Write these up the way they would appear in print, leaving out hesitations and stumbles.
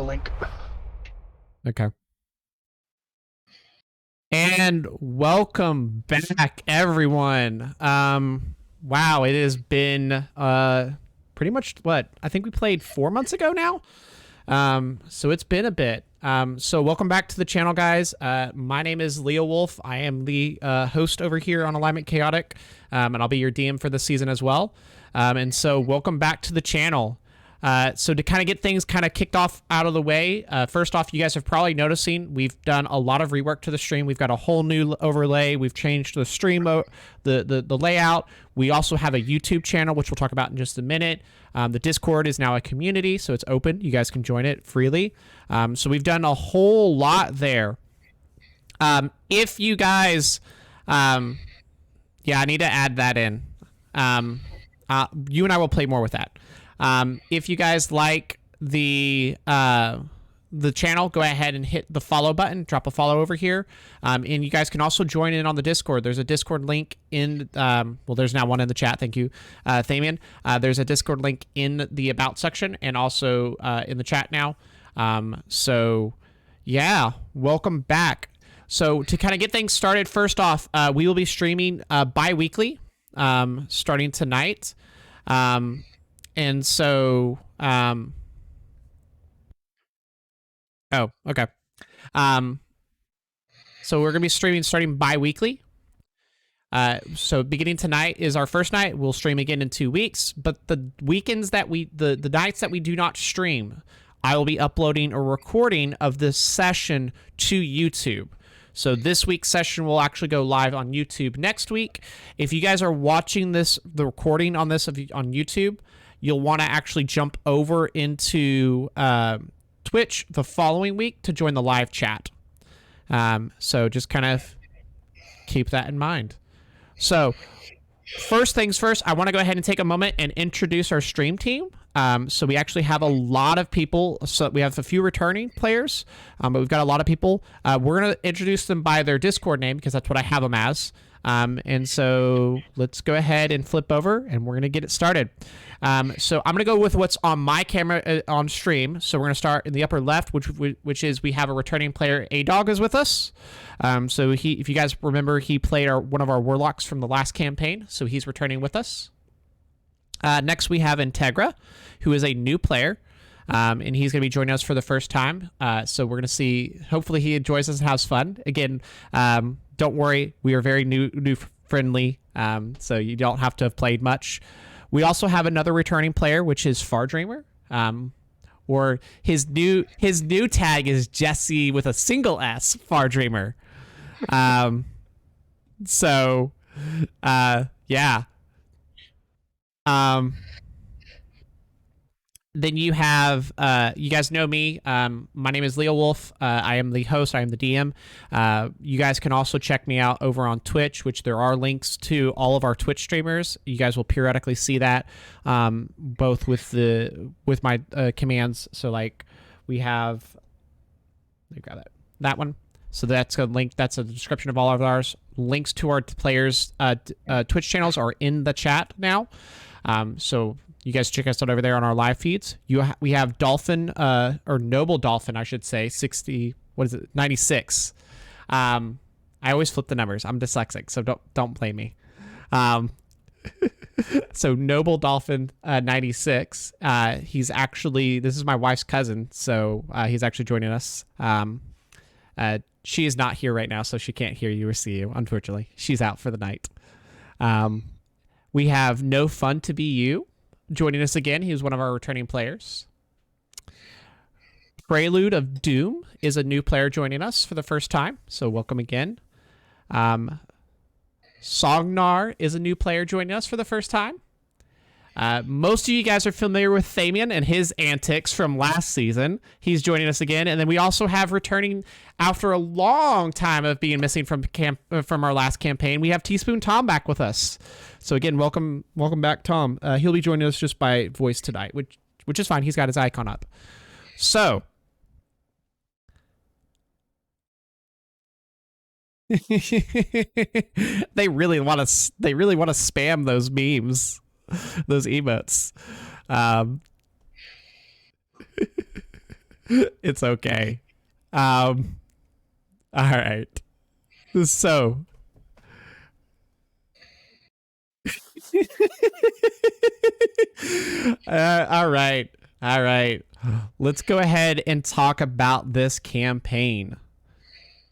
link. Okay. And welcome back, everyone. Wow, it has been pretty much what I think we played 4 months ago now. So it's been a bit. So welcome back to the channel, guys. My name is Leo Wolf. I am the host over here on Alignment Chaotic, and I'll be your DM for this season as well. And so welcome back to the channel. So to kind of get things kind of kicked off out of the way, first off, you guys have probably noticing we've done a lot of rework to the stream. We've got a whole new overlay. We've changed the stream, the layout. We also have a YouTube channel, which we'll talk about in just a minute. The Discord is now a community, so it's open. You guys can join it freely. So we've done a whole lot there. If you guys, yeah, I need to add that in. You and I will play more with that. If you guys like the channel, go ahead and hit the follow button, drop a follow over here. And you guys can also join in on the Discord. There's a Discord link in, well, there's now one in the chat. Thank you, Thamian. There's a Discord link in the About section and also in the chat now. So, yeah, welcome back. So to kind of get things started, first off, we will be streaming bi-weekly starting tonight. And so, oh, okay. So we're going to be streaming starting bi-weekly. So beginning tonight is our first night. We'll stream again in 2 weeks, but the weekends that the nights that we do not stream, I will be uploading a recording of this session to YouTube. So this week's session will actually go live on YouTube next week. If you guys are watching the recording on this on YouTube, you'll want to actually jump over into Twitch the following week to join the live chat. So just kind of keep that in mind. So first things first, I want to go ahead and take a moment and introduce our stream team. So we actually have a lot of people. So we have a few returning players, but we've got a lot of people. We're going to introduce them by their Discord name because that's what I have them as. And so let's go ahead and flip over and we're going to get it started. So I'm going to go with what's on my camera on stream. So we're going to start in the upper left, which is we have a returning player. A-Dog is with us. So if you guys remember, he played one of our Warlocks from the last campaign. So he's returning with us. Next, we have Integra, who is a new player. And he's going to be joining us for the first time. So we're going to see, hopefully he enjoys us and has fun. Again, don't worry, we are very new friendly, so you don't have to have played much. We also have another returning player, which is Far Dreamer, or his new tag is Jesse with a single S, Far Dreamer. So, yeah. Then you have, you guys know me. My name is Leo Wolf. I am the host. I am the DM. You guys can also check me out over on Twitch, which there are links to all of our Twitch streamers. You guys will periodically see that, both with my commands. So like we have, let me grab that one. So that's a link. That's a description of all of ours. Links to our players' Twitch channels are in the chat now. So you guys check us out over there on our live feeds. We have Dolphin, or Noble Dolphin, I should say, 96. I always flip the numbers. I'm dyslexic, so don't blame me. So Noble Dolphin 96. He's actually, this is my wife's cousin, so he's actually joining us. She is not here right now, so she can't hear you or see you, unfortunately. She's out for the night. We have No Fun to Be You joining us again. He was one of our returning players. Prelude of Doom is a new player joining us for the first time, so welcome again. Sognar is a new player joining us for the first time. Most of you guys are familiar with Thamian and his antics from last season. He's joining us again. And then we also have returning after a long time of being missing from our last campaign. We have Teaspoon Tom back with us. So again, welcome back, Tom. He'll be joining us just by voice tonight, which is fine. He's got his icon up. So they really want to spam those memes. Those emotes. It's okay. All right. So. All right. All right. Let's go ahead and talk about this campaign.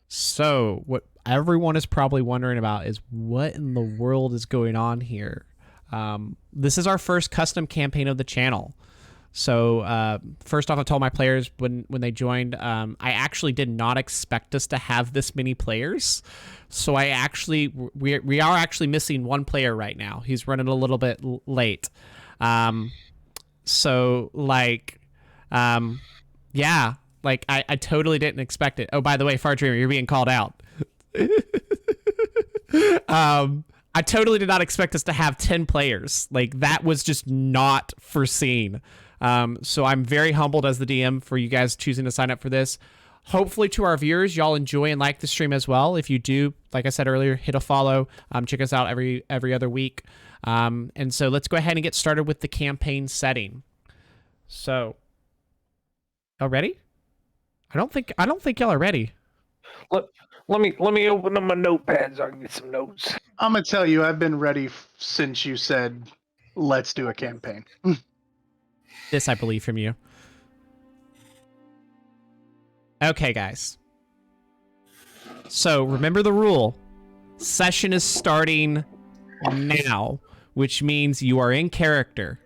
So, what everyone is probably wondering about is what in the world is going on here. This is our first custom campaign of the channel. So first off, I told my players when they joined, I actually did not expect us to have this many players. So we are actually missing one player right now. He's running a little bit late. So like, yeah, like I totally didn't expect it. Oh, by the way, Far Dreamer, you're being called out. I totally did not expect us to have 10 players. Like that was just not foreseen. So I'm very humbled as the DM for you guys choosing to sign up for this. Hopefully to our viewers, y'all enjoy and like the stream as well. If you do, like I said earlier, hit a follow. Check us out every other week. And so let's go ahead and get started with the campaign setting. So, y'all ready? I don't think y'all are ready. Let me open up my notepad so I can get some notes. I'm gonna tell you, I've been ready since you said, "Let's do a campaign." This I believe from you. Okay, guys. So remember the rule. Session is starting now, which means you are in character.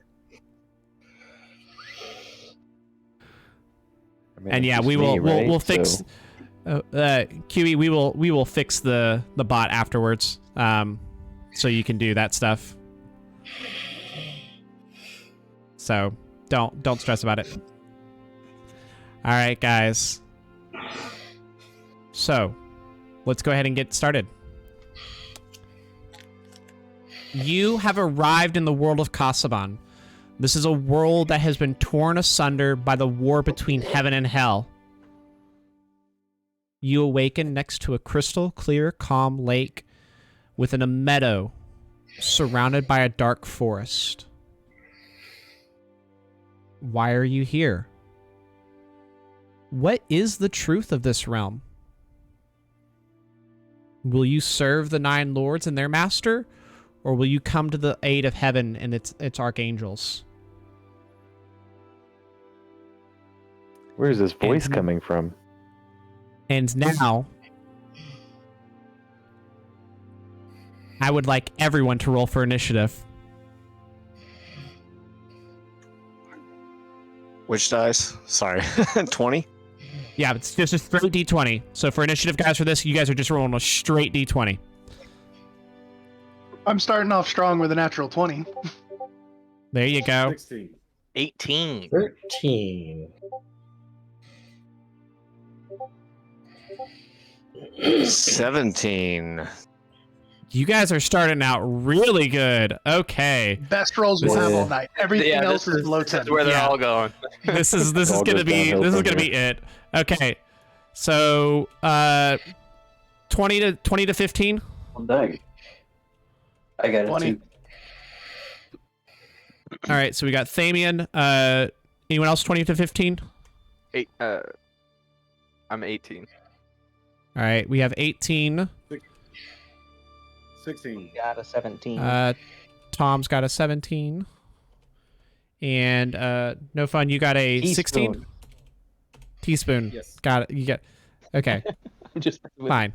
I mean, And yeah, we'll fix QE. We will fix the bot afterwards. So you can do that stuff. So don't stress about it. All right, guys. So let's go ahead and get started. You have arrived in the world of Kasaban. This is a world that has been torn asunder by the war between heaven and hell. You awaken next to a crystal clear, calm lake within a meadow surrounded by a dark forest. Why are you here? What is the truth of this realm? Will you serve the Nine Lords and their master, or will you come to the aid of heaven and its archangels? Where's this voice coming from? And now, I would like everyone to roll for initiative. Which dice? Sorry. 20? Yeah, it's just a straight D20. So for initiative, guys, for this, you guys are just rolling a straight D20. I'm starting off strong with a natural 20. There you go. 16. 18. 13. 17. You guys are starting out really good. Okay. Best rolls we'll have all night. Everything else is below 10. This is where they're all going. This is All gonna goes be downhill from be it. Okay. So 20 to 15. Well, dang. I got 20. it too. All right, so we got Thamian. Anyone else 20 to 15? I'm 18. All right, we have 18. 16. Got a 17. Tom's got a 17. And No Fun, you got a 16? Teaspoon. Yes. Got it. You got. Okay. Just Fine.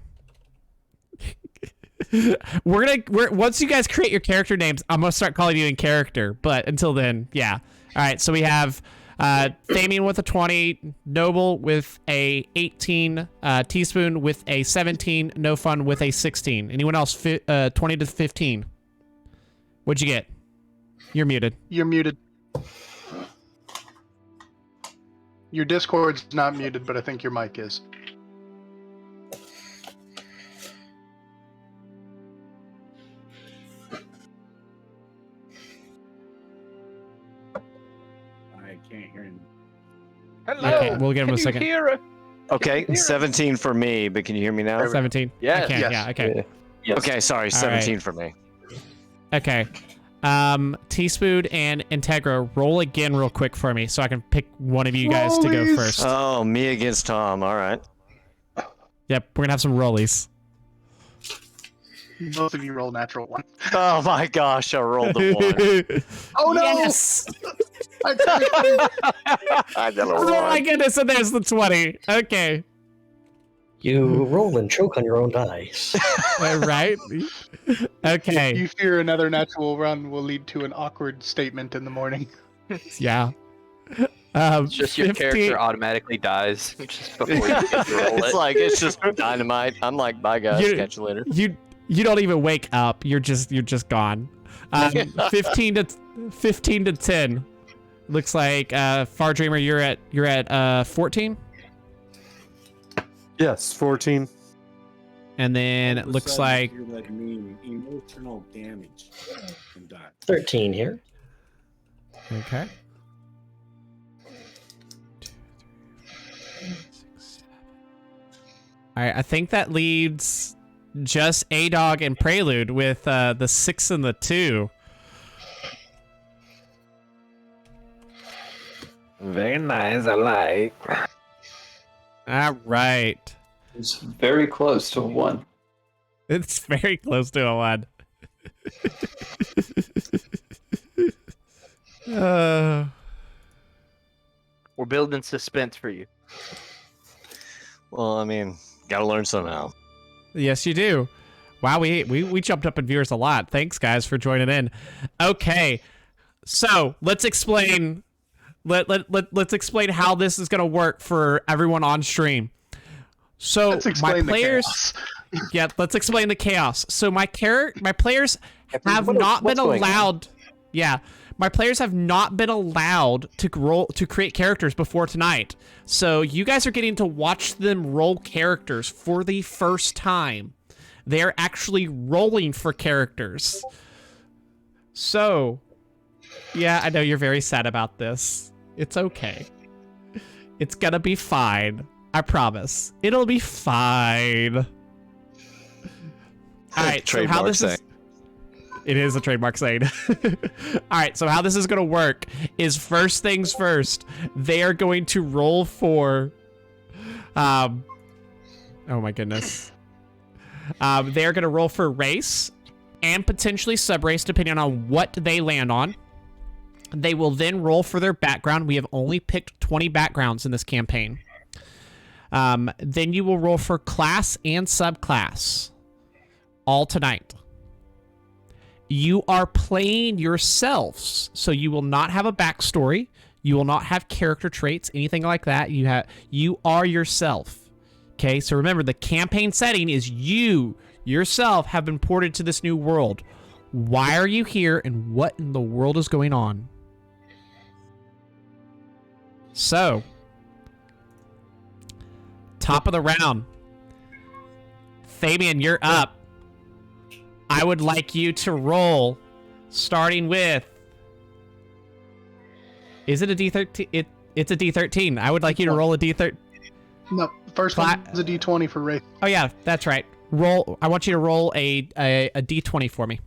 we're once you guys create your character names, I'm gonna start calling you in character. But until then, yeah. All right. So we have Thamian with a 20, Noble with a 18, Teaspoon with a 17, No Fun with a 16. Anyone else 20 to 15? What'd you get? You're muted. You're muted. Your Discord's not muted, but I think your mic is. I can't hear him. Hello. Okay, we'll give him Can a you second. hear it? Okay, 17 for me, but can you hear me now? 17. Yes. I can. Yes. Yeah. Okay. Yes. Okay, sorry, All 17 for me. Okay. Teaspoon and Integra, roll again real quick for me so I can pick one of you guys to go Rollies. first. Oh, me against Tom. All right. Yep, we're gonna have some rollies. Both of you roll natural one. Oh my gosh, I rolled the one. Oh no! Yes! I tried. I got a Oh my one. goodness, and there's the 20. Okay. You roll and choke on your own dice. Right? Okay. You fear another natural run will lead to an awkward statement in the morning. Yeah. It's just your 15 character automatically dies just before you get to roll It's it. like it's just dynamite. I'm like, bye guys, You- catch you later. You don't even wake up. You're just gone. 15 to 10. Looks like Far Dreamer, you're at 14, Yes, 14. and then it looks like you're like me, emotional damage and die. 13 here. okay. 2, 3, 4, 5, 6, 7. All right, I think that leaves just A-Dog and Prelude with the 6 and the 2. Very nice. I like. All right. It's very close to 1. It's very close to a 1. We're building suspense for you. Well, I mean, gotta learn somehow. Yes, you do. Wow, we jumped up in viewers a lot. Thanks, guys, for joining in. Okay, so let's explain. Let's explain how this is gonna work for everyone on stream. So Let's explain my players, the chaos. yeah, let's explain the chaos. So my players have not been allowed. Yeah, my players have not been allowed to create characters before tonight. So you guys are getting to watch them roll characters for the first time. They're actually rolling for characters. So, yeah, I know you're very sad about this. It's okay. It's gonna be fine. I promise. It'll be fine. All right, so how this is... It is a trademark saying. All right, so how this is going to work is first things first. They are going to roll for... oh my goodness. They're going to roll for race and potentially sub-race depending on what they land on. They will then roll for their background. We have only picked 20 backgrounds in this campaign. Then you will roll for class and subclass all tonight. You are playing yourselves, so you will not have a backstory. You will not have character traits, anything like that. You are yourself. Okay, so remember, the campaign setting is you yourself have been ported to this new world. Why are you here, and what in the world is going on? So, top of the round. Fabian, you're up. I would like you to roll, starting with... Is it a D13? It's a D13. I would like you to roll a D13. No, first one's a D20 for race. Oh, yeah, that's right. Roll. I want you to roll a D20 for me.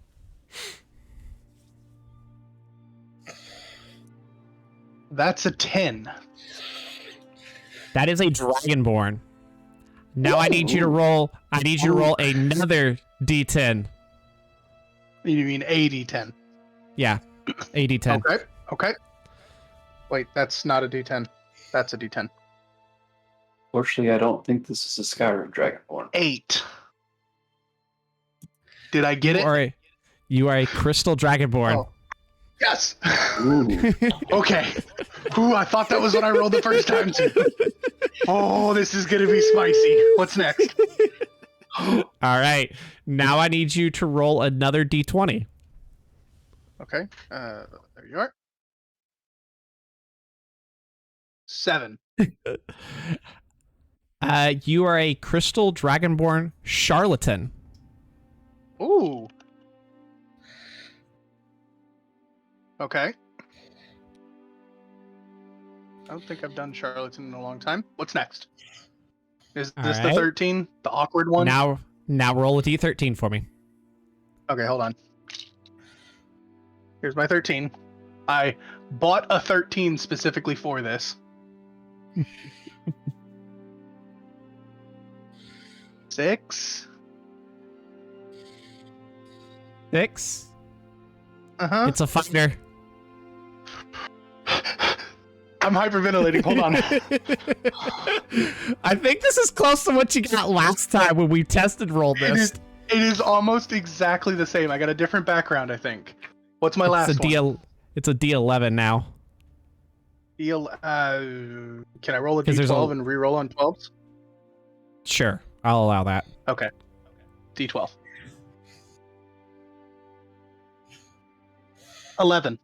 That's a 10. That is a Dragonborn. Now I need you to roll. I need you to roll another D10. You mean a D10? Yeah, a D10. Okay. Okay. Wait, that's not a D10. That's a D10. Fortunately, I don't think this is a Skyrim Dragonborn. 8. Did I get it? You are a Crystal Dragonborn. Oh. Yes. Ooh. Okay. Ooh, I thought that was what I rolled the first time too. Oh, this is gonna be spicy. What's next? All right. Now I need you to roll another D20. Okay. There you are. 7. You are a Crystal Dragonborn Charlatan. Ooh. Okay. I don't think I've done Charlatan in a long time. What's next? Is this the 13? The awkward one? Now roll a D13 for me. Okay, hold on. Here's my 13. I bought a 13 specifically for this. 6. 6. Uh-huh. It's a fighter. I'm hyperventilating. Hold on. I think this is close to what you got last time when we tested rolled this. It is almost exactly the same. I got a different background, I think. What's my last one? It's a D11 now. Can I roll a 'Cause there's D12 and re-roll on 12s? Sure, I'll allow that. Okay. D12. 11.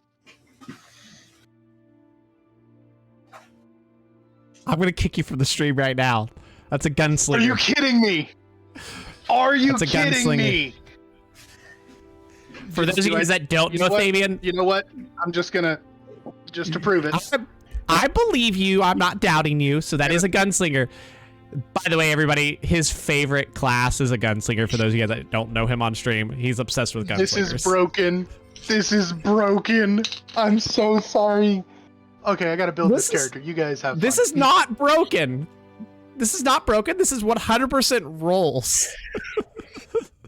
I'm gonna kick you from the stream right now. That's a gunslinger. Are you kidding me? Are you That's a kidding gunslinger. me? For those of you guys that don't know, what? Fabian, You know what? I'm just to prove it. I believe you. I'm not doubting you. So that is a gunslinger. By the way, everybody, his favorite class is a gunslinger. For those of you guys that don't know him on stream, he's obsessed with gunslingers. This is broken. This is broken. I'm so sorry. Okay, I gotta build this character. You guys have This fun. is not broken. This is not broken. This is 100% rolls.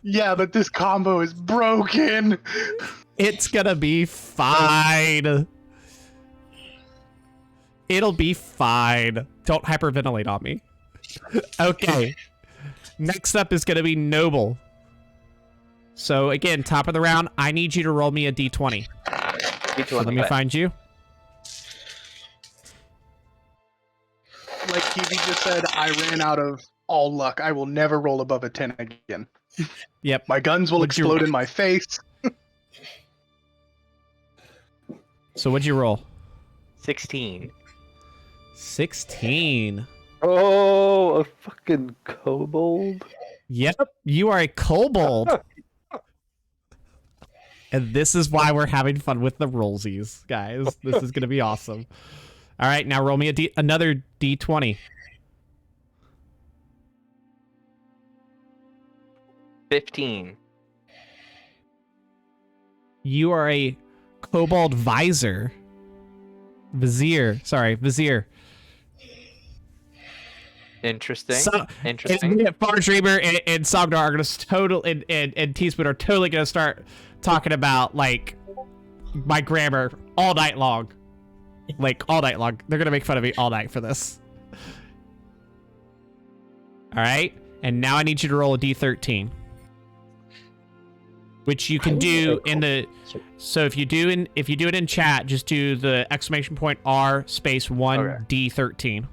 Yeah, but this combo is broken. It's gonna be fine. It'll be fine. Don't hyperventilate on me. Okay. Next up is gonna be Noble. So again, top of the round, I need you to roll me a D20. So let me find you. Like Kiwi just said, I ran out of all luck. I will never roll above a 10 again. Yep. My guns will What'd you explode roll? in my face. So what'd you roll? 16. 16. Oh, a fucking kobold. Yep, you are a kobold. And this is why we're having fun with the rollsies, guys. This is going to be awesome. All right, now roll me another D20. 15. You are a kobold vizier. Vizier. Interesting. So, Interesting. and Far Dreamer and Sognar are gonna totally and Teaspoon are totally gonna start talking about like my grammar all night long. Like all night long. They're gonna make fun of me all night for this. Alright. And now I need you to roll a D13. Which you can do in the so if you do it in chat, just do the exclamation point R space 1 Okay. D13.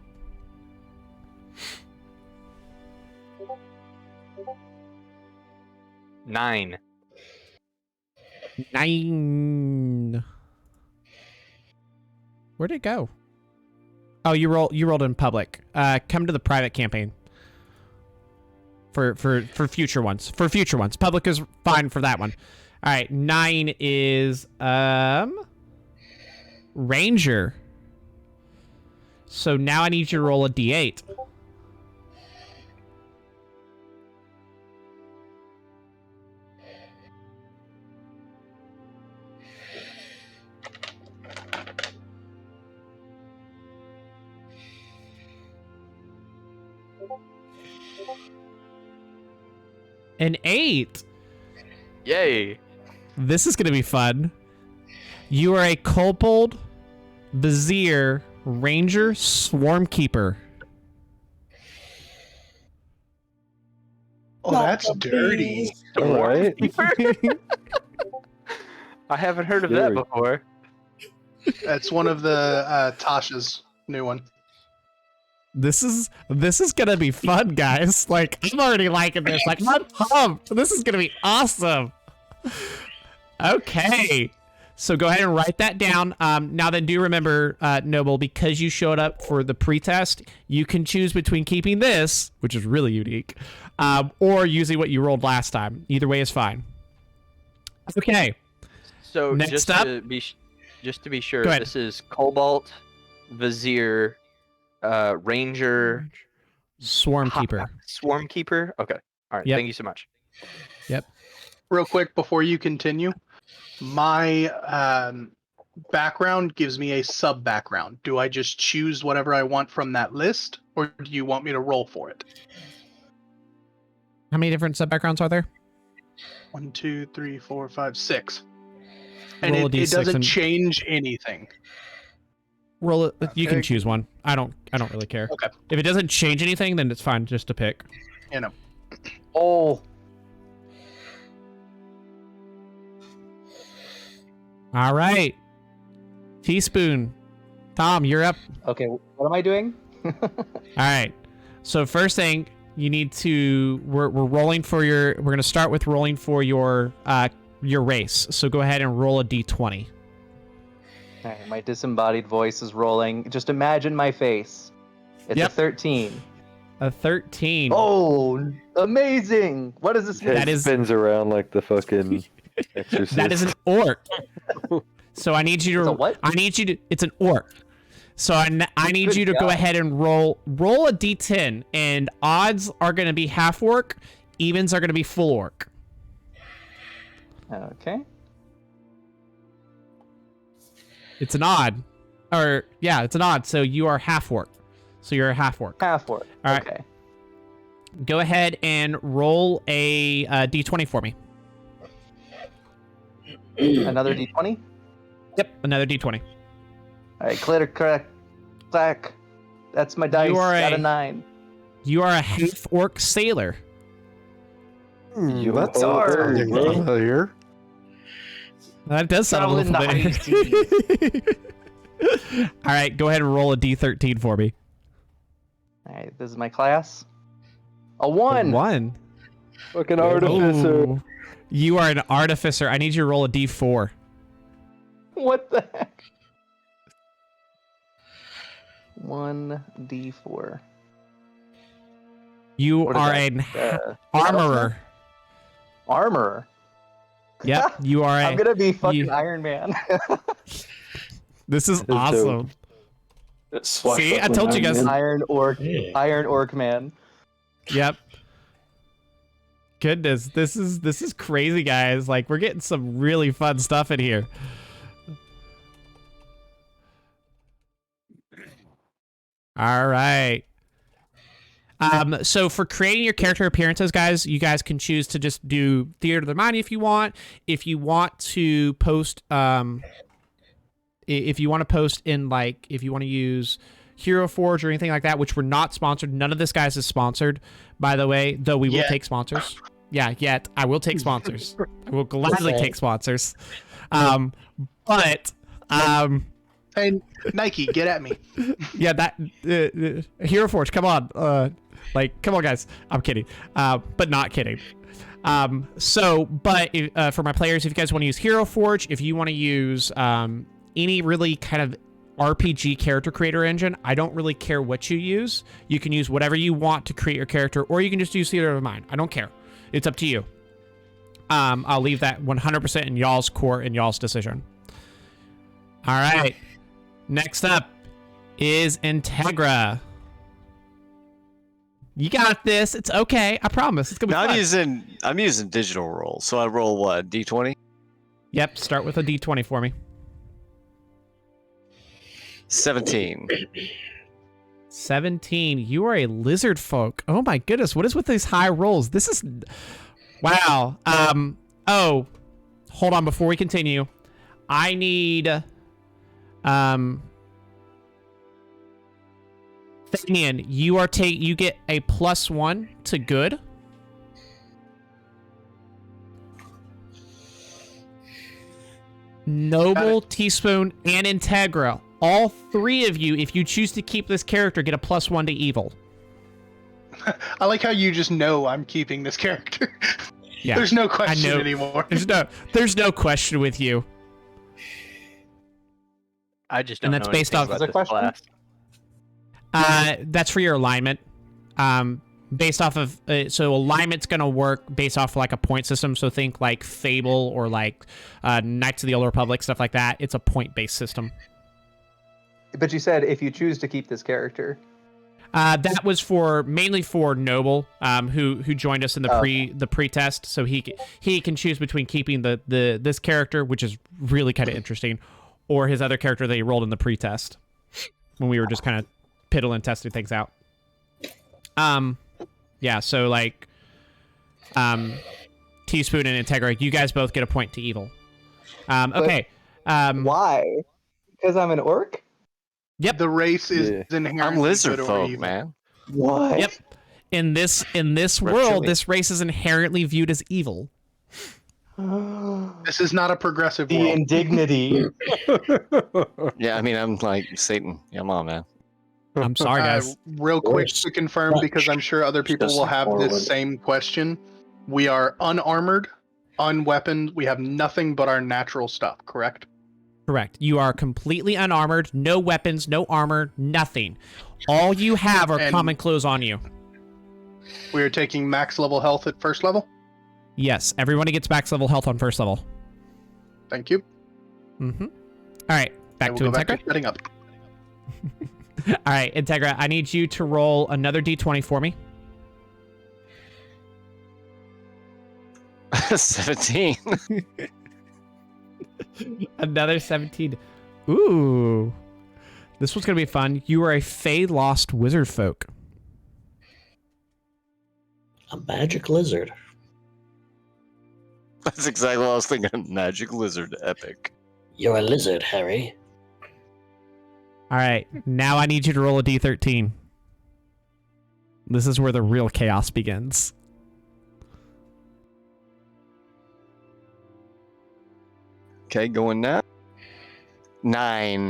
Nine. 9. Where'd it go? Oh, you rolled in public. Come to the private campaign. For future ones. For future ones. Public is fine for that one. All right, 9 is Ranger. So now I need you to roll a D8. An 8. Yay. This is going to be fun. You are a kobold, vizier, ranger, swarm keeper. Oh, that's dirty. All right. I haven't heard of Scary. that before. That's one of the Tasha's new one. This is gonna be fun, guys. Like, I'm already liking this. Like, I'm pumped. This is gonna be awesome. Okay. So go ahead and write that down. Now then, do remember, Noble, because you showed up for the pretest, you can choose between keeping this, which is really unique, or using what you rolled last time. Either way is fine. Okay. So Next just up- to be sure, Go ahead. this is Cobalt, Vizier, Ranger, Swarm keeper. Swarm Keeper. Okay. All right. Yep. Thank you so much. Real quick before you continue, My background gives me a sub background. Do I just choose whatever I want from that list, or do you want me to roll for it? How many different sub backgrounds are there? 1, 2, 3, 4, 5, 6. And Roll a it D6 doesn't and change anything. roll it. You can Okay. choose one. I don't really care. Okay. If it doesn't change anything, then it's fine just to pick. You know. Oh, All right. Teaspoon. Tom, you're up. Okay, what am I doing? All right. So first thing you need to we're rolling for your we're gonna start with rolling for your race. So go ahead and roll a d20. All right, my disembodied voice is rolling. Just imagine my face. It's Yep. a 13. A 13. Oh, amazing! What does this mean? That is- spins around like the fucking exorcist. That is an orc. So I need you to It's a what? I need you to it's an orc. So I need Good you to go God. ahead and roll a d10, and odds are going to be half orc, evens are going to be full orc. Okay. It's an odd. Or yeah, it's an odd. So you are half orc. So you're a half orc. Half work. All right. Okay. Go ahead and roll a d20 for me. Another d20. Yep, another d20. All right, clitter, crack, clack. That's my dice. You are Got a- a 9. You are a half orc sailor. You What's our- here? That does sound a Travel in little the bit. All right, go ahead and roll a d13 for me. All right, this is my class. A 1. One. Fucking artificer. Oh. You are an artificer. I need you to roll a d4. What the heck? 1d4. You What is are that? an armorer. Armor. Yep, you are I'm a. gonna be fucking you- Iron Man. This is dope. awesome. See, I told you guys. Iron Orc Man. Yep. Goodness, this is crazy, guys. Like, we're getting some really fun stuff in here. All right. So for creating your character appearances, guys, you guys can choose to just do Theater of the Mind if you want. If you want to post, if you want to post in, like, if you want to use Hero Forge or anything like that, which we're not sponsored. None of this, guys, is sponsored, by the way, though we will Yet. take sponsors. Yeah, yet. I will take sponsors. I will gladly take sponsors. But Hey, Nike, get at me. yeah, that Hero Forge, come on. Like, come on, guys. I'm kidding. But not kidding. But for my players, if you guys want to use Hero Forge, if you want to use any really kind of RPG character creator engine, I don't really care what you use. You can use whatever you want to create your character, or you can just use Theater of the Mind. I don't care. It's up to you. I'll leave that 100% in y'all's court and y'all's decision. All right. Next up is Integra. You got this. It's okay. I promise. It's gonna be Now fun. I'm using digital roll, so I roll what, D20? Yep. Start with a D20 for me. 17. 17. You are a lizard folk. Oh my goodness. What is with these high rolls? This is wow. Oh, hold on before we continue. I need Thanian, you get a +1 to good. Noble, Teaspoon, and Integra. All three of you, if you choose to keep this character, get a +1 to evil. I like how you just know I'm keeping this character. Yeah, There's no I question know. anymore. There's no question with you. I just And don't that's know based anything off- about Is there this question? class. That's for your alignment. Based off of so alignment's gonna work based off like a point system. So think like Fable or like Knights of the Old Republic, stuff like that. It's a point-based system. But you said if you choose to keep this character. That was mainly for Noble, who joined us in the pre-test, so he can choose between keeping this character, which is really kind of interesting, or his other character that he rolled in the pre-test when we were just kind of piddling testing things out. Yeah, so like Teaspoon and Integra, you guys both get a point to evil. Okay. Why? Because I'm an orc? Yep. The race is inherently I'm lizard good or folk, evil. man. What? Yep. In this world, Reptilian. this race is inherently viewed as evil. This is not a progressive The world. indignity. Yeah, I mean, I'm like Satan. Come on, man. I'm sorry, guys. Real quick to confirm, because I'm sure other people will have this same question. We are unarmored, unweaponed. We have nothing but our natural stuff, correct? Correct. You are completely unarmored, no weapons, no armor, nothing. All you have are And- common clothes on you. We are taking max level health at first level. Yes, everybody gets max level health on first level. Thank you. Mm-hmm. All right, back I will to go Integra. back to setting up. All right, Integra, I need you to roll another d20 for me. 17. Another 17. Ooh. This one's going to be fun. You are a Fey Lost Wizard Folk. A magic lizard. That's exactly what I was thinking. Magic lizard epic. You're a lizard, Harry. All right, now I need you to roll a d13. This is where the real chaos begins. Okay, going now. 9.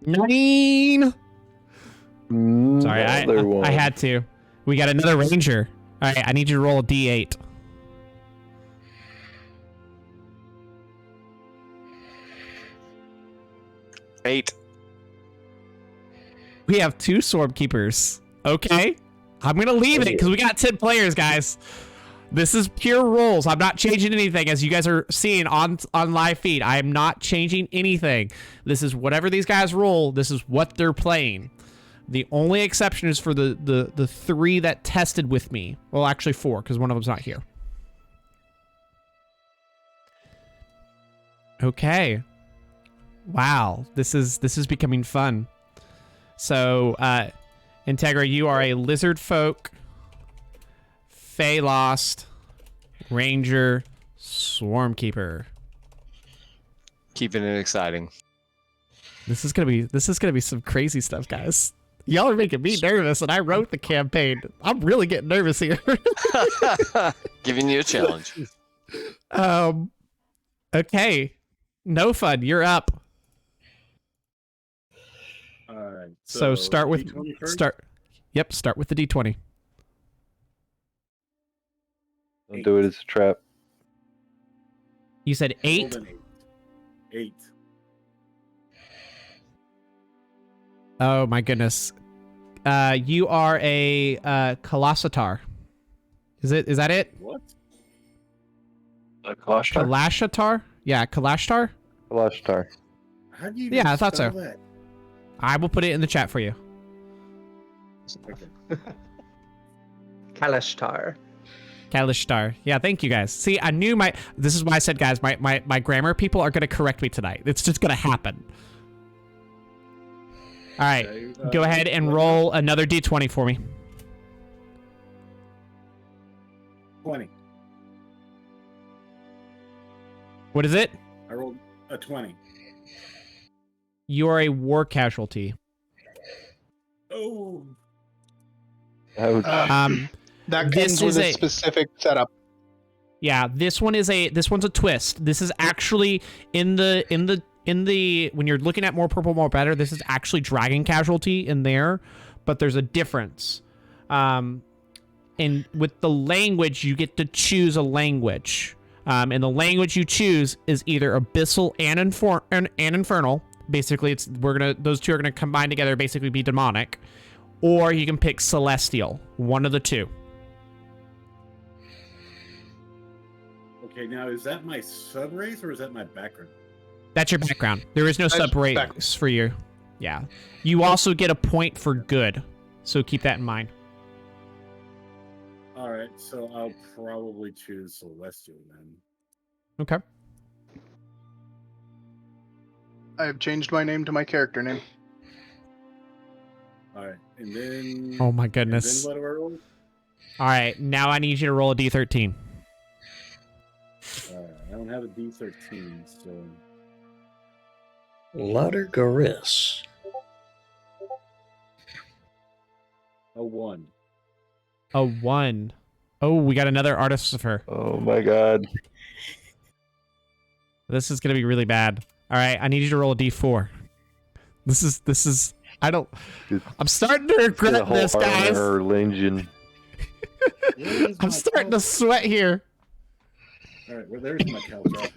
9! Sorry, Another one. I had to. We got another ranger. All right, I need you to roll a d8. Eight. We have 2 Sword Keepers. Okay. I'm going to leave it because we got 10 players, guys. This is pure rules. I'm not changing anything, as you guys are seeing on live feed. I am not changing anything. This is whatever these guys roll. This is what they're playing. The only exception is for the 3 that tested with me. Well, actually 4, because one of them's not here. Okay. Wow. This is becoming fun. So, Integra, you are a lizard folk, Fey Lost, Ranger, Swarm Keeper. Keeping it exciting. This is gonna be some crazy stuff, guys. Y'all are making me nervous, and I wrote the campaign. I'm really getting nervous here. Giving you a challenge. Okay. No fun. You're up. All right. So start with D20 first? start with the D20. Don't do it as a trap. You said I 8. rolled an 8. Oh my goodness. You are a Kalashtar. Is that it? What? A Kalashtar? Kalashtar? Yeah, Kalashtar? Kalashtar. How do you Yeah, I thought so. spell that? I will put it in the chat for you. Okay. Kalashtar. Kalashtar. Yeah, thank you guys. See, I knew this is why I said, guys, my grammar people are going to correct me tonight. It's just going to happen. All right, Okay, go ahead and roll another D20 for me. 20. What is it? I rolled a 20. You are a war casualty. Oh. Ouch. That This comes with is a a- specific setup. Yeah, this one's a twist. This is actually in the when you're looking at More Purple More Better, this is actually dragon casualty in there, but there's a difference. And with the language, you get to choose a language. And the language you choose is either abyssal and infernal. Basically, those two are gonna combine together, basically be demonic, or you can pick celestial. One of the two. Okay, now is that my sub race or is that my background? That's your background. There is no That's sub race for you. Yeah. You also get a point for good, so keep that in mind. All right, so I'll probably choose Celestial then. Okay. I have changed my name to my character name. All right, and then. Oh my And goodness. then what do I roll? All right, now I need you to roll a d13. I don't have a D13, so. Lauder Garis. A 1. A 1. Oh, we got another Artificer. Oh my god. This is going to be really bad. All right, I need you to roll a d4. This is, I'm starting to regret this, guys. Legion. I'm starting to sweat here. All right, well, there's my caltrop.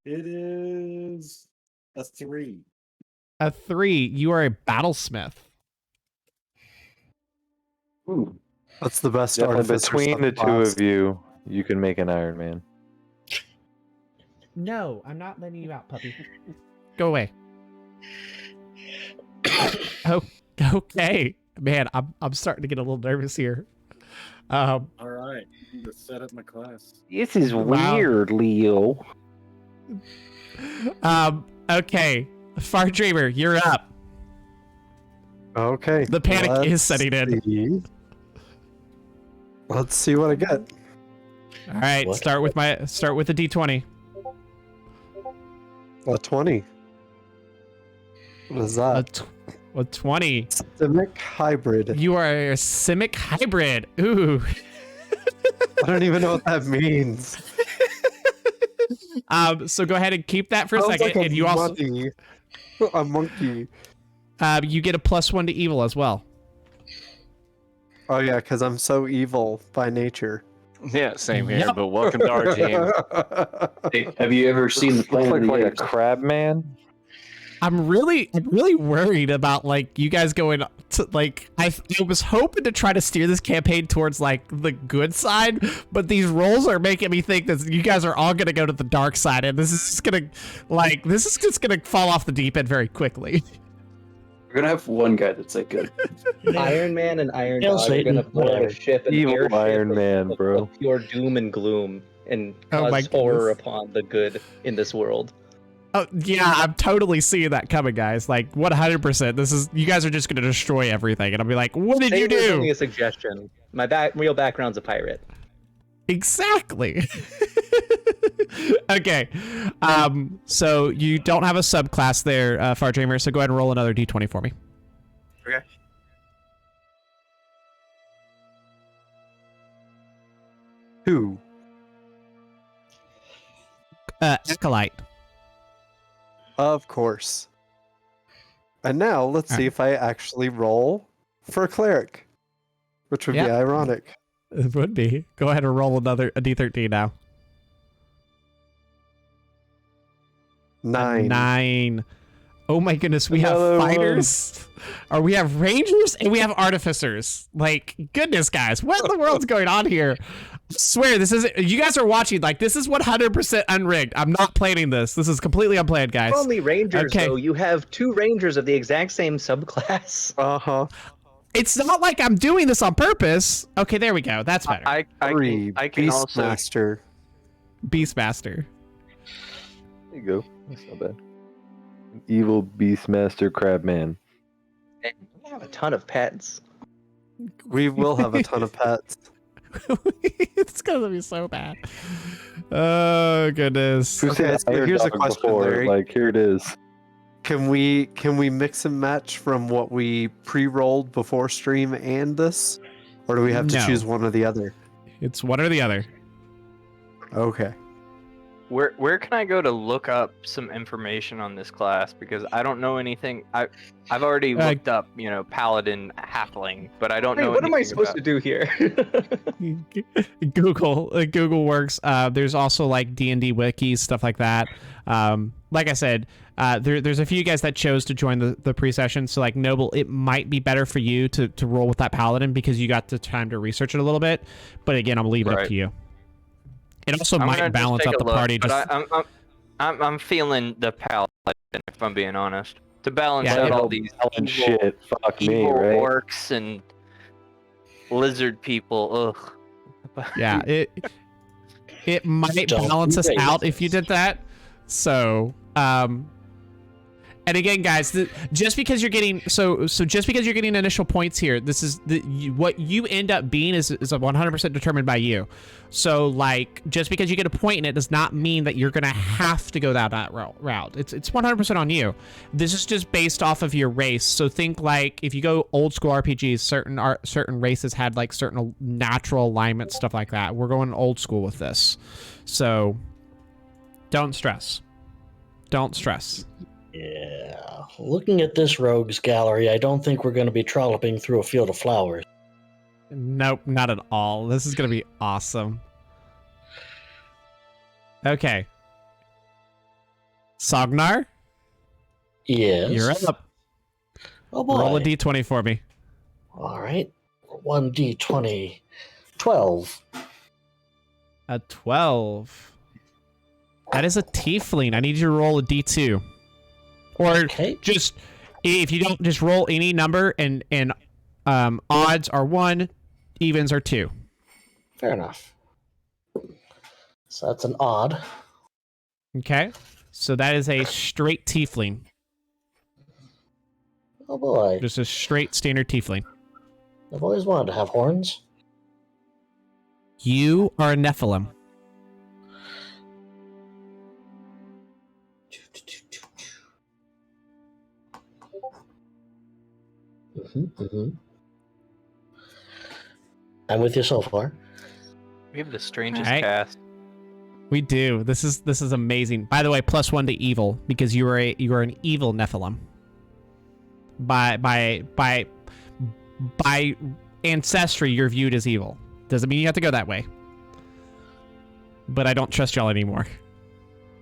It is a 3. A 3. You are a battlesmith. Ooh. That's the best Definitely artificer between the two subclass. of you, you can make an Iron Man. No, I'm not letting you out, puppy. Go away. Oh, okay. Man, I'm starting to get a little nervous here. All right, let's set up my class. This is Wow. weird, Leo. Okay. Far Dreamer, you're up. Okay. The panic let's is setting in. see. Let's see what I get. All right, What? start with the d20. A 20. What is that? A 20. Simic hybrid. You are a Simic hybrid. Ooh. I don't even know what that means. So go ahead and keep that for a Sounds second, like a and you also monkey. A monkey. you get a +1 to evil as well. Oh yeah, because I'm so evil by nature. Yeah, same here. Yep. But welcome to our team. Hey, have you ever seen the Planet Looks of the like a Apes? crab man. I'm really worried about like you guys going to like I was hoping to try to steer this campaign towards like the good side, but these rolls are making me think that you guys are all gonna go to the dark side, and this is just gonna fall off the deep end very quickly. We're gonna have one guy that's like good. Iron Man and Iron Hail Dog are Satan, gonna board whatever. a ship, an Evil airship Iron Man, of bro. pure doom and gloom, and Oh my cause horror goodness. upon the good in this world. Oh yeah, I'm totally seeing that coming, guys. Like 100%. This is you guys are just gonna destroy everything, and I'll be like, "What did you It was do?" only a suggestion. My real background's a pirate. Exactly. Okay. So you don't have a subclass there, Far Dreamer. So go ahead and roll another d20 for me. Okay. Who? Acolyte. Of course. And now let's see if I actually roll for cleric, which would be Yep. ironic. It would be. Go ahead and roll a d13 now. 9. 9. Oh my goodness, we have Another one. fighters, or we have rangers, and we have artificers. Like, goodness, guys, what in the world's going on here? I swear, this is you guys are watching. Like, this is 100% unrigged. I'm not planning this. This is completely unplanned, guys. Only Rangers, Okay. though. You have 2 Rangers of the exact same subclass. Uh-huh. It's not like I'm doing this on purpose. Okay, there we go. That's better. I 3. can also. Beastmaster. Beastmaster. There you go. That's not bad. Evil Beastmaster Crabman. We have a ton of pets. We will have a ton of pets. It's gonna be so bad. Oh goodness. Who Okay, said so Iron here's a Dog question, before? Larry. Like, here it is. Can we mix and match from what we pre-rolled before stream and this? Or do we have to No. choose one or the other? It's one or the other. Okay. Where can I go to look up some information on this class? Because I don't know anything. I've already looked up, Paladin Halfling, but I don't Wait, know. what am I anything supposed about- to do here? Google works. There's also like D&D wikis, stuff like that. Like I said, there's a few guys that chose to join the pre-session. So like Noble, it might be better for you to roll with that Paladin because you got the time to research it a little bit. But again, I'm leaving it up Right. to you. It also I'm gonna might just balance take out a the look, party. but Just I'm feeling the paladin, if I'm being honest, to balance Yeah, out all Hell, these and evil, shit. Fuck me, evil right? orcs and lizard people. Ugh. Yeah, it might Don't balance us be out if you racist. did that. So, and again, guys, just because you're getting just because you're getting initial points here, this is what you end up being is 100% determined by you. So, like, just because you get a point in it does not mean that you're gonna have to go that route. It's 100% on you. This is just based off of your race. So think like if you go old school RPGs, certain races had like certain natural alignment, stuff like that. We're going old school with this, so don't stress. Don't stress. Yeah. Looking at this rogues gallery, I don't think we're going to be trolloping through a field of flowers. Nope, not at all. This is gonna be awesome. Okay. Sognar, Yes. you're up. Oh boy. Roll a d20 for me. All right. 1d20. 12. A 12. That is a tiefling. I need you to roll a d2. Or Okay. just, if you don't, just roll any number, and odds are 1, evens are 2. Fair enough. So that's an odd. Okay? So that is a straight tiefling. Oh boy. Just a straight standard tiefling. I've always wanted to have horns. You are a Nephilim. I'm with you so far. We have the strangest Alright. cast. We do. This is amazing. By the way, +1 to evil because you are an evil Nephilim. By ancestry, you're viewed as evil. Doesn't mean you have to go that way. But I don't trust y'all anymore.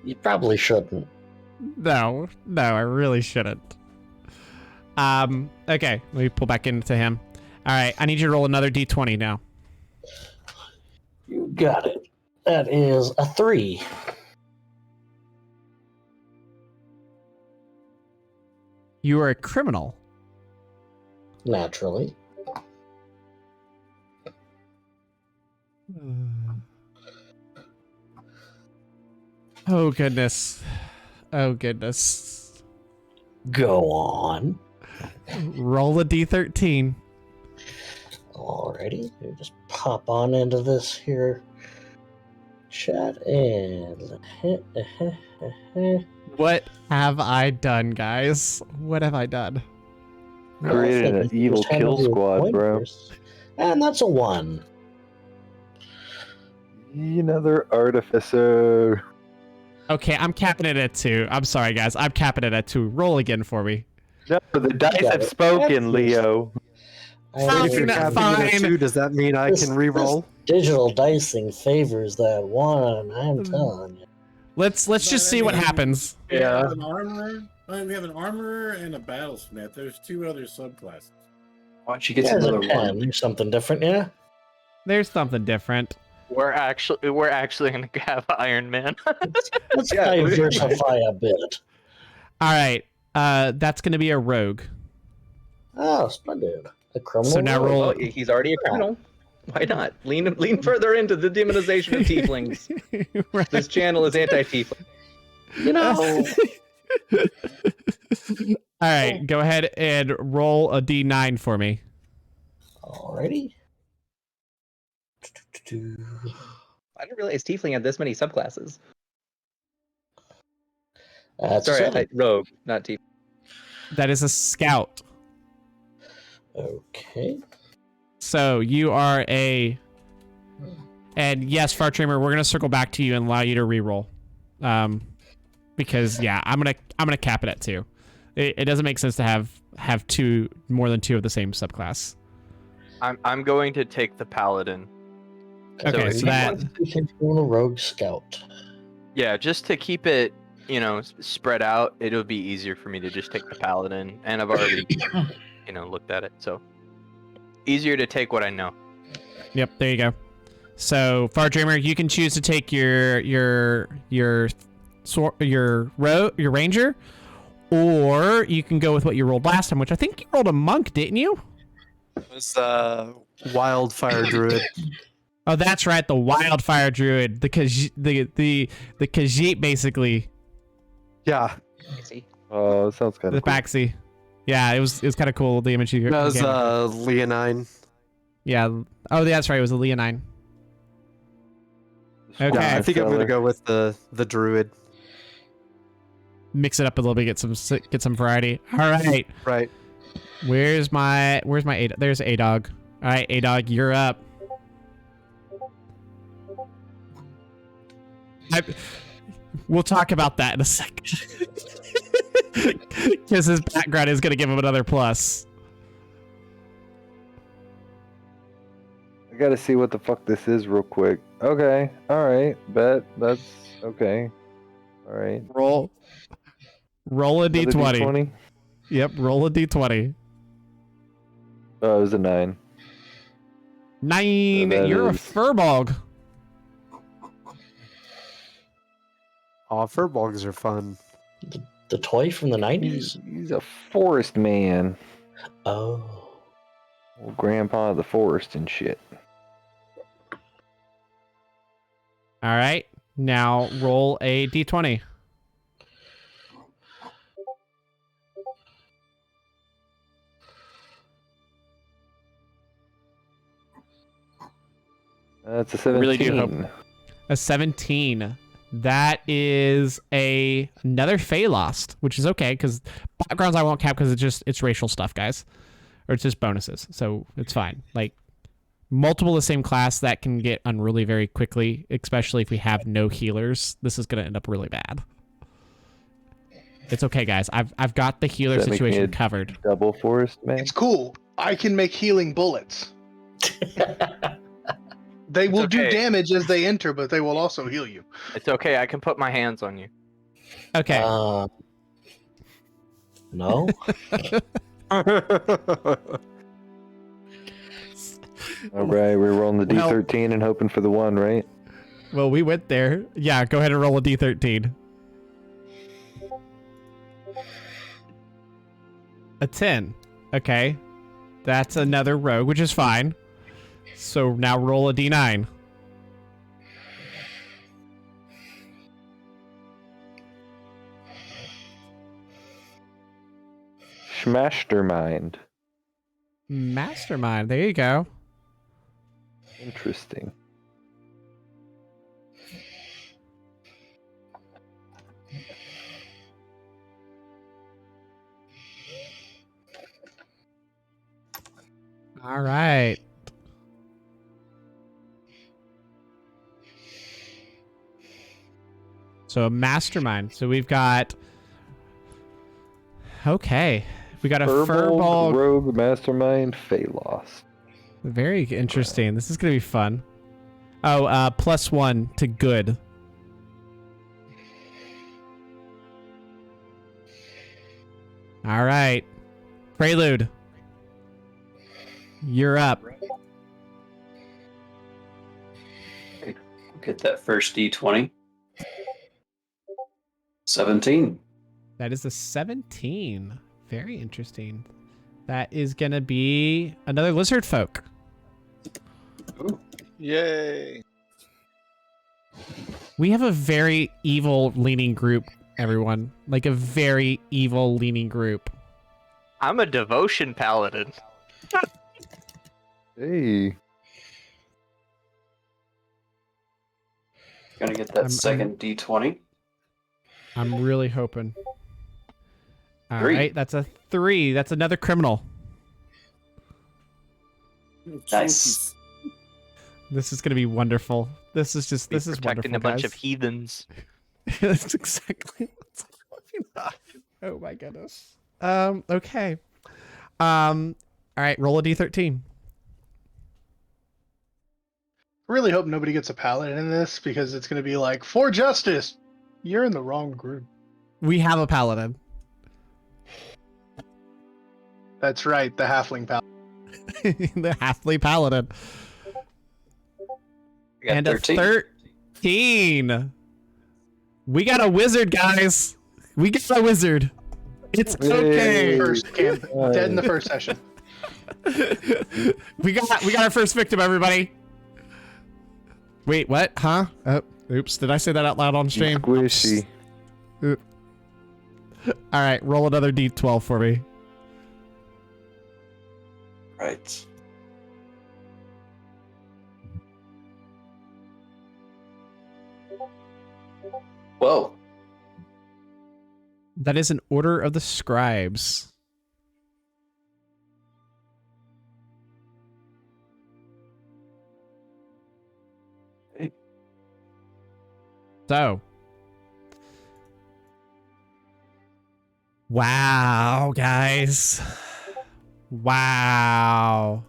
You probably shouldn't. No, I really shouldn't. Okay, let me pull back into him. All right, I need you to roll another d20 now. You got it. That is a 3. You are a criminal. Naturally. Oh goodness. Oh goodness. Go on. Roll a d13. Alrighty. We just pop on into this here chat and What have I done, guys? What have I done? Created an evil kill squad, bro. And that's a 1. Another artificer. Okay, I'm capping it at 2. I'm sorry, guys. I'm capping it at 2. Roll again for me. No, the dice got have it. spoken, Leo. Fine, If you're capping it at 2, does that mean I can re-roll? Digital dicing favors that one. I'm telling you. Let's just see what happens. We have an armorer. We have an armorer and a battlesmith. There's 2 other subclasses. Why don't you get There's another a 10. one? There's something different, yeah? There's something different. We're actually gonna have Iron Man. Let's diversify a bit. All right. That's going to be a rogue. Oh, splendid. A criminal. So now rogue. roll. Oh, he's already a criminal. Why not? Lean further into the demonization of tieflings. Right. This channel is anti-tiefling. You know. All right. Go ahead and roll a d9 for me. Alrighty. I didn't realize tiefling had this many subclasses. That's Sorry, 7. rogue, not tiefling. That is a scout. Okay. So you are a. And yes, Fartreamer, we're gonna circle back to you and allow you to re-roll. Because yeah, I'm gonna cap it at 2. It doesn't make sense to have more than 2 of the same subclass. I'm going to take the paladin. Okay, if so you that. want- A rogue scout. Yeah, just to keep it, spread out, it'll be easier for me to just take the paladin, and I've already, looked at it, so easier to take what I know. Yep, there you go. So, Far Dreamer, you can choose to take your your ranger, or you can go with what you rolled last time, which I think you rolled a monk, didn't you? It was wildfire druid. Oh, that's right, the wildfire druid, the Khajiit basically. Yeah. Oh, it sounds kind The of cool. Baxi. Yeah, it was kind of cool, the image you That was gave me. Leonine. Yeah. Oh, that's right, it was a Leonine. Okay. Yeah, I think I'm gonna go with the druid. Mix it up a little bit, get some variety. All right. Right. Where's my A? There's A Dog. All right, A Dog, you're up. We'll talk about that in a second. Because his background is gonna give him another plus. I gotta see what the fuck this is real quick. Okay, alright, bet. That's okay. Alright. Roll a Another d20. D20? Yep, roll a d20. Oh, it was a 9. 9. So that You're a is- furbolg. Oh, furbolgs are fun. The toy from the 90s? He's a forest man. Oh. Old grandpa of the forest and shit. All right. Now roll a d20. That's a 17. Really do hope- A 17. That is another Fey Lost, which is okay because backgrounds I won't count because it's racial stuff, guys, or it's just bonuses, so it's fine. Like multiple of the same class that can get unruly very quickly, especially if we have no healers. This is gonna end up really bad. It's okay, guys. I've got the healer Does that make me situation a covered. Double forest man. It's cool. I can make healing bullets. They will do okay. damage as they enter, but they will also heal you. It's okay. I can put my hands on you. Okay. No? Alright, we're rolling the Well- D13 and hoping for the 1, right? Well, we went there. Yeah, go ahead and roll a d13. A 10. Okay. That's another rogue, which is fine. So now roll a d9. Schmastermind. Mastermind. There you go. Interesting. All right. So a mastermind. So we've got. Okay. We got a furball. Rogue, Mastermind, Phalos. Very interesting. This is going to be fun. Oh, +1 to good. All right. Prelude. You're up. Get that first D20. 17. That is a 17. Very interesting. That is going to be another lizard folk. Ooh. Yay. We have a very evil leaning group, everyone. Like a very evil leaning group. I'm a devotion paladin. Hey. Gonna get that second D20. I'm really hoping. All 3. right, that's a 3. That's another criminal. Nice. This is gonna be wonderful. This is Protecting wonderful, a bunch guys. of heathens. That's exactly what's happening. Oh my goodness. Okay. All right, roll a d13. Really hope nobody gets a paladin in this because it's going to be like, for justice, you're in the wrong group. We have a paladin. That's right, the halfling paladin. The halfly paladin. I got And 13. a 13. We got a wizard, guys. We got a wizard. It's okay. First camp, dead in the first session. we got our first victim, everybody. Wait, what? Huh? Oops, did I say that out loud on stream? Squishy. All right, roll another d12 for me. Right. Whoa. That is an order of the scribes. So. Wow, guys. Wow.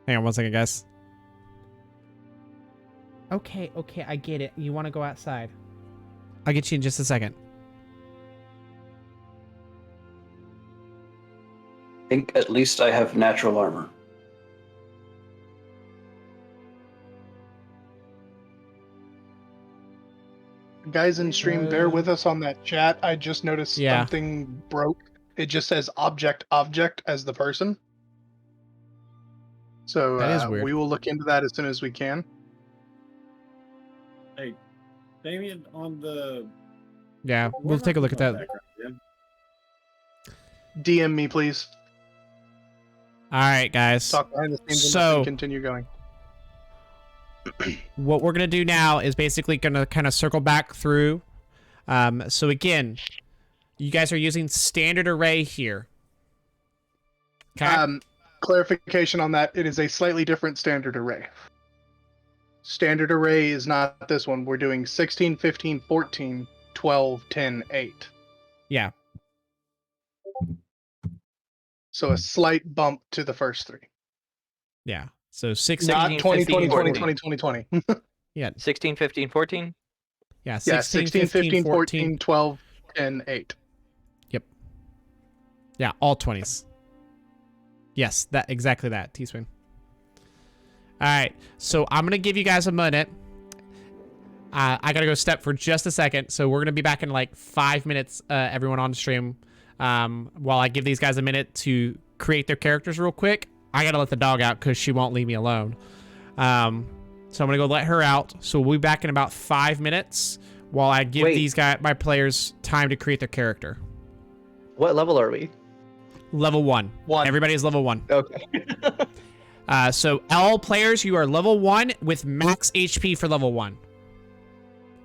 Hang on one second, guys. Okay, I get it. You want to go outside. I'll get you in just a second. I think at least I have natural armor. Guys in stream, bear with us on that chat. I just noticed something broke. It just says object as the person. So that is weird. We will look into that as soon as we can. Hey, Damien, on the... Yeah, we'll take a look at that. DM me, please. All right, guys. Talk behind the scenes So, and continue going. What we're going to do now is basically going to kind of circle back through. So again, you guys are using standard array here. Okay. Clarification on that. It is a slightly different standard array. Standard array is not this one. We're doing 16, 15, 14, 12, 10, 8. Yeah. So a slight bump to the first three. Yeah. So 16, Not 20, 15, 20, 20, 14. 20, 20, 20. Yeah. 16, 15, 14? Yeah, 16, Yeah, 16, 15, 14, 12, 10, 8. Yep. Yeah, all 20s. Yes, that exactly that, Teaspoon. All right, so I'm going to give you guys a minute. I got to go step for just a second, so we're going to be back in like 5 minutes, everyone on stream, while I give these guys a minute to create their characters real quick. I got to let the dog out because she won't leave me alone. So I'm going to go let her out. So we'll be back in about 5 minutes while I give these guys, my players, time to create their character. What level are we? Level 1. Everybody is level 1. Okay. So all players, you are level 1 with max HP for level 1.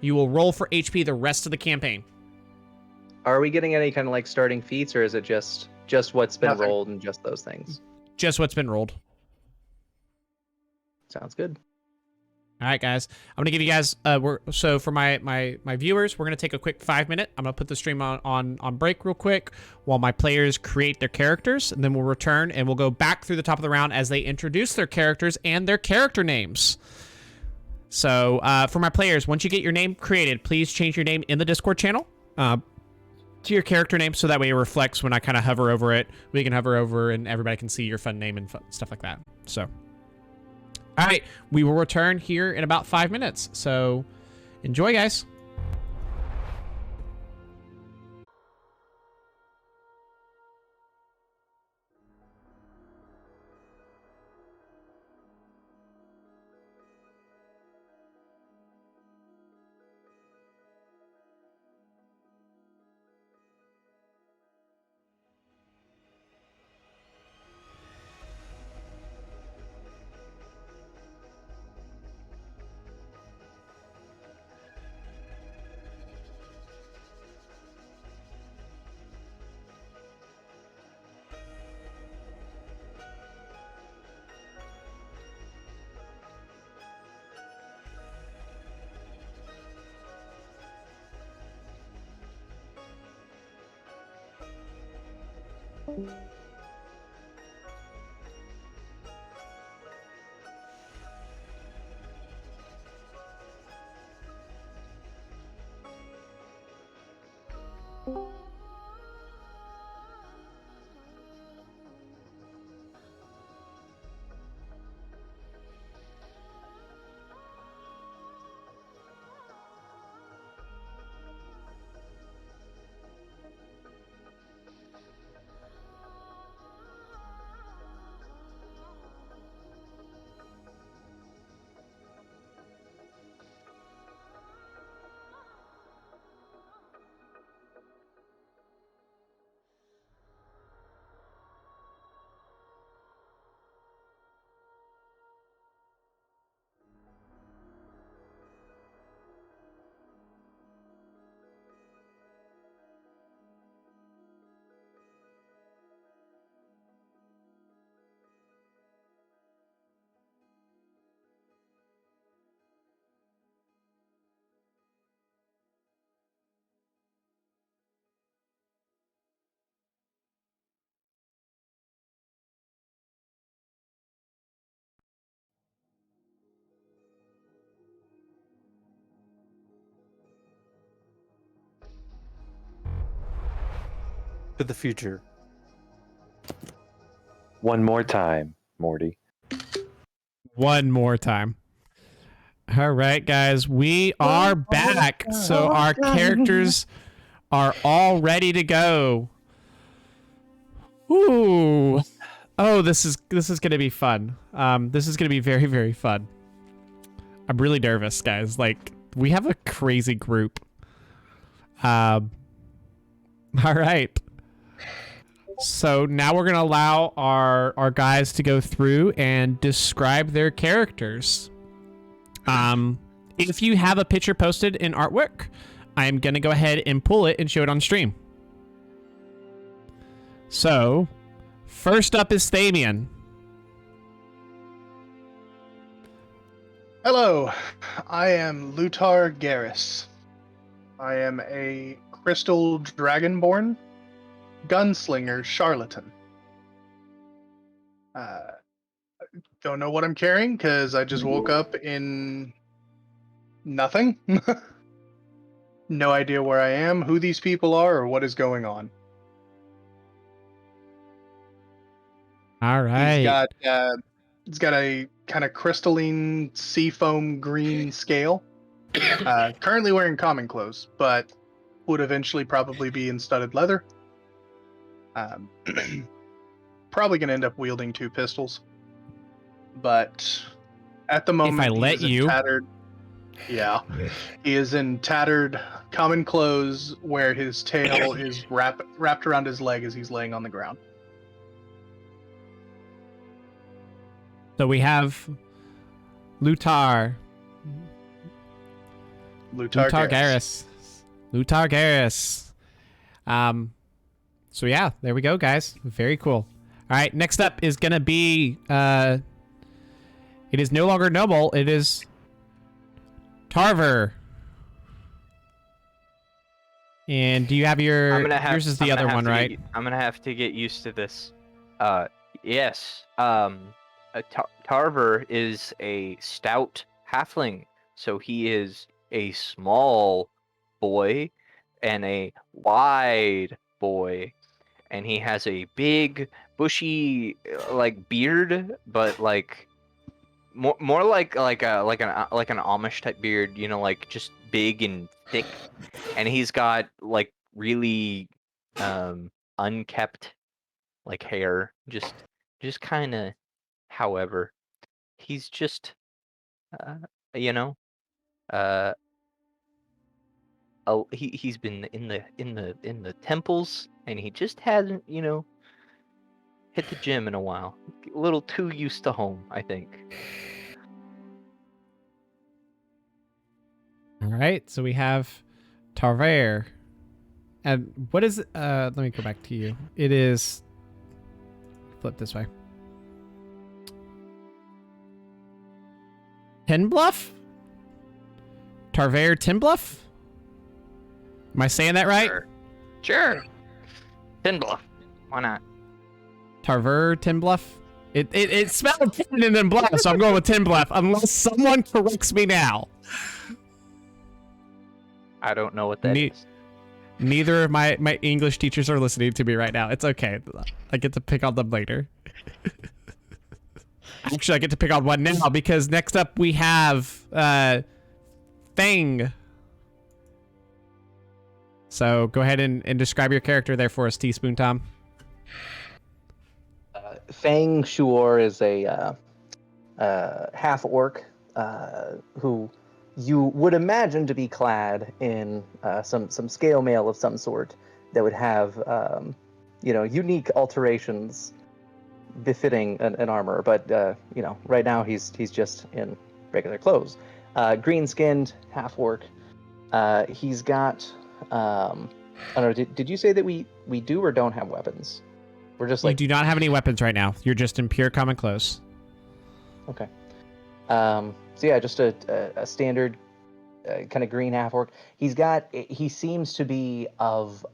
You will roll for HP the rest of the campaign. Are we getting any kind of like starting feats, or is it just what's been rolled and just those things? Just what's been rolled. Sounds good. All right, guys. I'm gonna give you guys. So for my viewers, we're gonna take a quick 5 minute. I'm gonna put the stream on break real quick while my players create their characters, and then we'll return and we'll go back through the top of the round as they introduce their characters and their character names. So for my players, once you get your name created, please change your name in the Discord channel to your character name, so that way it reflects when I kind of hover over it. We can hover over and everybody can see your fun name and stuff like that. So. All right, we will return here in about 5 minutes. So enjoy, guys. to the future. One more time, Morty. One more time. All right, guys, we are back. So our characters are all ready to go. Ooh. Oh, this is gonna be fun. This is gonna be very, very fun. I'm really nervous, guys. Like, we have a crazy group. All right. So now we're gonna allow our guys to go through and describe their characters. If you have a picture posted in artwork, I'm gonna go ahead and pull it and show it on stream. So, first up is Thamian. Hello, I am Lutar Garrus. I am a crystal dragonborn gunslinger charlatan. Don't know what I'm carrying because I just woke up in nothing. No idea where I am, who these people are, or what is going on. All right. He's got a kind of crystalline seafoam green scale. Currently wearing common clothes, but would eventually probably be in studded leather. Probably going to end up wielding 2 pistols. But at the moment, If I let you. tattered. Yeah, he is in tattered common clothes, where his tail is wrapped around his leg as he's laying on the ground. So we have Lutar Garrus. Lutar Garrus. So yeah, there we go, guys. Very cool. All right, next up is gonna be it is no longer Noble, it is Tarver. And do you have your yours is the other one, right? I'm gonna have to get used to this. Yes. Tarver is a stout halfling, so he is a small boy and a wide boy, and he has a big bushy like beard, but like more like an Amish type beard, you know, like just big and thick, and he's got like really unkept like hair, just kind of. However, he's just you know he's been in the temples, and he just hasn't, you know, hit the gym in a while. A little too used to home, I think. All right, so we have Tarver. And what is let me go back to you. It is flip this way. Tinbluff? Tarver Tinbluff? Am I saying that right? Sure. Tinbluff. Why not? Tarver Tinbluff? It spelled tin and then bluff, so I'm going with Tinbluff, unless someone corrects me now. I don't know what that is. Neither of my English teachers are listening to me right now. It's okay. I get to pick on them later. Actually, I get to pick on one now, because next up we have Fang. So go ahead and describe your character there for us, Teaspoon Tom. Fang Shuor is a half orc who you would imagine to be clad in some scale mail of some sort that would have unique alterations befitting an armor, but right now he's just in regular clothes. Green skinned half orc. He's got I don't know. Did you say that we do or don't have weapons? We're just like, you do not have any weapons right now. You're just in pure common clothes. Okay. So yeah, just a standard kind of green half orc. He seems to be of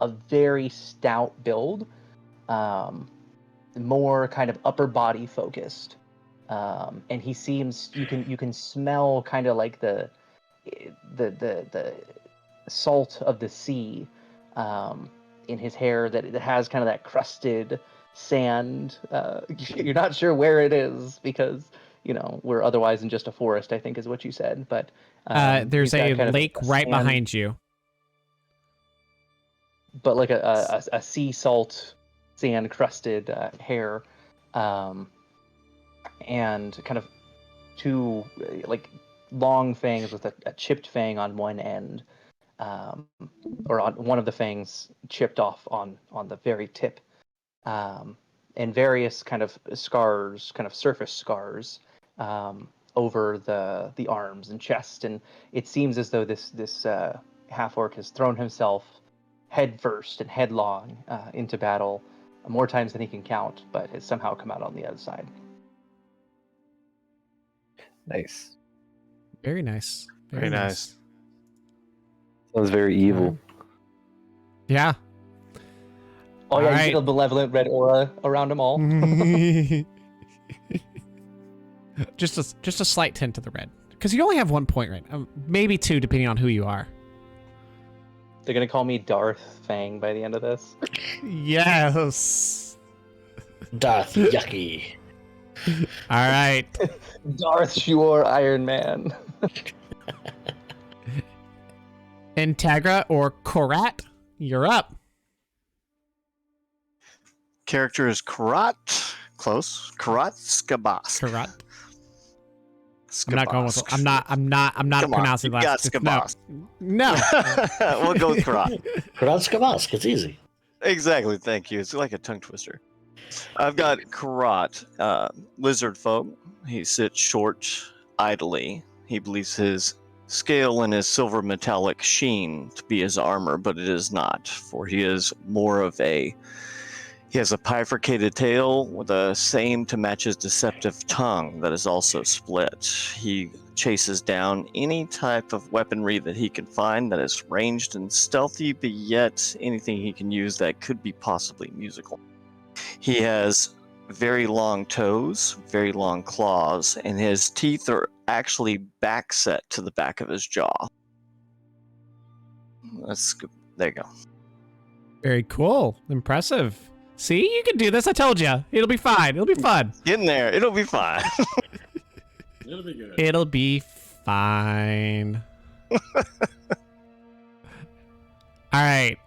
a very stout build, more kind of upper body focused, and he seems you can smell kind of like the salt of the sea in his hair that it has kind of that crusted sand. You're not sure where it is because we're otherwise in just a forest, I think is what you said. But there's he's got a kind of lake right sand, behind you. but like a sea salt sand crusted hair, and kind of two like long fangs with a chipped fang on one end, or on one of the fangs chipped off on the very tip, and various kind of scars, kind of surface scars, over the arms and chest. And it seems as though this half orc has thrown himself head first and headlong into battle more times than he can count, but has somehow come out on the other side. Nice. Very nice. Very nice. Sounds very evil. Yeah. Oh yeah, All you see the malevolent red aura around them all. just a slight tint to the red, because you only have 1 point, right? Maybe 2, depending on who you are. They're gonna call me Darth Fang by the end of this. Yes. Darth Yucky. All right. Darth Shure Iron Man. Integra or Korat, you're up. Character is Karat. Close. Karat Skabask. Karat. I'm not going with. I'm not Come on, pronouncing you last. got No. We'll go with Karat. Karat Skabask, it's easy. Exactly, thank you. It's like a tongue twister. I've got Karat, lizard folk. He sits short, idly. He believes his scale and his silver metallic sheen to be his armor, but it is not, for he is more of a... He has a bifurcated tail with a seam to match his deceptive tongue that is also split. He chases down any type of weaponry that he can find that is ranged and stealthy, but yet anything he can use that could be possibly musical. He has very long toes, very long claws, and his teeth are actually back set to the back of his jaw. That's good. There you go. Very cool. Impressive. See, you can do this. I told you. It'll be fine. It'll be fun. Get in there. It'll be fine. It'll be good. It'll be fine. All right.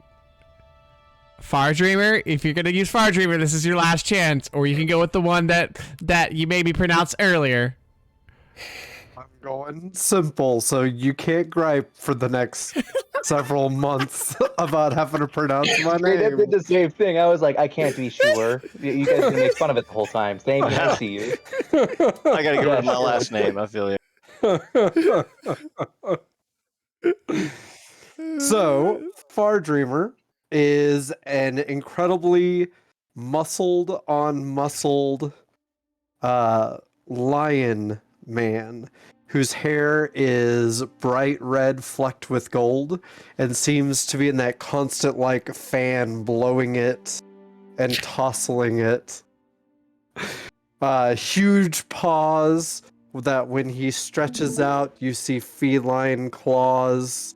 Far Dreamer, if you're going to use Far Dreamer, this is your last chance. Or you can go with the one that you maybe pronounced earlier. I'm going simple, so you can't gripe for the next several months about having to pronounce my They name. did the same thing. I was like, I can't be sure. You guys can make fun of it the whole time. Thank you. I see you. I gotta get rid of my last name. I feel you. So, Far Dreamer is an incredibly muscled lion man whose hair is bright red flecked with gold and seems to be in that constant like fan blowing it and tossing it. Huge paws that when he stretches out you see feline claws,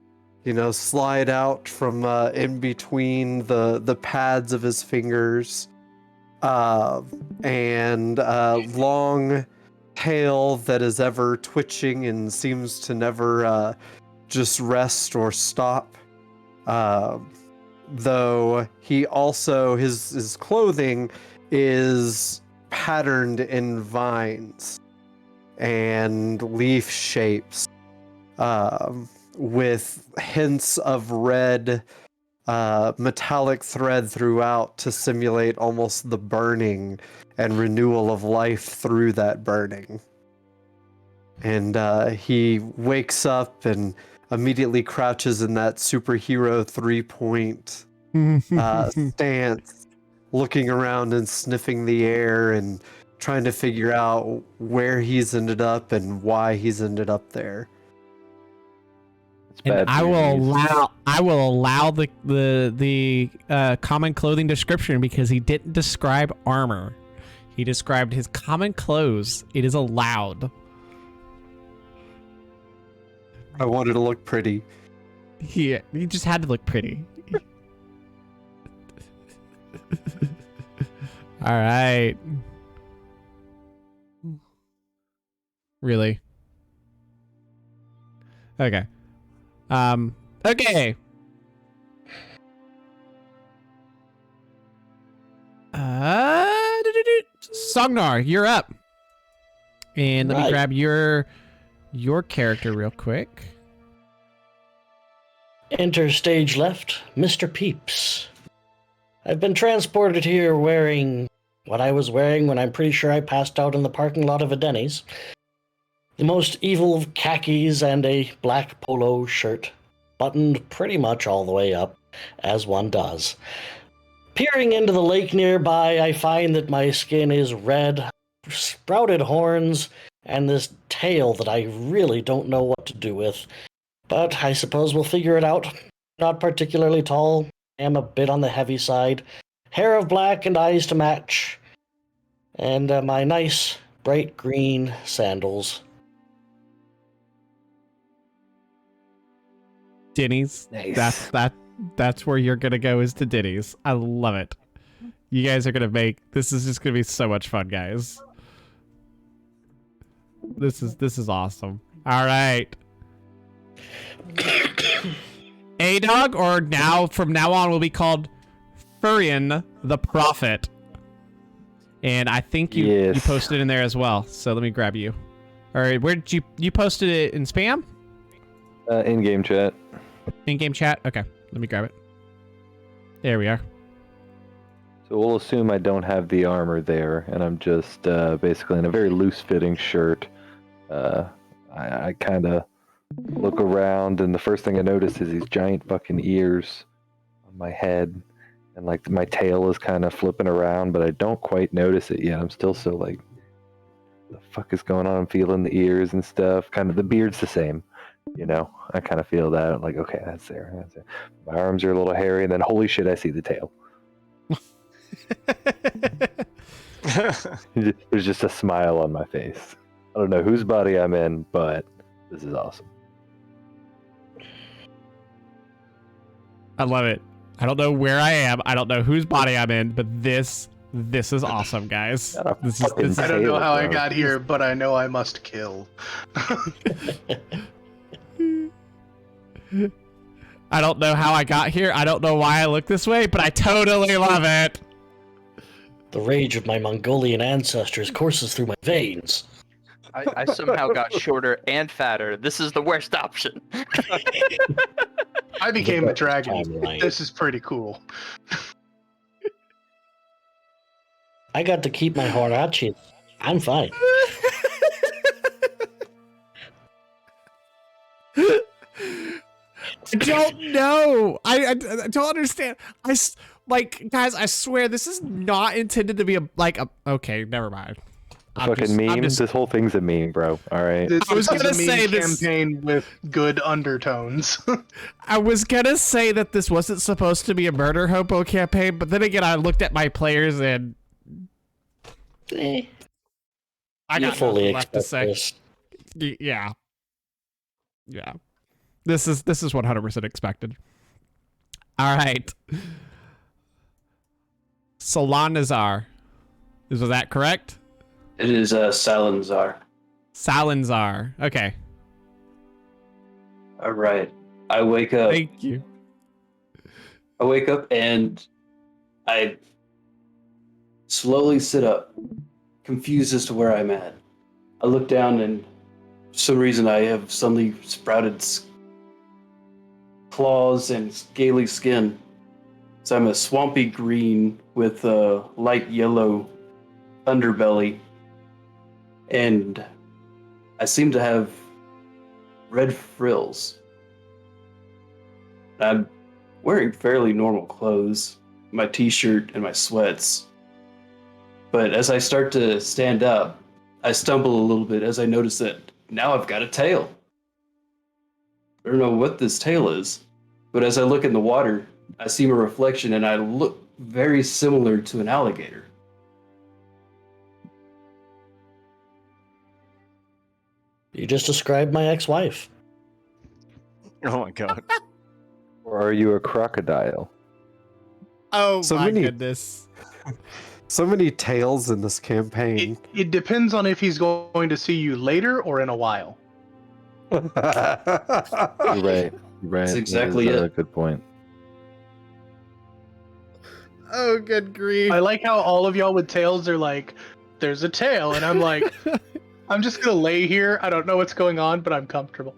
slide out from in between the pads of his fingers, and long tail that is ever twitching and seems to never just rest or stop. Though he also, his clothing is patterned in vines and leaf shapes, with hints of red metallic thread throughout to simulate almost the burning and renewal of life through that burning. And he wakes up and immediately crouches in that superhero 3-point stance, looking around and sniffing the air and trying to figure out where he's ended up and why he's ended up there. And I will allow the common clothing description because he didn't describe armor. He described his common clothes. It is allowed. I wanted to look pretty. He just had to look pretty. All right. Really? Okay. Okay. Sognar, you're up. And let me Right. grab your character real quick. Enter stage left, Mr. Peeps. I've been transported here wearing what I was wearing when I'm pretty sure I passed out in the parking lot of a Denny's. The most evil of khakis and a black polo shirt, buttoned pretty much all the way up, as one does. Peering into the lake nearby, I find that my skin is red, sprouted horns, and this tail that I really don't know what to do with. But I suppose we'll figure it out. Not particularly tall, am a bit on the heavy side. Hair of black and eyes to match. And my nice, bright green sandals. Denny's. Nice. That's where you're gonna go, is to Denny's. I love it. You guys are gonna make this is just gonna be so much fun, guys. This is awesome. All right. A-Dog, or from now on will be called Furion the Prophet. And I think you posted in there as well. So let me grab you. All right, where did you posted it in spam? In-game chat. In-game chat? Okay, let me grab it. There we are. So we'll assume I don't have the armor there, and I'm just basically in a very loose-fitting shirt. I kind of look around, and the first thing I notice is these giant fucking ears on my head, and like my tail is kind of flipping around, but I don't quite notice it yet. I'm still so like, the fuck is going on? I'm feeling the ears and stuff. Kind of the beard's the same, you know. I kind of feel that. I'm like, okay, that's there. That's there. My arms are a little hairy, and then holy shit, I see the tail. There's just a smile on my face. I don't know whose body I'm in, but this is awesome. I love it. I don't know where I am. I don't know whose body I'm in, but this is awesome, guys. This is I don't know how I got here, but I know I must kill. I don't know how I got here. I don't know why I look this way, but I totally love it. The rage of my Mongolian ancestors courses through my veins. I somehow got shorter and fatter. This is the worst option. I became a dragon. Timeline. This is pretty cool. I got to keep my Horachi. I'm fine. I don't know. I don't understand. Guys, I swear this is not intended to be okay, never mind. Meme. This whole thing's a meme, bro. All right. This I was is gonna a say meme this campaign with good undertones. I was gonna say that this wasn't supposed to be a murder hobo campaign, but then again, I looked at my players and I got fully nothing left to say. this. Yeah. This is 100% expected. All right. Salanazar. Was that correct? It is Salazar. Salazar. Okay. All right. I wake up. Thank you. I wake up and I slowly sit up, confused as to where I'm at. I look down and for some reason I have suddenly sprouted claws and scaly skin. So I'm a swampy green with a light yellow underbelly. And I seem to have red frills. I'm wearing fairly normal clothes, my t-shirt and my sweats. But as I start to stand up, I stumble a little bit as I notice that now I've got a tail. I don't know what this tail is, but as I look in the water, I see my reflection and I look very similar to an alligator. You just described my ex-wife. Oh my god. Or are you a crocodile? Oh So my many- goodness. So many tails in this campaign. It depends on if he's going to see you later or in a while. You're right. You're right. That exactly is a it. good point. Oh, good grief. I like how all of y'all with tails are like, there's a tail, and I'm like, I'm just gonna lay here. I don't know what's going on, but I'm comfortable.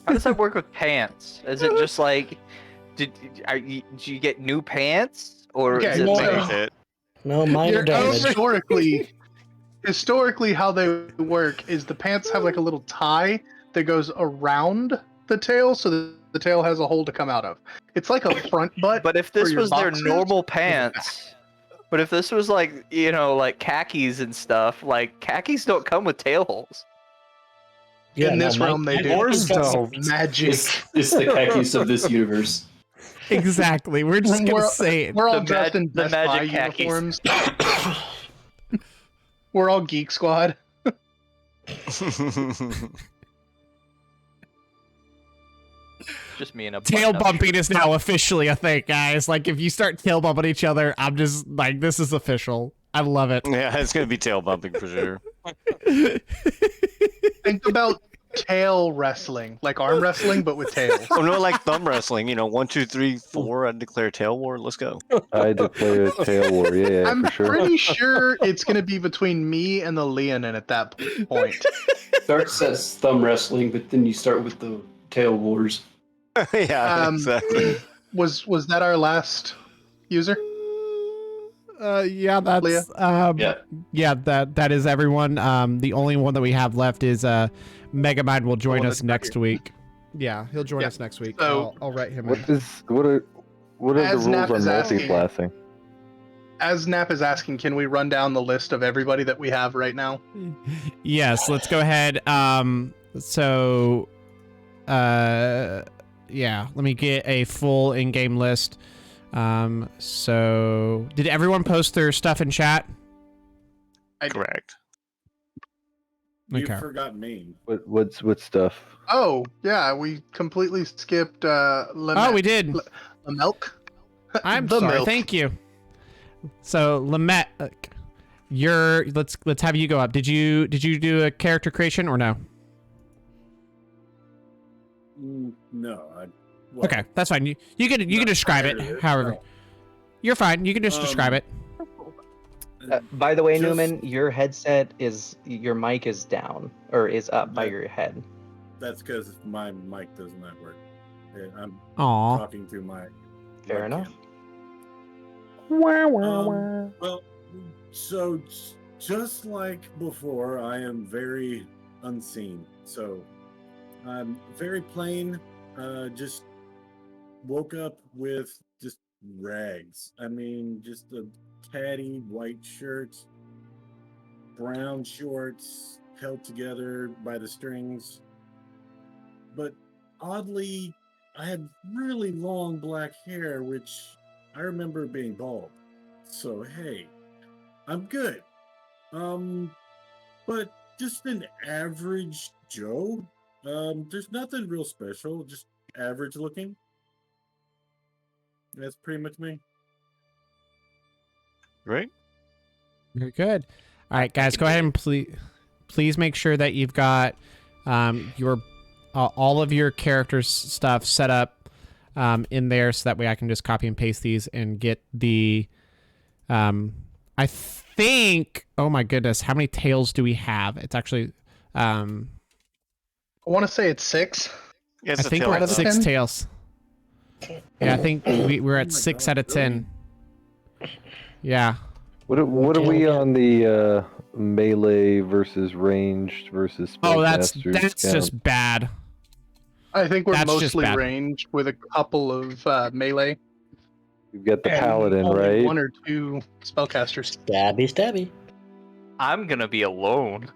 How does that work with pants? Is it just like, did you get new pants, or Okay, is it no. like It. No, mine You're are damaged. Historically, how they work is the pants have like a little tie that goes around the tail, so that the tail has a hole to come out of. It's like a front butt. But if for this your was their boxers, normal with a back. pants, but if this was like, you know, like khakis and stuff, like khakis don't come with tail holes. Yeah, in no, this my- realm, they my do. Yours khakis got- don't. Magic. It's the khakis of this universe. Exactly. We're just going to We're- say it. We're all The dressed in the Best Buy magic khakis. uniforms. We're all Geek Squad. Just me and a Tail button-up bumping is now officially a thing, guys. Like, if you start tail bumping each other, I'm just like, this is official. I love it. Yeah, it's gonna be tail bumping for sure. Think about tail wrestling, like arm wrestling, but with tails. Oh no, like thumb wrestling. You know, 1, 2, 3, 4. I declare tail war. Let's go. I declare a tail war. Yeah, I'm for sure. pretty sure it's going to be between me and the Leonin at that point. Starts as thumb wrestling, but then you start with the tail wars. Yeah, exactly. Was that our last user? Yeah, that's Leah? yeah, that is everyone. The only one that we have left is Megamind will join one us that's back next here. week. Yeah, he'll join Yeah. us next week. So- I'll write him What in. are the As rules Nap on is asking- multi-blasting? As Nap is asking, can we run down the list of everybody that we have right now? Yes, let's go ahead. So yeah, let me get a full in-game list. So did everyone post their stuff in chat? Correct. You Okay. forgot me. What stuff? Oh, yeah, we completely skipped Oh, we did. the milk. I'm The sorry. milk. Thank you. So Lamette, let's have you go up. Did you do a character creation or no? No. Okay, that's fine. You can describe it however. You're fine. You can just describe it. By the way, Just- Newman, your your mic is down or is up by your head. That's because my mic does not work. I'm Aw. talking through my. Fair webcam. enough. Well, so just like before, I am very unseen. So I'm very plain. Just woke up with just rags. I mean, just a tatty white shirt, brown shorts held together by the strings. But oddly, I had really long black hair, which I remember being bald. So hey, I'm good. But just an average Joe. There's nothing real special, just average looking. That's pretty much me. Right? Very good. All right, guys, go ahead and please make sure that you've got your all of your characters stuff set up in there, so that way I can just copy and paste these and get the. I think. Oh my goodness, how many tails do we have? It's actually. I want to say it's 6. Yeah, I it's a think tail we're at out of bump. 6 10? tails. Yeah, I think we're at Oh my 6 God, out of 10. Yeah. What are we on the melee versus ranged versus Oh, that's spellcasters count? just bad. I think we're That's just mostly bad. ranged with a couple of melee. We've got the and paladin, only right? 1 or 2 spellcasters. Stabby, stabby. I'm gonna be alone.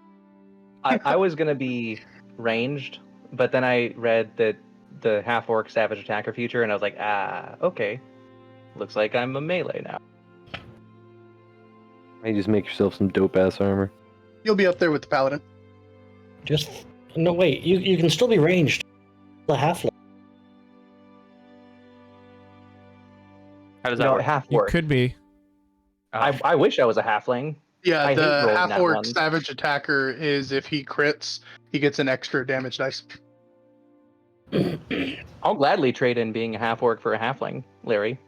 I was gonna be ranged, but then I read that the half orc savage attacker feature, and I was like, okay, looks like I'm a melee now. You just make yourself some dope ass armor. You'll be up there with the paladin. Just no wait. You can still be ranged. The half. How does that No, work? half You orc. could be. I wish I was a halfling. Yeah, I hate the rolling half that orc one. savage attacker is if he crits, he gets an extra damage dice. I'll gladly trade in being a half orc for a halfling, Larry.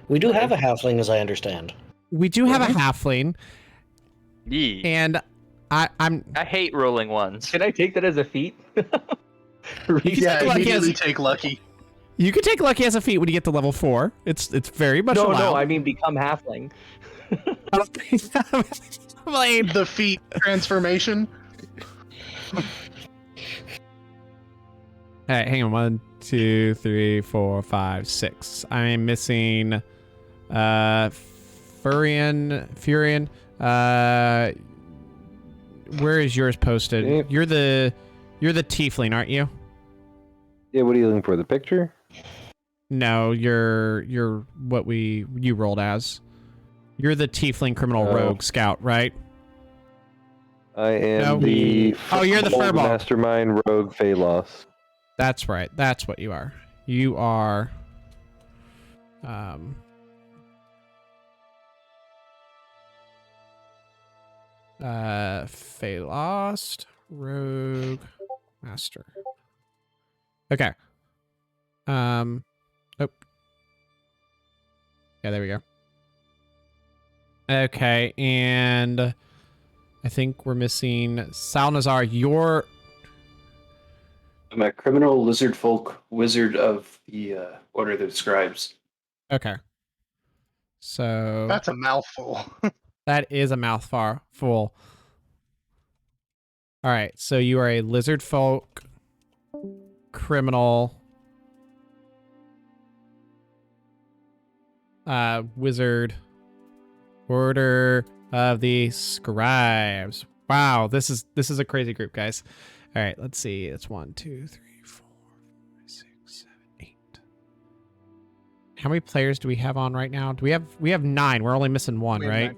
We do have a halfling, as I understand. We do have a halfling, Yee. and I'm. I hate rolling ones. Can I take that as a feat? You can Yeah, take lucky immediately as take lucky. you can take lucky as a feat when you get to level 4. It's very much No, allowed. I mean become halfling. Blade. The feat transformation. All right, hang on. 1, 2, 3, 4, 5, 6. I'm missing Furion. Where is yours posted? Yep. You're the tiefling, aren't you? Yeah, what are you looking for? The picture? No, you're what you rolled as. You're the tiefling criminal rogue scout, right? I am No. the Oh, you're the Furball furball. Mastermind Rogue Phalos. That's right. That's what you are. You are Phalos Rogue Master. Okay. Oh. Yeah, there we go. Okay, and I think we're missing Salnazar. You're I'm a criminal lizard folk wizard of the Order of the Scribes. okay. So That's a mouthful. that is a mouthful. All right, so you are a lizard folk criminal wizard Order of the Scribes. Wow, this is a crazy group, guys. All right, let's see. It's 1, 2, 3, 4, 5, 6, 7, 8. How many players do we have on right now? We have 9. We're only missing 1, We have right? 9.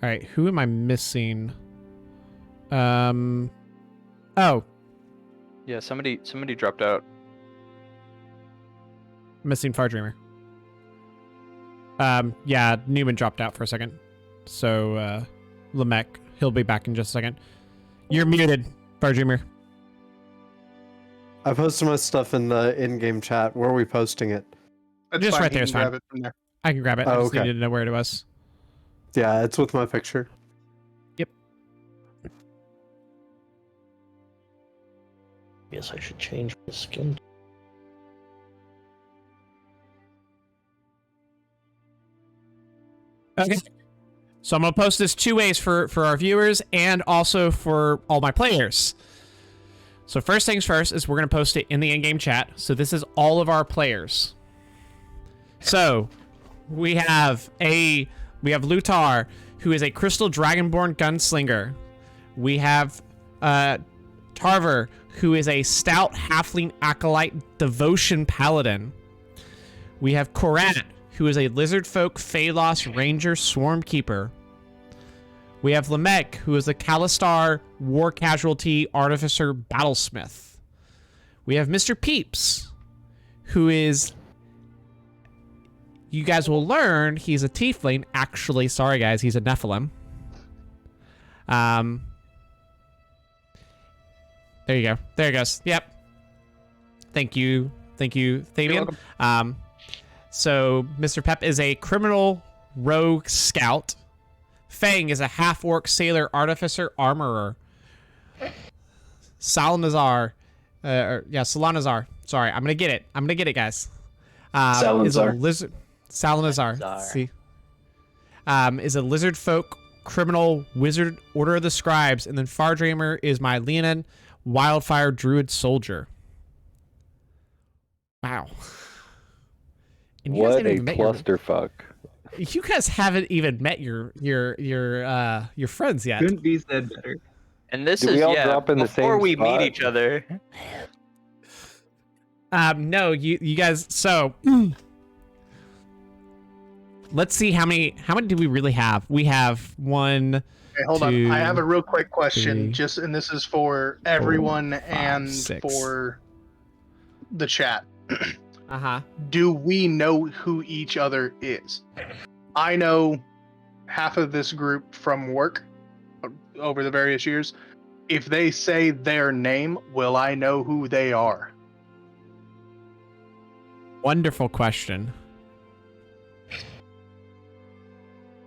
All right, who am I missing? Oh, Yeah, somebody dropped out. missing Far Dreamer. Yeah, Newman dropped out for a second. So, Lamech, he'll be back in just a second. You're muted, Far Dreamer. I posted my stuff in the in-game chat. Where are we posting it? That's Just fine, right he there can is fine. grab it from there. I can grab it. I Oh, just okay. needed to know where it was. Yeah, it's with my picture. Guess I should change my skin. Okay. So I'm gonna post this 2 ways for our viewers and also for all my players. So first things first is we're gonna post it in the in-game chat. So this is all of our players. So we have Lutar, who is a Crystal Dragonborn gunslinger. We have Tarver, who is a stout halfling acolyte devotion paladin. We have Korat, who is a lizard folk Phalos ranger swarmkeeper. We have Lamech, who is a Kalistar war casualty artificer battlesmith. We have Mr. Peeps, who is, you guys will learn, he's a tiefling. Actually, sorry guys, he's a Nephilim. There you go. There it goes. Yep. Thank you, Fabian. So Mr. Pep is a criminal rogue scout. Fang is a half-orc sailor artificer armorer. Salnazar. Salnazar. Sorry, I'm gonna get it, guys. Is a lizard. Salnazar. Salnazar. See. Is a lizard folk criminal wizard Order of the Scribes, and then Far Dreamer is my Leonin wildfire druid soldier. Wow. And you guys What haven't a even met clusterfuck. you guys haven't even met your friends yet. Couldn't be said better. And this Did is we all drop in the before same we spot? meet each other. No, you guys. So let's see how many do we really have? We have 1. Okay, hold Two, on. I have a real quick question. three, And this is for everyone and 6. for the chat. Uh-huh. Do we know who each other is? I know half of this group from work over the various years. If they say their name, will I know who they are? Wonderful question.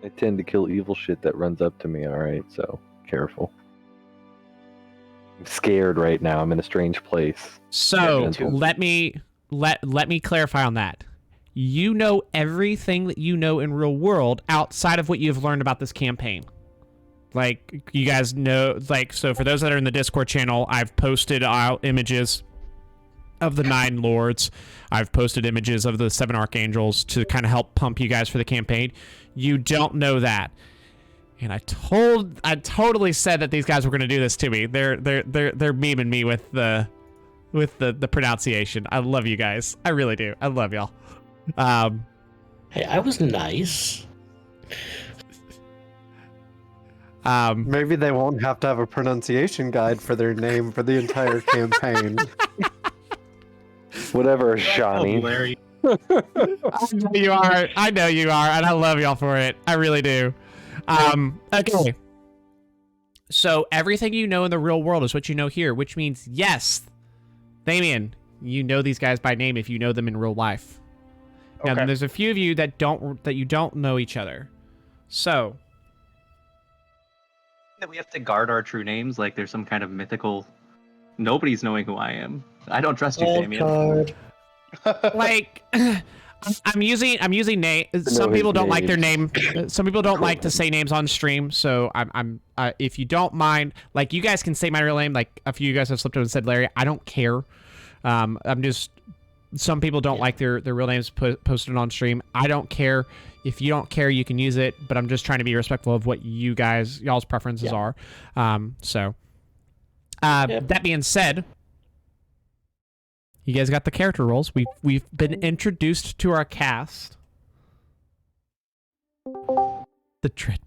I tend to kill evil shit that runs up to me, alright, so careful. I'm scared right now. I'm in a strange place. So Yeah, let me clarify on that. You know everything that you know in real world outside of what you've learned about this campaign. Like, you guys know, like, so for those that are in the Discord channel, I've posted out images of the 9 lords. I've posted images of the 7 archangels to kind of help pump you guys for the campaign. You don't know that. And I totally said that these guys were going to do this to me. They're memeing me with the pronunciation. I love you guys. I really do. I love y'all. Hey, I was nice. Maybe they won't have to have a pronunciation guide for their name for the entire campaign. Whatever, Shawnee. Larry. I know you are. I know you are, and I love y'all for it. I really do. Okay. So everything you know in the real world is what you know here, which means, yes, Damien, you know these guys by name if you know them in real life. Now, Okay. there's a few of you that you don't know each other. So, That we have to guard our true names, like there's some kind of mythical. Nobody's knowing who I am. I don't trust you, Damien. Card. like, I'm using name. Some his people don't like their names. name. Some people don't like to say names on stream. So I'm if you don't mind, like, you guys can say my real name. Like, a few of you guys have slipped up and said Larry. I don't care. I'm just. Some people don't like their real names posted on stream. I don't care. If you don't care, you can use it. But I'm just trying to be respectful of what y'all's preferences are. That being said, you guys got the character roles. We've been introduced to our cast. The Dread.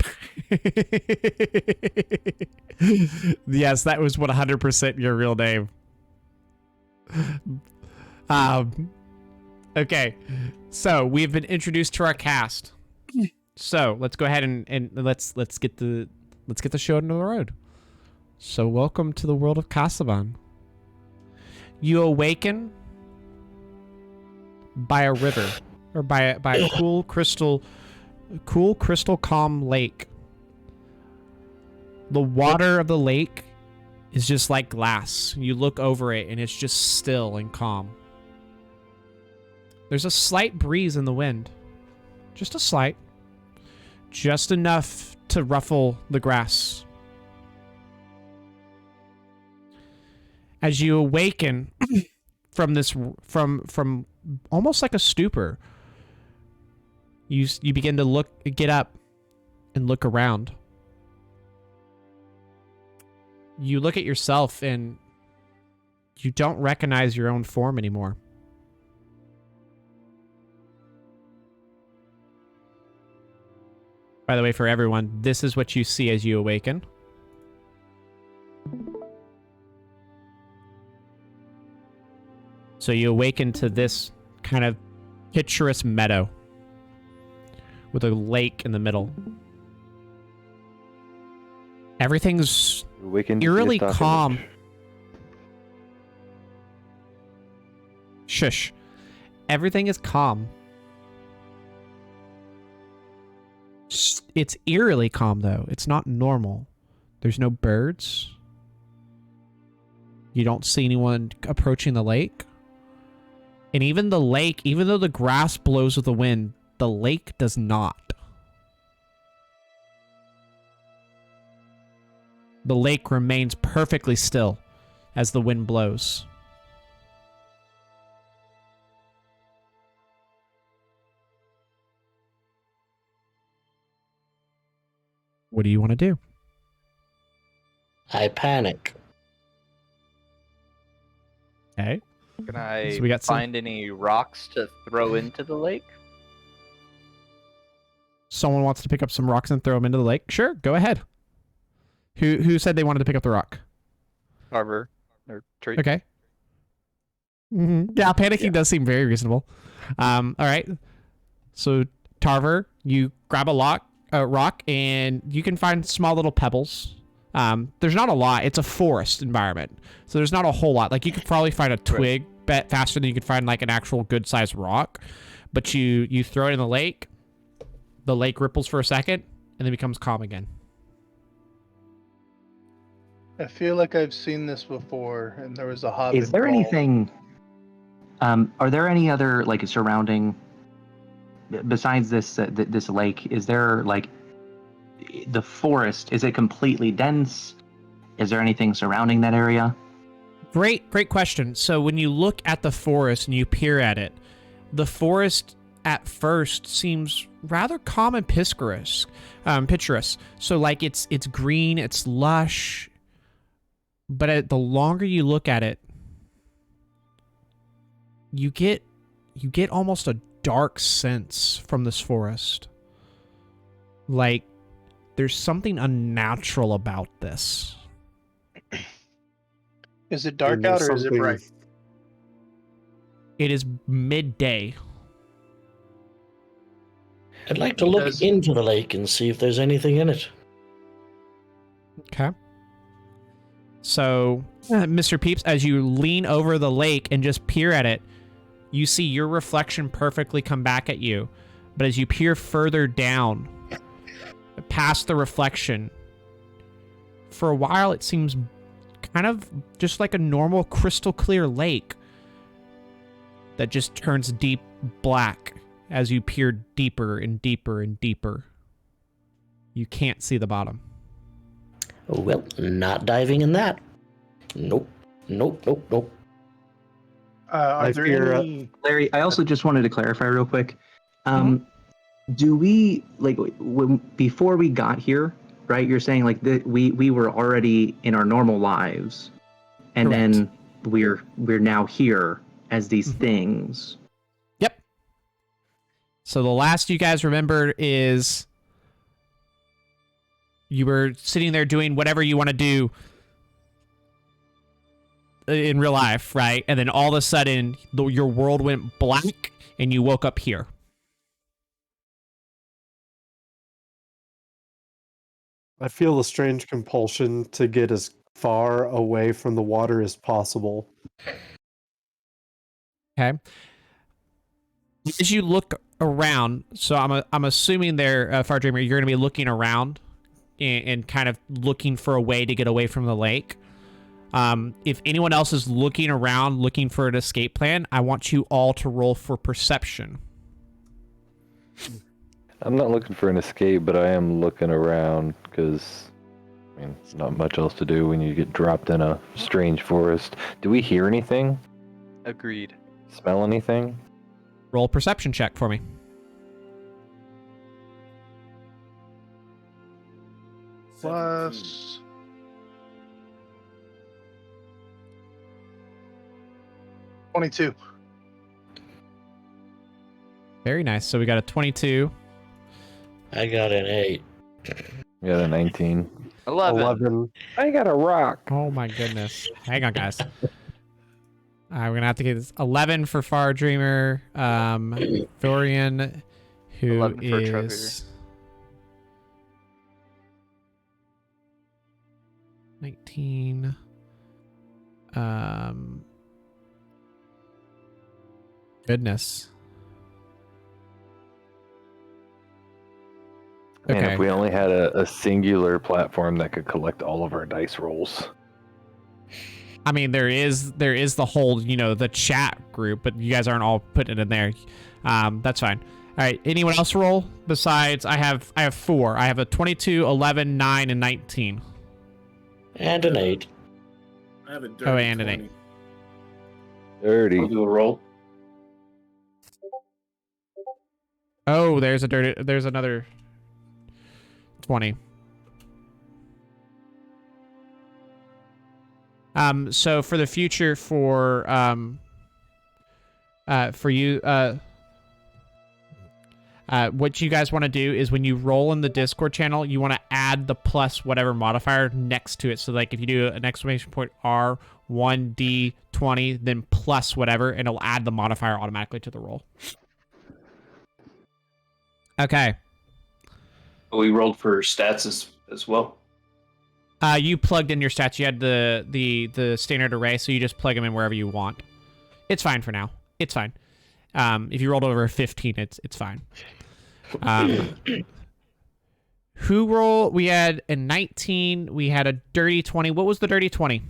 Yes, that was 100% your real name. Okay, so we've been introduced to our cast. So let's go ahead and let's get the show into the road. So welcome to the world of Kasaban. You awaken by a river, or by a cool crystal calm lake. The water of the lake is just like glass. You look over it and it's just still and calm. There's a slight breeze in the wind. Just a slight. Just enough to ruffle the grass. As you awaken from this, from almost like a stupor, you begin to get up and look around. You look at yourself and you don't recognize your own form anymore. By the way, for everyone, this is what you see as you awaken. So you awaken to this kind of picturesque meadow with a lake in the middle. Everything's eerily calm. Shush. Everything is calm. It's eerily calm, though. It's not normal. There's no birds. You don't see anyone approaching the lake. And even the lake, even though the grass blows with the wind, the lake does not. The lake remains perfectly still as the wind blows. What do you want to do? I panic. Okay. Can I So we got find any rocks to throw into the lake? Someone wants to pick up some rocks and throw them into the lake? Sure, go ahead. Who said they wanted to pick up the rock? Carver or tree? Okay. Yeah, panicking does seem very reasonable. All right. So Tarver, you grab a rock, and you can find small little pebbles. There's not a lot. It's a forest environment, so there's not a whole lot. Like, you could probably find a twig faster than you could find like an actual good-sized rock. But you throw it in the lake. The lake ripples for a second, and then becomes calm again. I feel like I've seen this before, and there was a hobbit. Is there ball. anything? Are there any other like surrounding? Besides this this lake, is there like the forest? Is it completely dense? Is there anything surrounding that area? Great question. So when you look at the forest and you peer at it, the forest at first seems rather calm and picturesque. So like it's green, it's lush, but the longer you look at it, you get almost a dark sense from this forest. Like there's something unnatural about this. Is it dark out or is it bright? It is midday. I'd like to look into the lake and see if there's anything in it. Okay. So, Mr. Peeps, as you lean over the lake and just peer at it, you see your reflection perfectly come back at you. But as you peer further down, past the reflection, for a while it seems kind of just like a normal crystal clear lake that just turns deep black as you peer deeper and deeper and deeper. You can't see the bottom. Well, not diving in that. Nope. Are there any... Larry, I also just wanted to clarify real quick. Do we, like, before we got here, right, you're saying, like, we were already in our normal lives, and Correct. then we're now here as these things. Yep. So the last you guys remember is you were sitting there doing whatever you want to do in real life, right? And then all of a sudden, your world went black, and you woke up here. I feel a strange compulsion to get as far away from the water as possible. Okay. As you look around, so I'm assuming there, Far Dreamer, you're going to be looking around and kind of looking for a way to get away from the lake. If anyone else is looking around, looking for an escape plan, I want you all to roll for perception. I'm not looking for an escape, but I am looking around because, I mean, not much else to do when you get dropped in a strange forest. Do we hear anything? Agreed. Smell anything? Roll a perception check for me. Plus... 22. Very nice. So we got a 22. I got an 8. We got a 19. 11. I got a rock. Oh my goodness. Hang on, guys. We're going to have to get this. 11 for Far Dreamer. Thorian, who 11 for Trevor. is... 19. Goodness. Man, Okay. if we only had a singular platform that could collect all of our dice rolls. I mean, there is the whole, the chat group, but you guys aren't all putting it in there. That's fine. All right. Anyone else roll? Besides, I have 4. I have a 22, 11, 9, and 19. And an 8. I have a dirty And an 20. 8. Dirty. I'll do a roll. Oh, there's another 20. So for the future, for you, what you guys want to do is when you roll in the Discord channel, you want to add the plus whatever modifier next to it. So like if you do an exclamation point R 1d20, then plus whatever, and it'll add the modifier automatically to the roll. Okay. We rolled for stats as well. You plugged in your stats. You had the standard array, so you just plug them in wherever you want. It's fine for now. It's fine. If you rolled over a 15, it's fine. Who rolled? We had a 19. We had a dirty 20. What was the dirty 20?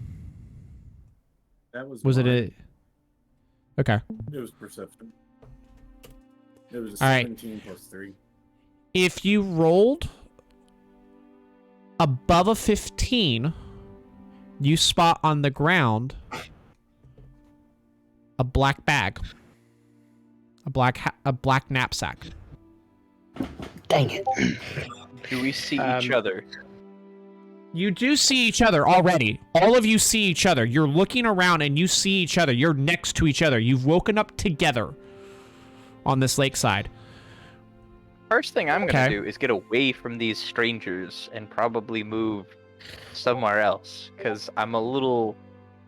That was Was it mine. Okay. It was perception. It was a All right. 17 plus 3. If you rolled above a 15, you spot on the ground a black bag. A black knapsack. Dang it. Do we see each other? You do see each other already. All of you see each other. You're looking around and you see each other. You're next to each other. You've woken up together on this lakeside. First thing I'm gonna Okay. do is get away from these strangers and probably move somewhere else, because I'm a little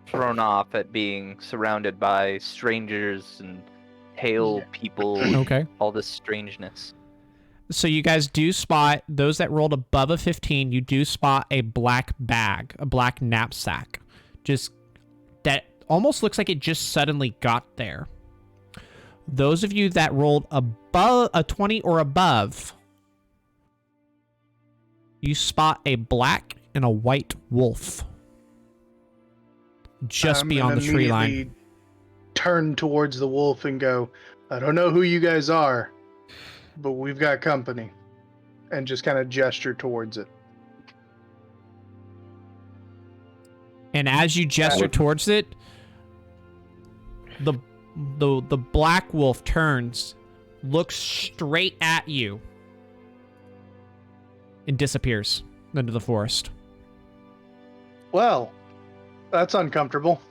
thrown off at being surrounded by strangers and pale people, Okay. all this strangeness. So you guys do spot, those that rolled above a 15, you do spot a black bag, a black knapsack. Just, that almost looks like it just suddenly got there. Those of you that rolled above a 20 or above, you spot a black and a white wolf. Just I'm beyond gonna the tree line. immediately turn towards the wolf and go, I don't know who you guys are, but we've got company. And just kind of gesture towards it. And as you gesture towards it, the black wolf turns, looks straight at you, and disappears into the forest. Well, that's uncomfortable.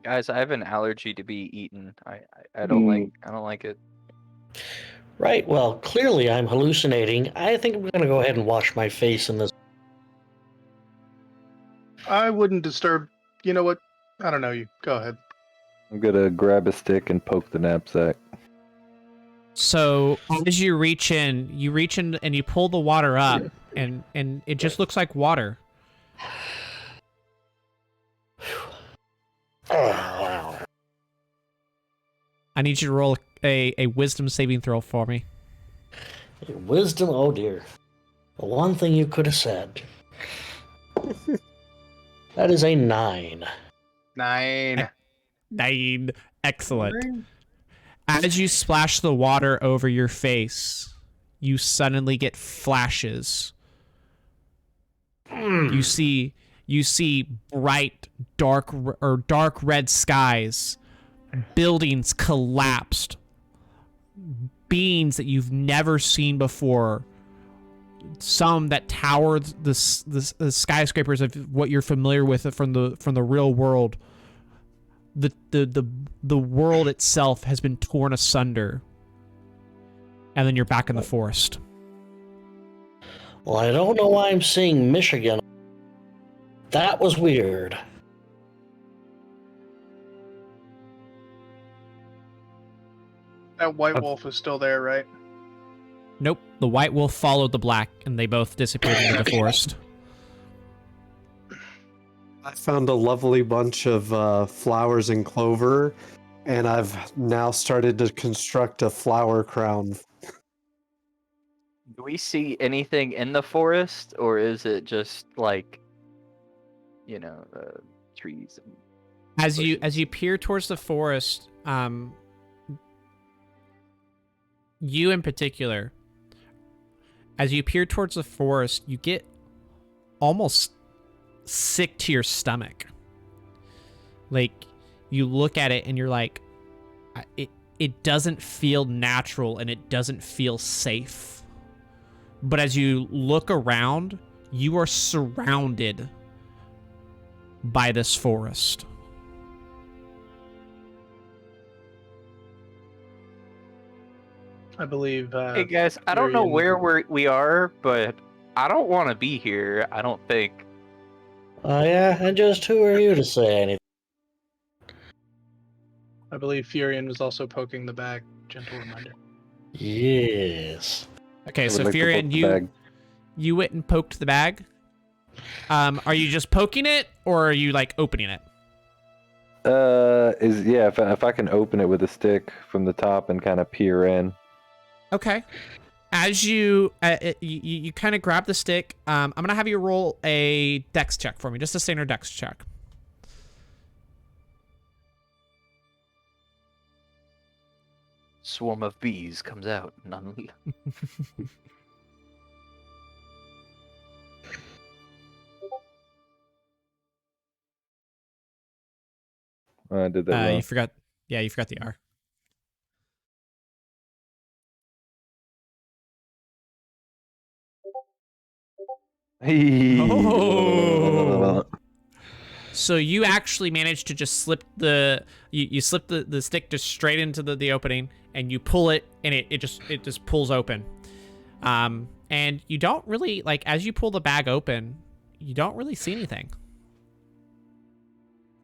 Guys, I have an allergy to be eaten. I don't like it. Right, well, clearly I'm hallucinating. I think I'm gonna go ahead and wash my face in this. I wouldn't disturb. You know what? I don't know you. Go ahead. I'm gonna grab a stick and poke the knapsack. So as you reach in and you pull the water up, and it just looks like water. I need you to roll a wisdom saving throw for me. Wisdom, oh dear. The one thing you could have said. That is a 9. 9. 9. Excellent. As you splash the water over your face, you suddenly get flashes. You see bright, dark red skies, buildings collapsed, beings that you've never seen before, some that tower the skyscrapers of what you're familiar with from the real world. The world itself has been torn asunder, and then you're back in the forest. Well, I don't know why I'm seeing Michigan. That was weird. That white wolf is still there, right? Nope, the white wolf followed the black, and they both disappeared into the forest. I found a lovely bunch of flowers and clover, and I've now started to construct a flower crown. Do we see anything in the forest, or is it just like, trees? As you peer towards the forest, you in particular, as you peer towards the forest, you get almost sick to your stomach. Like, you look at it and you're like, it doesn't feel natural and it doesn't feel safe. But as you look around, you are surrounded by this forest. I believe. Hey guys, I don't know where we are, but I don't want to be here. I don't think. Oh yeah, and just who are you to say anything? I believe Furion was also poking the bag. Gentle reminder. Yes. Okay, I would so like to Furion, poke the bag. you went and poked the bag. Are you just poking it, or are you like opening it? If I can open it with a stick from the top and kind of peer in. Okay. As you kind of grab the stick, I'm gonna have you roll a dex check for me, just a standard dex check. Swarm of bees comes out. None. I did that wrong. You forgot. Yeah, you forgot the R. Oh. So you actually managed to just slip you slip the stick just straight into the opening, and you pull it, and it just pulls open. And you don't really, like, as you pull the bag open, you don't really see anything.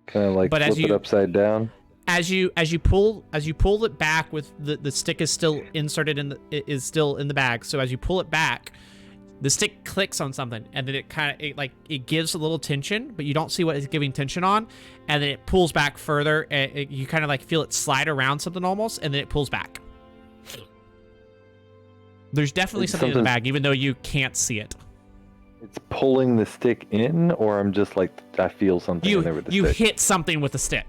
Kind of like But flip it upside down. As you pull it back, with the stick is still inserted is still in the bag. So as you pull it back, the stick clicks on something, and then it gives a little tension, but you don't see what it's giving tension on, and then it pulls back further, and you kind of like feel it slide around something almost, and then it pulls back. There's definitely something in the bag, even though you can't see it. It's pulling the stick in, or I'm just like, I feel something in there with the stick. You hit something with the stick.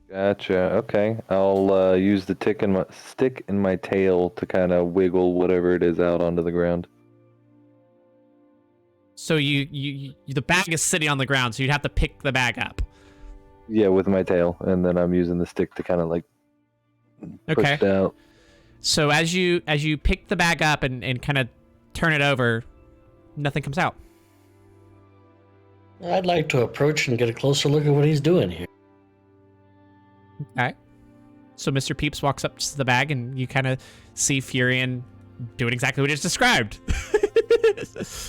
Gotcha. Okay, I'll use the stick in my tail to kind of wiggle whatever it is out onto the ground. So the bag is sitting on the ground, so you'd have to pick the bag up. Yeah, with my tail, and then I'm using the stick to kind of like push it out. So as you pick the bag up and kind of turn it over, nothing comes out. I'd like to approach and get a closer look at what he's doing here. Okay. So Mr. Peeps walks up to the bag, and you kind of see Furion doing exactly what he just described.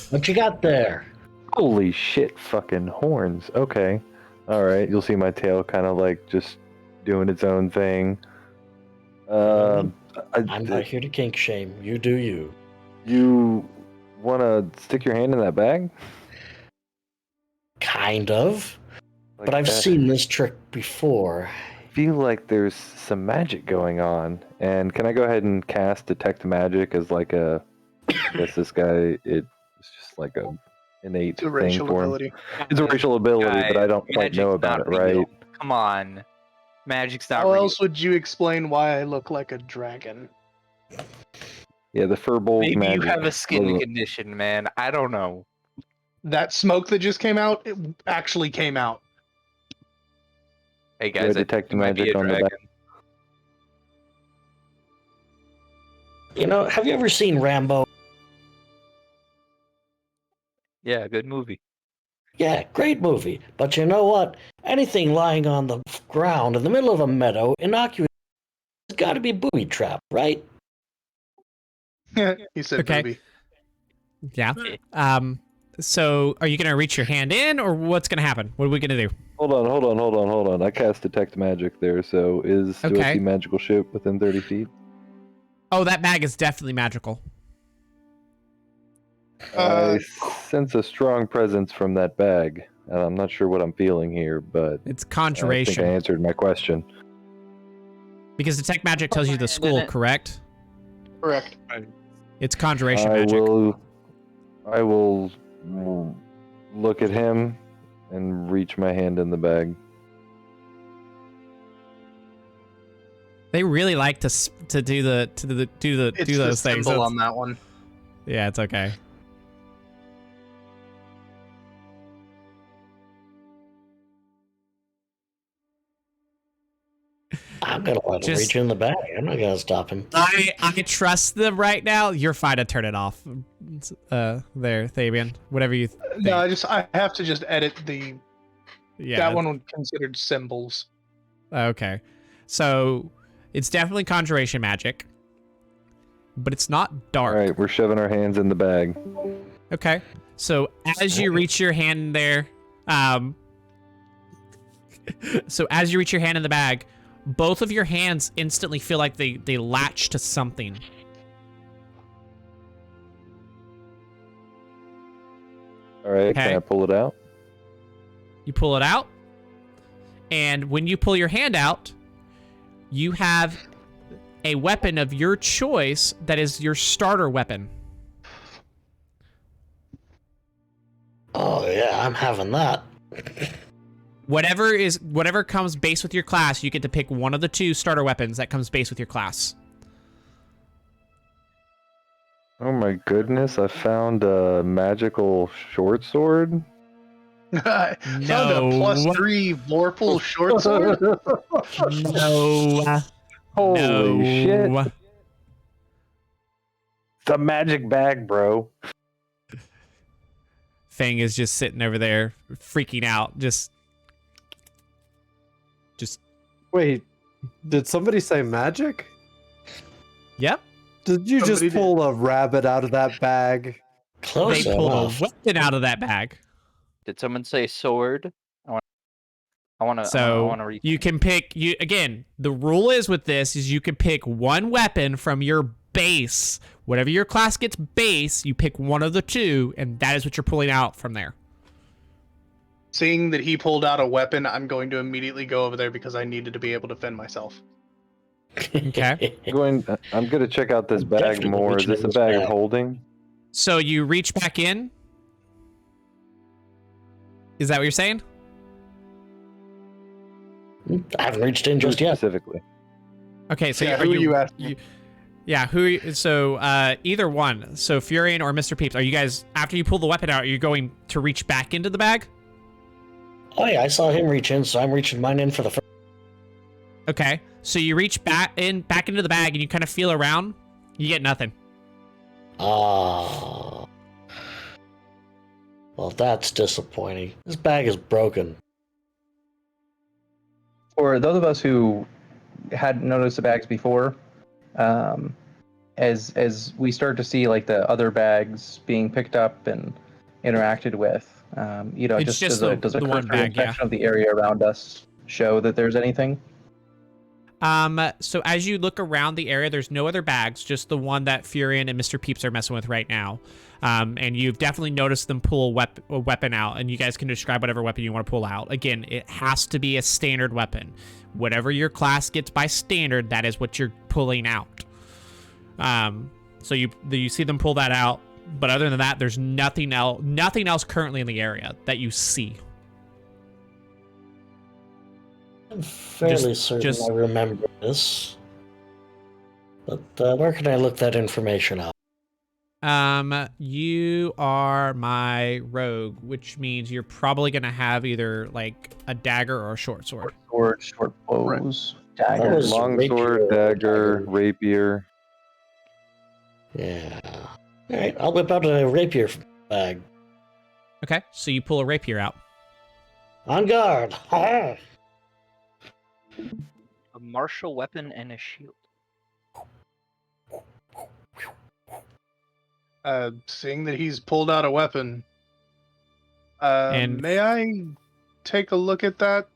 What you got there? Holy shit, fucking horns. Okay. All right, you'll see my tail kind of like just doing its own thing. I'm not here to kink shame. You do you. You want to stick your hand in that bag? Kind of. Like But I've that? seen this trick before. I feel like there's some magic going on. And can I go ahead and cast Detect Magic as like a... I guess this guy, it's just like a innate It's a thing racial for him. ability. It's a racial ability, but I don't quite Magic's know about not it, right? real. Come on. Magic's not How real. else would you explain why I look like a dragon? Yeah, the Furbolg Maybe magic. you have a skin Little- condition, man. I don't know. That smoke that just came out, it actually came out. Hey Do I guys, detect it might be magic a on the dragon. back? You know, have you ever seen Rambo? Yeah, good movie. Yeah, great movie. But you know what? Anything lying on the ground in the middle of a meadow, innocuous, has got to be booby trapped, right? He said Okay. booby. Yeah. So are you gonna reach your hand in, or what's gonna happen? What are we gonna do? Hold on. I cast Detect Magic there, so do I Okay. see magical ship within 30 feet? Oh, that bag is definitely magical. I sense a strong presence from that bag, and I'm not sure what I'm feeling here, but It's I think conjuration. I answered my question. Because Detect Magic tells you the school, correct? Correct. It's conjuration I magic. will look at him and reach my hand in the bag. They really like to do It's those the things. symbol on that one. Yeah, it's okay. I'm gonna let him Just- reach in the bag. I'm not gonna stop him. I trust them right now. You're fine to turn it off. There, Fabian. Whatever you. No, I have to just edit the Yeah. that one was considered symbols. Okay. So it's definitely conjuration magic, but it's not dark. All right, we're shoving our hands in the bag. Okay. So as you reach your hand there, so as you reach your hand in the bag, both of your hands instantly feel like they latch to something. All right, Okay. can I pull it out? You pull it out, and when you pull your hand out, you have a weapon of your choice that is your starter weapon. Oh yeah, I'm having that. Whatever comes base with your class, you get to pick one of the two starter weapons that comes base with your class. Oh my goodness, I found a magical short sword. I found a No. +3 Vorpal short sword. No. Holy shit. No. It's a magic bag, bro. Fang is just sitting over there, freaking out. Just. Wait, did somebody say magic? Yep. Did you Somebody just pull a rabbit out of that bag? Close They pulled enough. a weapon out of that bag. Did someone say sword? I want to. So I want to read. you can pick. You again. The rule is with this is you can pick one weapon from your base. Whatever your class gets base, you pick one of the two, and that is what you're pulling out from there. Seeing that he pulled out a weapon, I'm going to immediately go over there because I needed to be able to defend myself. Okay. I'm gonna check out this I'm bag definitely more. Is reaching this in a this bag of bag. holding? So you reach back in. Is that what you're saying? I haven't reached in just yet. Specifically. Okay. So Yeah, are who are you asking? Yeah. Who? Are you, so either one. So Furion or Mr. Peeps. Are you guys after you pull the weapon out? Are you going to reach back into the bag? Oh yeah, I saw him reach in, so I'm reaching mine in for the first. Okay. So you reach back into the bag and you kind of feel around. You get nothing. Ah. Well, that's disappointing. This bag is broken. For those of us who hadn't noticed the bags before, as we start to see like the other bags being picked up and interacted with, It's just just does a the one cursory bag, yeah. inspection of the area around us show that there's anything? So as you look around the area, there's no other bags, just the one that Furion and Mr. Peeps are messing with right now. And you've definitely noticed them pull a weapon out, and you guys can describe whatever weapon you want to pull out. Again, it has to be a standard weapon. Whatever your class gets by standard, that is what you're pulling out. So you see them pull that out, but other than that, there's nothing else currently in the area that you see. I'm fairly certain I remember this. But where can I look that information up? You are my rogue, which means you're probably gonna have either like a dagger or a short sword. Short bows, That daggers. was Long rapier, sword, dagger, rapier. Yeah. All right, I'll whip out a rapier bag. Okay, so you pull a rapier out. On guard. Ha! A martial weapon and a shield. Seeing that he's pulled out a weapon, And- may I take a look at that?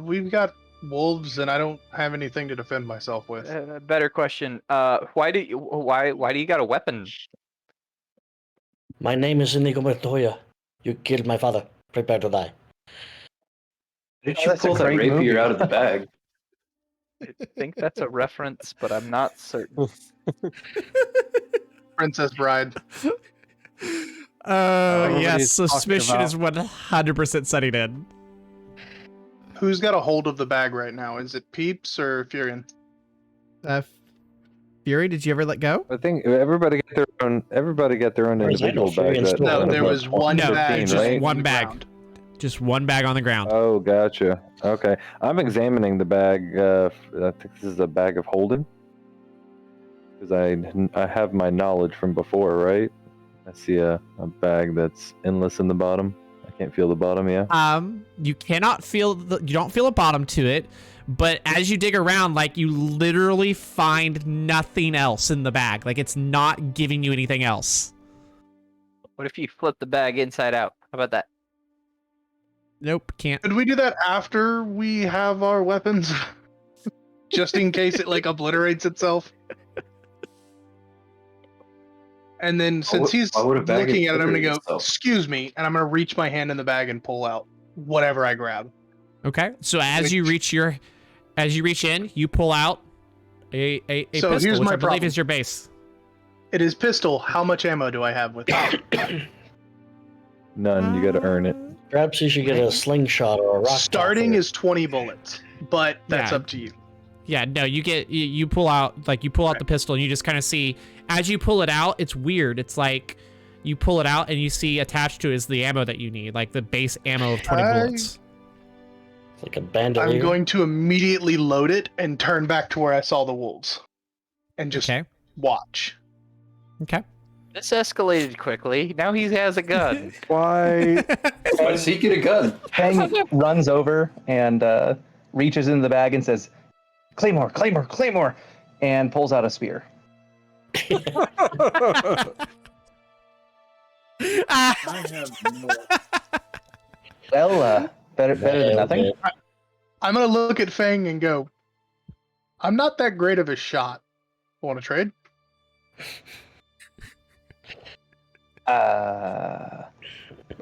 We've got wolves, and I don't have anything to defend myself with. Better question. Why do you got a weapon? My name is Inigo Montoya. You killed my father. Prepare to die. Did Oh, you that's a pull that great rapier movie. out of the bag? I think that's a reference, but I'm not certain. Princess Bride. Yes, Everybody's talking suspicion is 100% setting in. Who's got a hold of the bag right now? Is it Peeps or Furion? Fury, did you ever let go? I think everybody get their own. Everybody get their own Far as I know, individual bags. Furion's still No, one of there the- was one No, bag. just laying one on the bag. ground. Just one bag on the ground. Oh, gotcha. Okay, I'm examining the bag. I think this is a bag of holding, because I have my knowledge from before, right? I see a bag that's endless in the bottom. I can't feel the bottom. Yeah. You cannot feel you don't feel a bottom to it, but as you dig around, like you literally find nothing else in the bag. Like it's not giving you anything else. What if you flip the bag inside out? How about that? Nope, can't. Could we do that after we have our weapons? Just in case it like obliterates itself. And then since he's why would a bag looking at it, I'm gonna obliterate go, itself? excuse me, and I'm gonna reach my hand in the bag and pull out whatever I grab. Okay, so as you reach in, you pull out a So pistol, here's which my I believe problem. is your base. It is pistol. How much ammo do I have with it? None. You got to earn it. Perhaps you should get a slingshot or a rock. Starting tosser. is 20 bullets, but that's Yeah. up to you. Yeah, no, you pull out the pistol and you just kind of see as you pull it out, it's weird. It's like you pull it out and you see attached to it is the ammo that you need, like the base ammo of 20 bullets. It's like a bandolier. I'm going to immediately load it and turn back to where I saw the wolves, and just watch. Okay. This escalated quickly. Now he has a gun. Why? Why does he get a gun? Fang runs over and reaches into the bag and says, "Claymore, Claymore, Claymore," and pulls out a spear. I have no. Well, better than nothing. I'm gonna look at Fang and go, I'm not that great of a shot. Want to trade?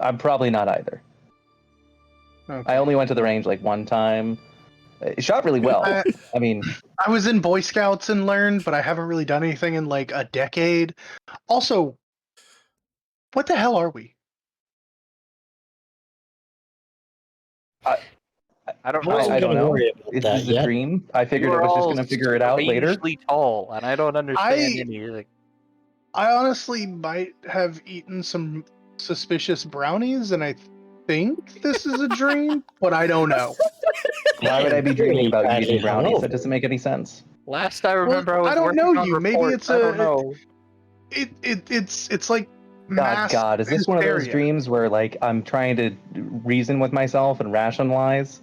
I'm probably not either. Okay. I only went to the range like one time. It shot really well. I mean, I was in Boy Scouts and learned, but I haven't really done anything in like a decade. Also, what the hell are we? I don't I wasn't know. I don't gonna know. worry about This that is a yet. dream. I figured You're I was just all going to figure it out later. strangely tall, and I don't understand anything. I honestly might have eaten some suspicious brownies, and I think this is a dream, but I don't know. Why would I be dreaming about Badly eating brownies? hungover. That doesn't make any sense. Last I remember, I was I don't working know on you. Maybe reports. it's I don't a- know. It's like mass God, is this one of those hysteria. dreams where like I'm trying to reason with myself and rationalize?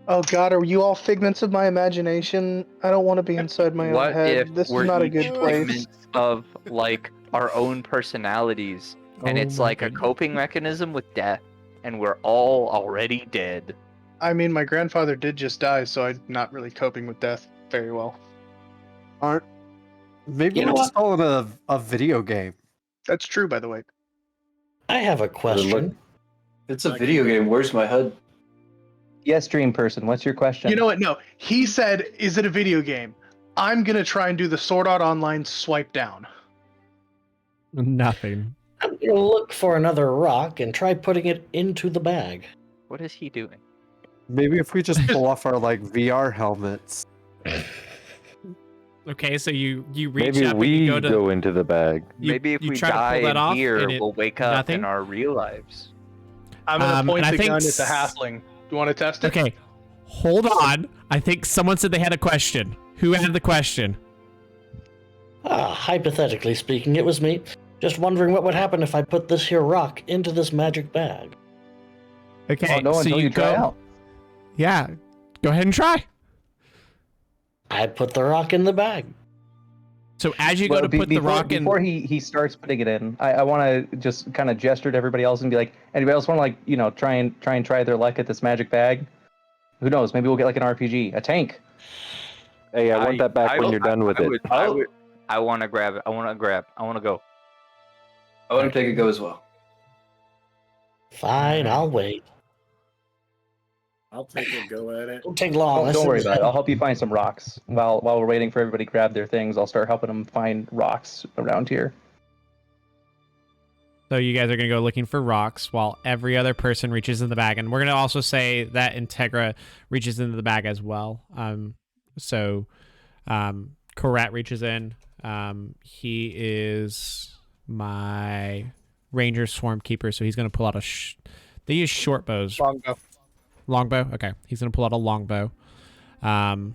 Oh God, are you all figments of my imagination? I don't want to be inside my own What head. if This is we're not a each good place. figments of like our own personalities, and Oh it's my like a goodness. coping mechanism with death, and we're all already dead. I mean, my grandfather did just die, so I'm not really coping with death very well. Aren't maybe You know we're just all in a video game. That's true, by the way. I have a question. It's a video game. Where's my HUD? Yes, dream person. What's your question? You know what? No, he said, "Is it a video game?" I'm gonna try and do the Sword Art Online swipe down. Nothing. I'm gonna look for another rock and try putting it into the bag. What is he doing? Maybe if we just pull off our like VR helmets. Okay, so you reach Maybe up and we you go to go into the bag. Maybe if you we try to pull die that in off here, and it- we'll wake up nothing? in our real lives. I'm gonna point and I the think gun at the halfling. Do you want to test it? Okay, hold on. I think someone said they had a question. Who had the question? Hypothetically speaking, it was me. Just wondering what would happen if I put this here rock into this magic bag. Okay, Oh, no, so until you you try go. out. Yeah, go ahead and try. I put the rock in the bag. So as you go to put the rock in, before he starts putting it in, I want to just kind of gesture to everybody else and be like, anybody else want to like try and try their luck at this magic bag? Who knows? Maybe we'll get like an RPG, a tank. Hey, I want that back when you're done with it. I want to grab it. I want to go. I want to take a go as well. Fine, I'll wait. I'll take a go at it. Don't take long. Don't worry about it. I'll help you find some rocks. While we're waiting for everybody to grab their things, I'll start helping them find rocks around here. so you guys are gonna go looking for rocks while every other person reaches in the bag, and we're gonna also say that Integra reaches into the bag as well. So Korat reaches in. He is my ranger swarm keeper, so he's gonna pull out a. They use short bows. Longbow. Longbow? Okay. He's going to pull out a longbow. 1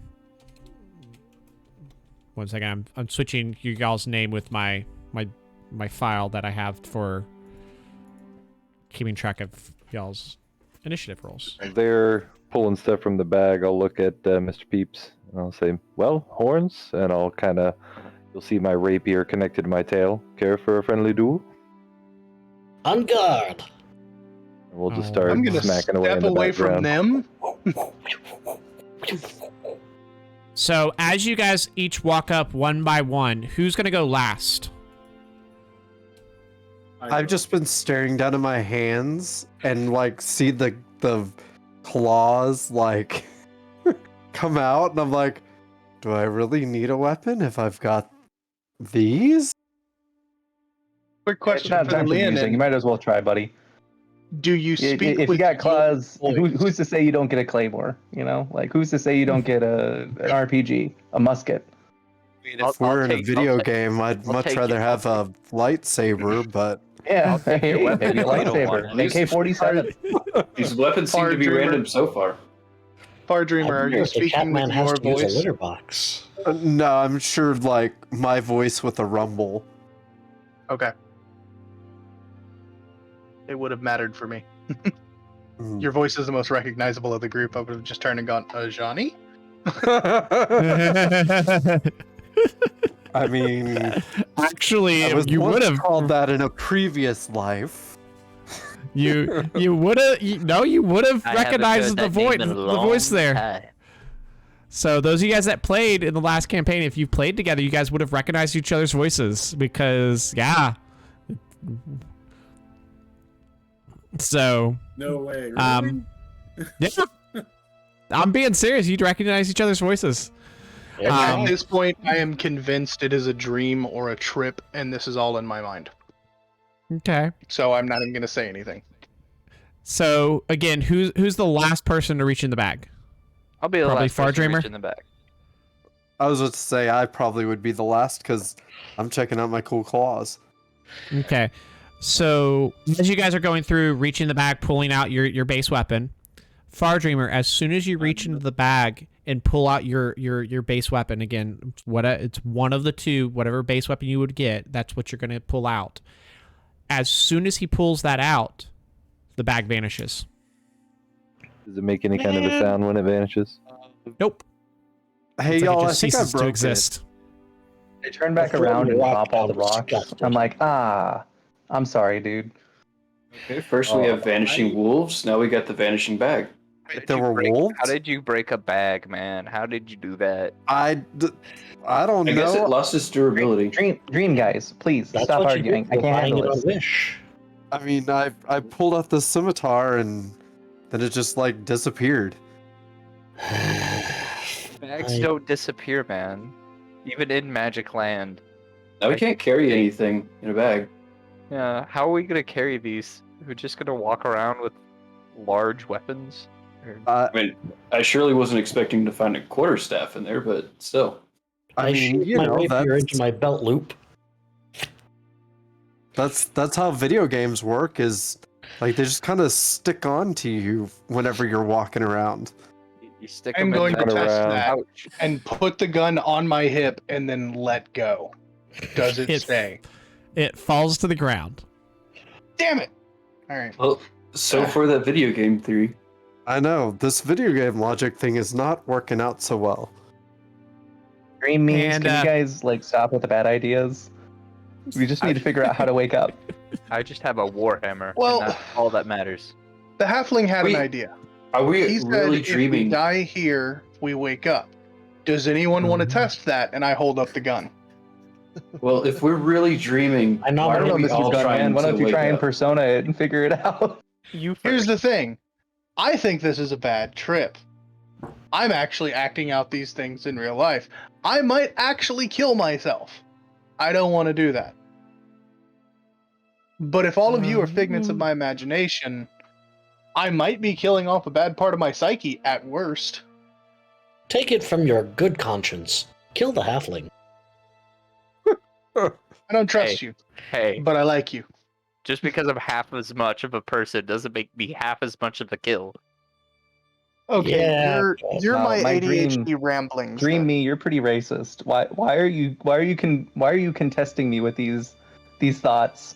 second. I'm switching you y'all's name with my file that I have for keeping track of y'all's initiative rolls. As they're pulling stuff from the bag, I'll look at Mr. Peeps and I'll say, well, horns, and I'll kind of, you'll see my rapier connected to my tail. Care for a friendly duel? On guard. We'll just Oh. start I'm gonna smacking away in step the away from background. them. So as you guys each walk up one by one, who's gonna go last? I've just been staring down at my hands and like see the claws like come out, and I'm like, do I really need a weapon if I've got these? Quick It's question not for the time for using. You Leonin. might as well try, buddy. Do you speak If you with got your claws, voice? who's to say you don't get a claymore? You know, like who's to say you don't get an RPG, a musket? I mean, if we're in a video game, I'd much rather have a lightsaber, but Yeah, take your hey, weapon maybe a if you don't want lightsaber, it. AK-47. These weapons seem to be Far Dreamer. random so far. Far Dreamer, I are wonder you if the speaking with Catman has your to use a voice? litter box. no, I'm sure like my voice with a rumble. Okay. It would have mattered for me. Mm. Your voice is the most recognizable of the group. I would have just turned and gone, Johnny? I mean, Actually, I was you would have called that in a previous life. you would have you would have recognized the voice there. So those of you guys that played in the last campaign, if you played together, you guys would have recognized each other's voices because yeah. So No way. Really? yeah. I'm being serious. You'd recognize each other's voices. At this point, I am convinced it is a dream or a trip, and this is all in my mind. Okay. So I'm not even going to say anything. So again, who's the last person to reach in the bag? I'll be the Probably last Far person to Dreamer? reach in the back. I was about to say I probably would be the last because I'm checking out my cool claws. Okay. So as you guys are going through, reaching the bag, pulling out your base weapon, Far Dreamer, as soon as you reach into the bag and pull out your base weapon, again, it's one of the two, whatever base weapon you would get, that's what you're going to pull out. As soon as he pulls that out, the bag vanishes. Does it make any kind of a sound when it vanishes? Nope. Hey It's like it y'all, I just think I ceases to broke exist. I turn back Before around we and walk pop all the down the rocks. steps. I'm like, I'm sorry, dude. Okay, first we have vanishing wolves. Now we got the vanishing bag. it. There were wolves. How did you break a bag, man? How did you do that? I don't I know. guess it lost its durability. Dream guys, please That's stop what you arguing. do. I We're can't buying handle it on this. Wish. I mean, I pulled out the scimitar and then it just like disappeared. Bags don't disappear, man. Even in Magic Land. Now we can't carry anything in a bag. Yeah, how are we gonna carry these? We're just gonna walk around with large weapons? Or- Uh, I mean, I surely wasn't expecting to find a quarterstaff in there, but still. I mean, shoot you my know, rapier into my belt loop. that's how video games work. Is like they just kind of stick on to you whenever you're walking around. You stick I'm them going in to the test around. that pouch. and put the gun on my hip and then let go. Does it It- stay? It falls to the ground. Damn it! All right. Well, so for that video game theory. I know this video game logic thing is not working out so well. Dream means, And, can you guys like stop with the bad ideas? We just need to figure out how to wake up. I just have a warhammer. Well- and that's all that matters. The halfling had Wait, an idea. Are we He said, really if we dreaming? die here, we wake up. Does anyone want to test that? And I hold up the gun. Well, if we're really dreaming, I know, why I don't are know, we Mr. all Gunman. trying Why to don't you wake try and up? persona it and figure it out? Here's the thing. I think this is a bad trip. I'm actually acting out these things in real life. I might actually kill myself. I don't want to do that. But if all of you are figments of my imagination, I might be killing off a bad part of my psyche at worst. Take it from your good conscience. Kill the halfling. I don't trust you, Hey, but I like you. just because I'm half as much of a person doesn't make me half as much of a kill. Okay, Yeah, you're my my ADHD dream- ramblings. Dream then. me, you're pretty racist. Why are you contesting me with these thoughts?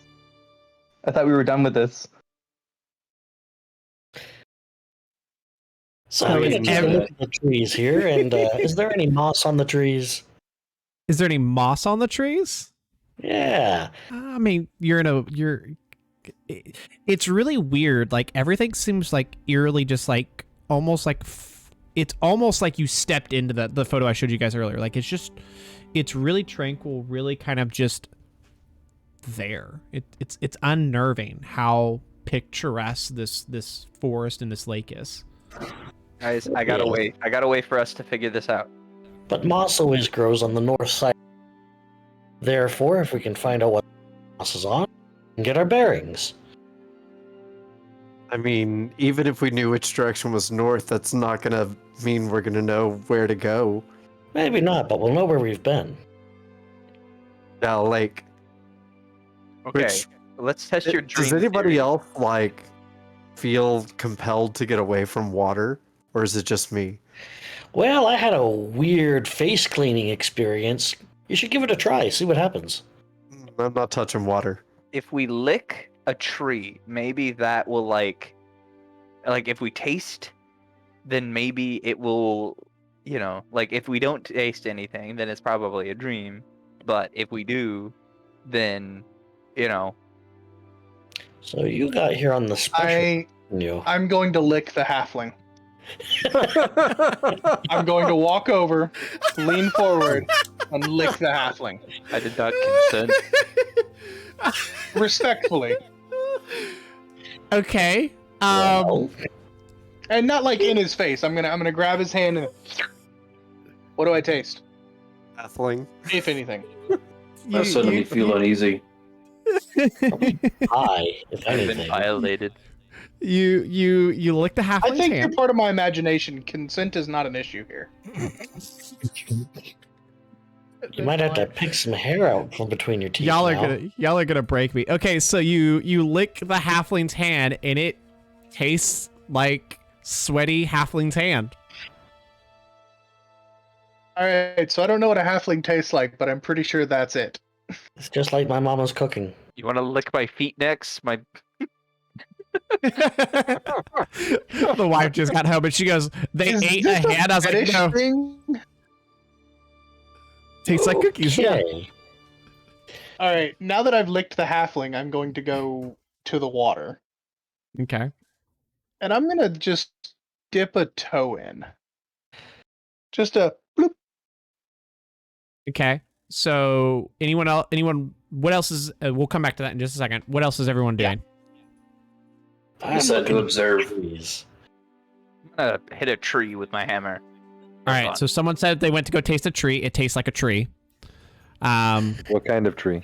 I thought we were done with this. So I'm going to take a every- look at the trees here, and is there any moss on the trees? Is there any moss on the trees? Yeah. I mean, like it's really weird. Like everything seems like eerily just like almost like it's almost like you stepped into the photo I showed you guys earlier. Like it's really tranquil, really kind of just there. It's unnerving how picturesque this forest and this lake is. Guys, I gotta wait. I gotta wait for us to figure this out. But moss always grows on the north side. Therefore, if we can find out what moss is on, we can get our bearings. I mean, even if we knew which direction was north, that's not gonna mean we're gonna know where to go. Maybe not, but we'll know where we've been. Now, like, Okay, let's test your dream. does anybody theory. else like feel compelled to get away from water, or is it just me? Well, I had a weird face cleaning experience. You should give it a try, see what happens. I'm not touching water. If we lick a tree, maybe that will like if we taste, then maybe it will, like if we don't taste anything, then it's probably a dream. But if we do, then, So you got here on the special. I'm going to lick the halfling. I'm going to walk over, lean forward, and lick the halfling. I did not consent. Respectfully. Okay. And not like in his face. I'm gonna grab his hand and what do I taste? Halfling. If anything. That suddenly me feel uneasy. Hi, if I've been anything. violated. You lick the halfling's I think you're hand. part of my imagination. Consent is not an issue here. You might have to pick some hair out from between your teeth. Y'all are now. gonna break me. Okay, so you lick the halfling's hand and it tastes like sweaty halfling's hand. Alright, so I don't know what a halfling tastes like, but I'm pretty sure that's it. It's just like my mama's cooking. You want to lick my feet next? My The wife just got home and she goes, "They Is ate this a hand." I was like, fetish "No, thing? tastes like cookies." Yeah. Okay. Alright, now that I've licked the halfling, I'm going to go to the water. Okay. And I'm gonna just dip a toe in. Just a bloop. Okay. So anyone else? What else is? We'll come back to that in just a second. What else is everyone doing? I decided to observe. Please. I'm gonna hit a tree with my hammer. All right. So someone said they went to go taste a tree. It tastes like a tree. What kind of tree?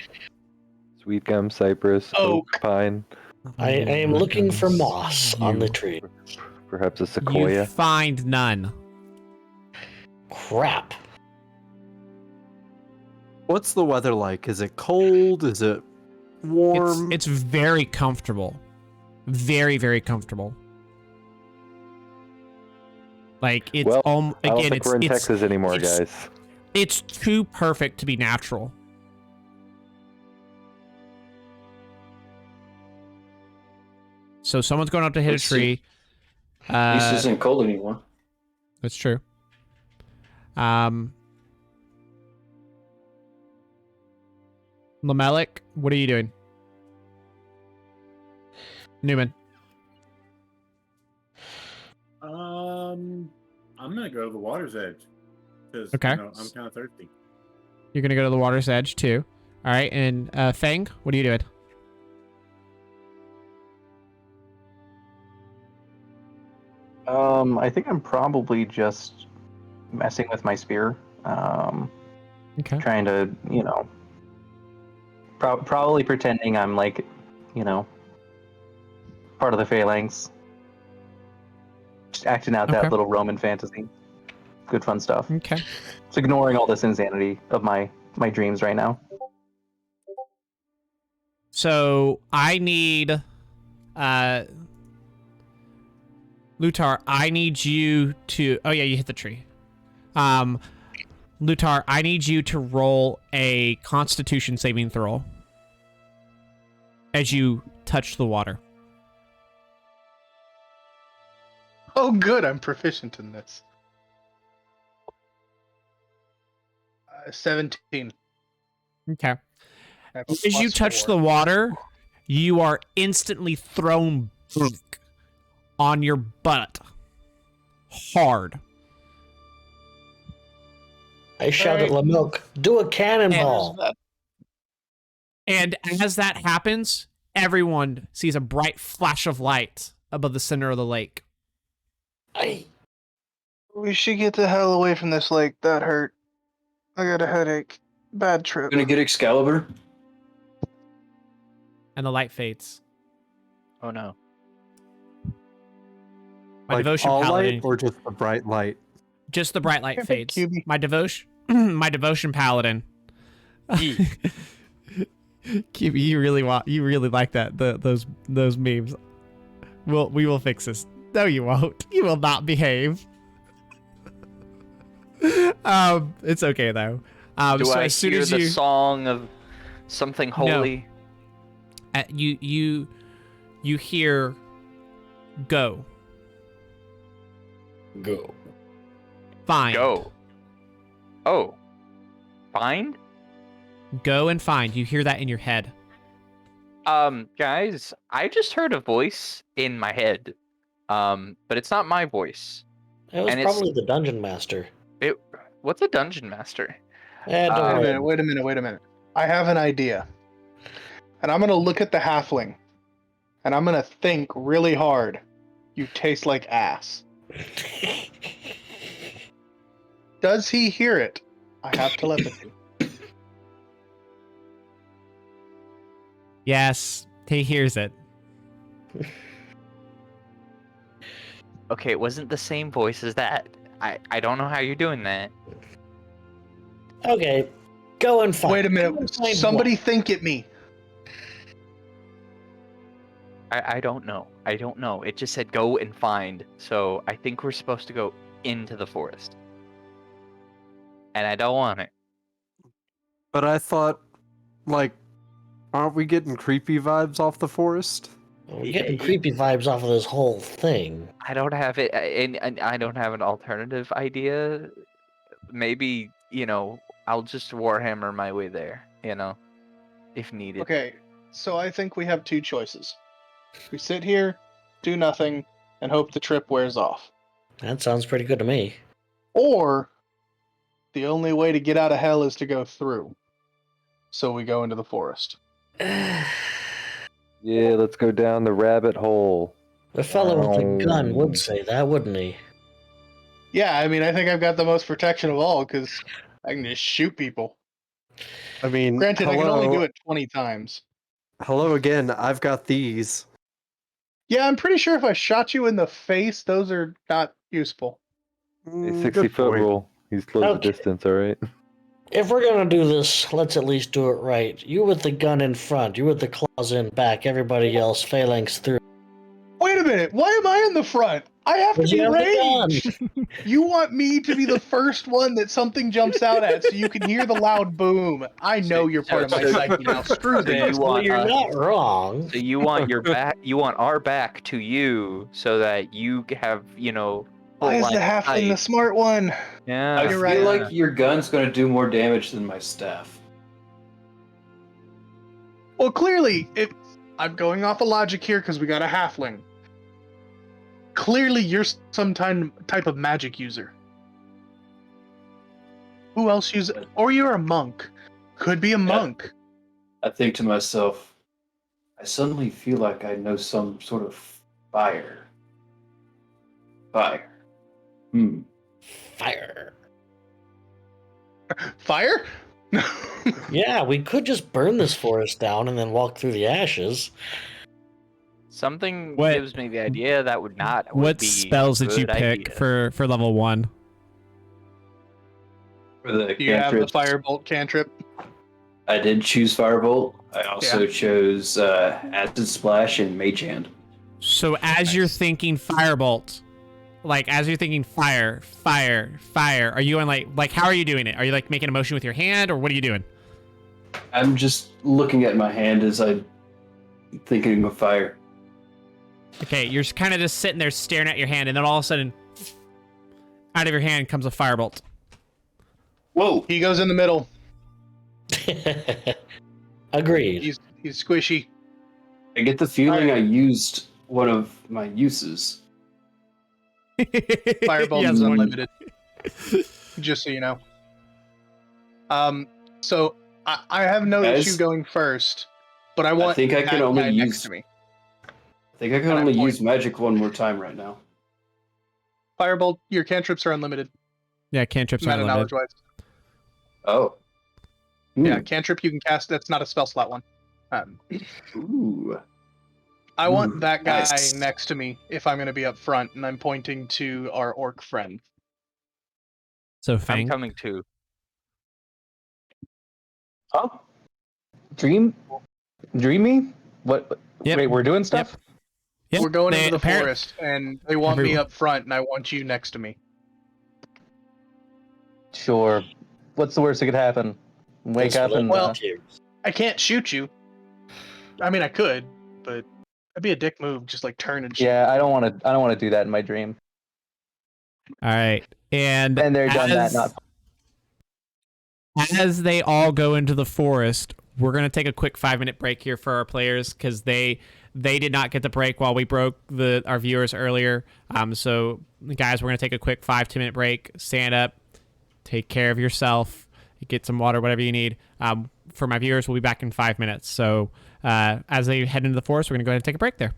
Sweet gum, cypress, oak, pine. I am looking for moss on the tree. Perhaps a sequoia. You find none. Crap. What's the weather like? Is it cold? Is it warm? It's very comfortable. Very, very comfortable. Like it's Well, I don't again, think we're in Texas anymore, guys. It's too perfect to be natural. So someone's going out to hit Let's a tree. At least it isn't cold anymore. That's true. Lamelik, what are you doing? Newman. I'm gonna go to the water's edge because Okay. I'm kind of thirsty. You're gonna go to the water's edge too. All right, and Fang, what are you doing? I think I'm probably just messing with my spear. Okay. Trying to, probably pretending I'm like, part of the phalanx. Just acting out Okay. that little Roman fantasy. Good fun stuff. Okay. Just ignoring all this insanity of my dreams right now. So I need, Lutar, I need you to. Oh yeah, you hit the tree. Lutar, I need you to roll a Constitution saving throw as you touch the water. Oh, good. I'm proficient in this. 17. Okay. I have a As you plus touch 4. the water, you are instantly thrown back on your butt. Hard. I shout at Lamilk, do a cannonball. And as that happens, everyone sees a bright flash of light above the center of the lake. We should get the hell away from this lake. That hurt. I got a headache. Bad trip. Gonna get Excalibur. And the light fades. Oh no. My Like devotion all paladin. light or just the bright light? Just the bright light Perfect, fades. QB. My devotion paladin. QB, you really like that those memes. We will fix this. No, you won't. You will not behave. It's okay though. Do so I as soon hear as the you song of something holy? you hear go. Find. Go. Oh. Find? Go and find. You hear that in your head. Guys, I just heard a voice in my head. But it's not my voice. It was And it's- probably the dungeon master. What's a dungeon master? Don't worry. Wait a minute. I have an idea. And I'm going to look at the halfling. And I'm going to think really hard. You taste like ass. Does he hear it? I have telepathy. Yes, he hears it. Okay, it wasn't the same voice as that. I don't know how you're doing that. Okay, go and find. Wait a Go minute. and find Somebody what? think at me. I don't know. I don't know. It just said go and find. So I think we're supposed to go into the forest. And I don't want it. But I thought, like, aren't we getting creepy vibes off the forest? We're getting creepy vibes off of this whole thing. I don't have it, and I don't have an alternative idea. Maybe, I'll just Warhammer my way there, if needed. Okay, so I think we have two choices. We sit here, do nothing, and hope the trip wears off. That sounds pretty good to me. Or the only way to get out of hell is to go through. So we go into the forest. Yeah, let's go down the rabbit hole. The fellow with the gun would say that, wouldn't he? Yeah, I mean, I think I've got the most protection of all because I can just shoot people. I mean, Granted, I can only do hello- it 20 times. Hello again. I've got these. Yeah, I'm pretty sure if I shot you in the face, those are not useful. A Mm, 60 good foot point. rule. He's close Okay. the distance, all right? If we're gonna do this, let's at least do it right. You with the gun in front, you with the claws in back, everybody else phalanx through. Wait a minute, why am I in the front? I have to Because be you have the ranged. You want me to be the first one that something jumps out at so you can hear the loud boom. I know you're part of my psyche now. Screw So this. you want You're us- not wrong. So you want your back? You want our back to you so that you have, Why is full the line of halfling the sight. smart one? Yeah. I You're feel right. like your gun's gonna do more damage than my staff. Well, clearly, if I'm going off of logic here because we got a halfling. Clearly, you're some type of magic user. Who else uses? Or you're a monk. Could be a monk. I think to myself, I suddenly feel like I know some sort of fire. Fire. Fire. Fire? Yeah, we could just burn this forest down and then walk through the ashes. Something What- gives me the idea that would not. What be spells a did you good pick idea. for level 1? For the Do you have the cantrips, firebolt cantrip? I did choose Firebolt. I also chose Acid Splash and Mage Hand. So as you're thinking firebolt, like as you're thinking fire, are you on like how are you doing it? Are you like making a motion with your hand or what are you doing? I'm just looking at my hand as I thinking of fire. Okay, you're kind of just sitting there staring at your hand, and then all of a sudden, out of your hand comes a firebolt. Whoa! He goes in the middle. Agreed. He's squishy. I get the feeling I used one of my uses. Fireball Yes, is one. unlimited. Just so you know. So I have noticed Guys? you going first, but I I want think I that can only guy next use. to me. I think I can And I only point. use magic one more time right now. Fireball, your cantrips are unlimited. Yeah, cantrips are Mana knowledge unlimited. wise. Oh. Yeah, cantrip you can cast. That's not a spell slot one. Ooh. I want that guy nice. next to me if I'm going to be up front, and I'm pointing to our orc friend. So I'm Fang. coming too. Oh, dreamy? What? Yep. Wait, we're doing stuff. Yep, We're going into the apparent- forest, and they want me Everyone- up front, and I want you next to me. Sure. What's the worst that could happen? Wake This up will and Well, volunteers. I can't shoot you. I mean, I could, but that'd be a dick move. Just like turn and shoot. yeah, I don't want to. I don't want to do that in my dream. All right, and And they're done that. Not as they all go into the forest, we're gonna take a quick 5-minute break here for our players because they did not get the break while we broke our viewers earlier. So guys, we're gonna take a quick 5-10 minute break. Stand up, take care of yourself, get some water, whatever you need. For my viewers, we'll be back in 5 minutes. So as they head into the forest, we're gonna go ahead and take a break there.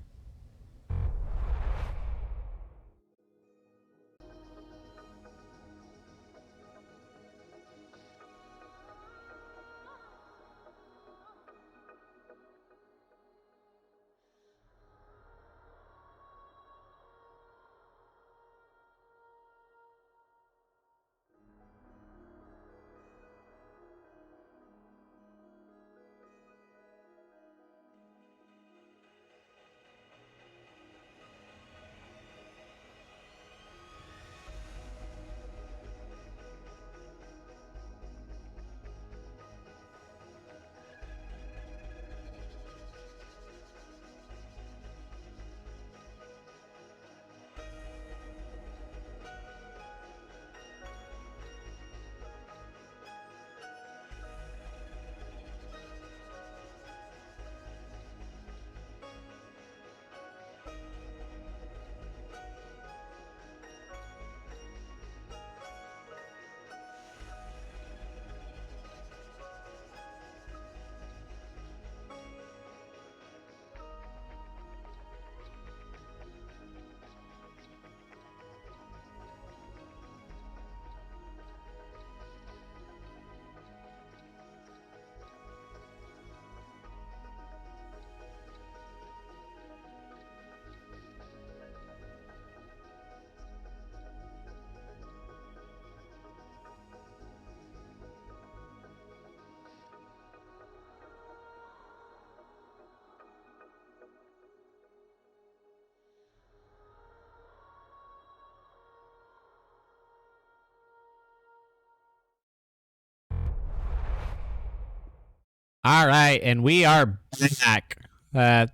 All right, and we are back.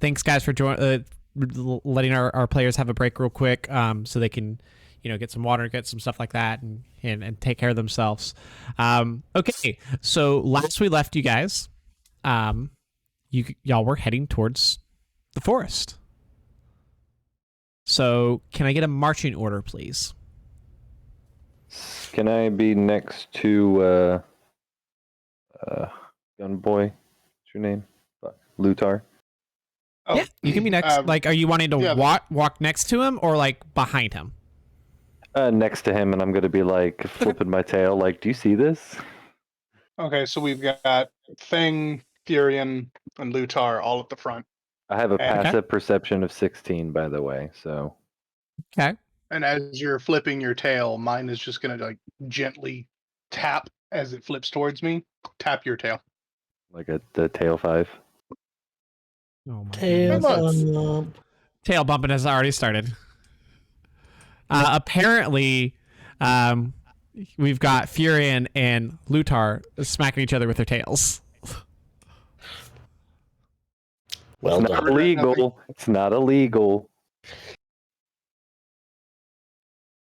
Thanks, guys, for letting our players have a break real quick, so they can, get some water, get some stuff like that, and take care of themselves. Okay, so last we left you guys, y'all were heading towards the forest. So can I get a marching order, please? Can I be next to Gunboy? What's your name? Lutar. Oh, Yeah, you can be next. Are you wanting to yeah. walk next to him or behind him? Next to him, and I'm gonna be flipping my tail. Do you see this? Okay, so we've got Thing, Furion, and Lutar all at the front. I have a Okay. passive perception of 16, by the way. So. Okay. And as you're flipping your tail, mine is just gonna gently tap as it flips towards me. Tap your tail. The tail 5. Oh my Tail goodness. bump. Tail bumping has already started. Apparently, we've got Furion and Lutar smacking each other with their tails. Well It's not done. illegal. It's not illegal.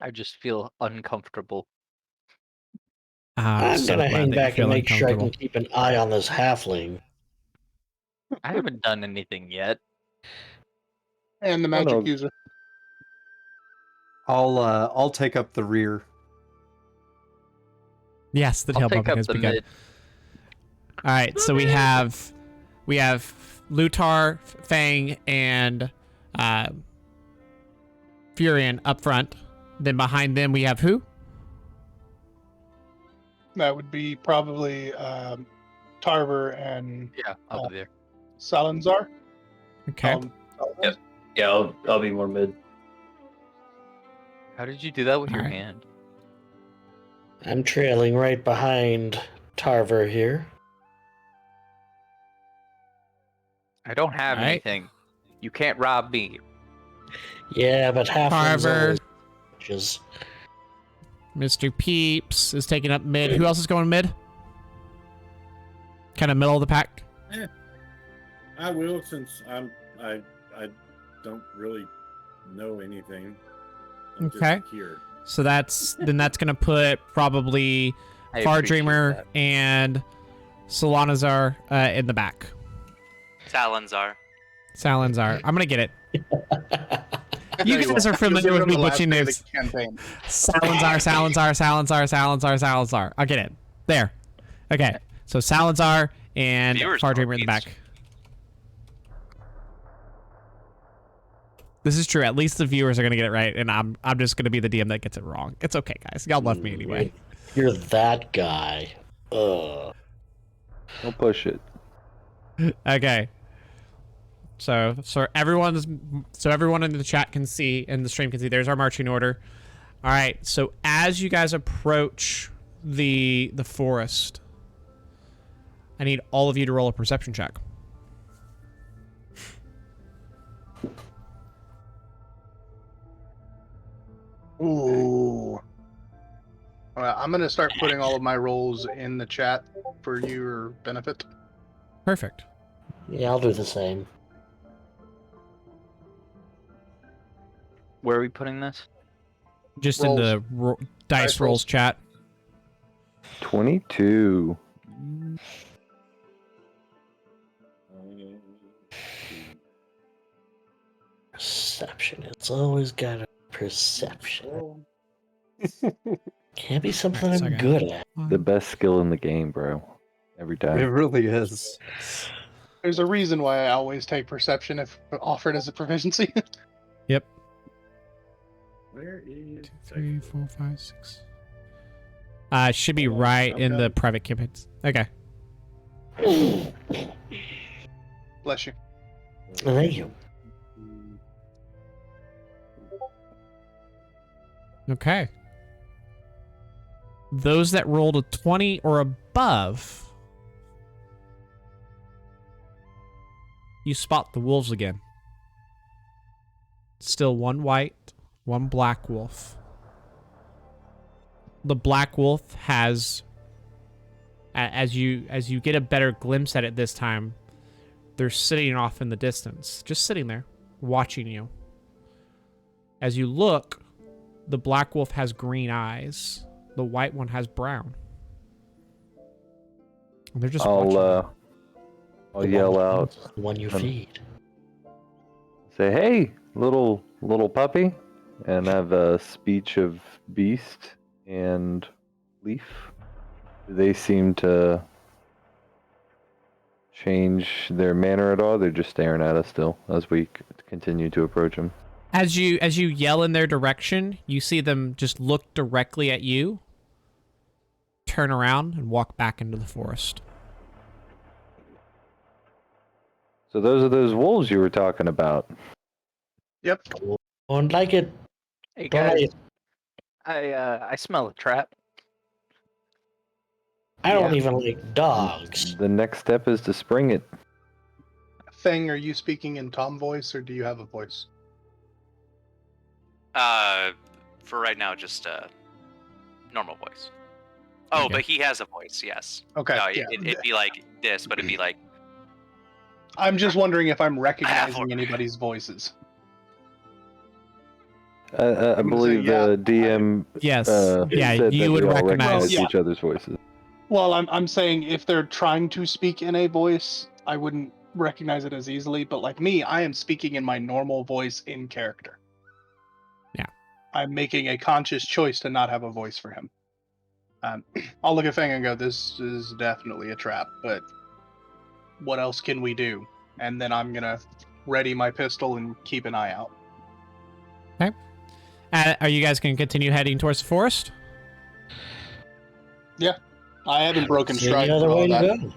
I just feel uncomfortable. I'm so gonna glad hang that you back feel and make sure I can uncomfortable. keep an eye on this halfling. I haven't done anything yet. And the Oh, magic no. user. I'll take up the rear. Yes, the I'll tail take bumping up has the begun. mid. All right, so we have Lutar, Fang, and Furion up front. Then behind them we have who? That would be probably Tarver and Yeah, I'll be there. Salazar. Okay. Yep. Yeah, I'll be more mid. How did you do that with your Alright. hand? I'm trailing right behind Tarver here. I don't have Alright. anything. You can't rob me. Yeah, but halflings Tarver. always just Mr. Peeps is taking up mid. Who else is going mid? Kind of middle of the pack. I will, since I don't really know anything. I'm Okay. just here. So that's gonna put probably I Far appreciate Dreamer that. and Solanazar in the back. Salazar. Salazar. I'm gonna get it. You Tell guys what, are familiar you'll with get me it on the last butchering day of names. the campaign. Salazar. I'll get it. There. Okay. So Salazar and Viewers Far know Dreamer in the Peeps. back. This is true. At least the viewers are gonna get it right, and I'm just gonna be the DM that gets it wrong. It's okay, guys. Y'all love me anyway. you're that guy. Ugh. Don't push it. Okay. So everyone in the chat can see, and the stream can see. There's our marching order. All right. So as you guys approach the forest, I need all of you to roll a perception check. Ooh. Well, I'm gonna start putting all of my rolls in the chat for your benefit. Perfect. Yeah, I'll do the same. Where are we putting this? Just Rolls. in the dice Dice rolls rolls. chat. 22. Perception. It's always got a perception. Can't be something I'm Second. good at. The best skill in the game, bro. Every It time. really is. There's a reason why I always take perception if offered as a proficiency. Yep. Where is 2, 3, 4, 5, 6. Should be right in the private campaigns. Okay. Bless you. Thank you. Okay. Those that rolled a 20 or above, you spot the wolves again. Still one white, one black wolf. The black wolf has, as you get a better glimpse at it this time, they're sitting off in the distance, just sitting there, watching you. As you look, the black wolf has green eyes. The white one has brown. And they're just watching. I'll yell out. The one you feed. Say, hey, little puppy, and have a speech of beast and leaf. They seem to change their manner at all. They're just staring at us still as we continue to approach them. As you yell in their direction, you see them just look directly at you, turn around, and walk back into the forest. So those are those wolves you were talking about. Yep. Don't like it. Hey Don't like guys, it. I smell a trap. I don't even like dogs. The next step is to spring it. Fang, are you speaking in Tom voice or do you have a voice? For right now, just normal voice. Oh, Okay. but he has a voice. Yes. Okay. No, yeah. it'd be like this, but it'd be like I'm just wondering if I'm recognizing one. anybody's voices. I I'm gonna believe say, yeah, the DM Yes. said Yeah, that you would we all recognize. each other's voices. Well, I'm saying if they're trying to speak in a voice, I wouldn't recognize it as easily, but like me, I am speaking in my normal voice in character. Yeah. I'm making a conscious choice to not have a voice for him. I'll look at Fang and go, this is definitely a trap, but what else can we do? And then I'm going to ready my pistol and keep an eye out. Okay. Are you guys going to continue heading towards the forest? Yeah. I haven't broken See any stride other for all way to that. go?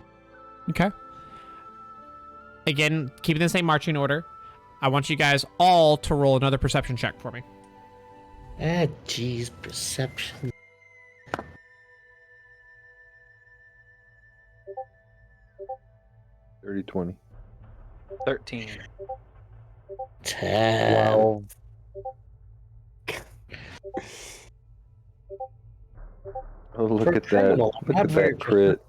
Okay. Again, keeping the same marching order. I want you guys all to roll another perception check for me. Ah, jeez, perception. 30-20. 13. 10. 12. Oh, look For a at that. criminal, I'm Look not at very that crit.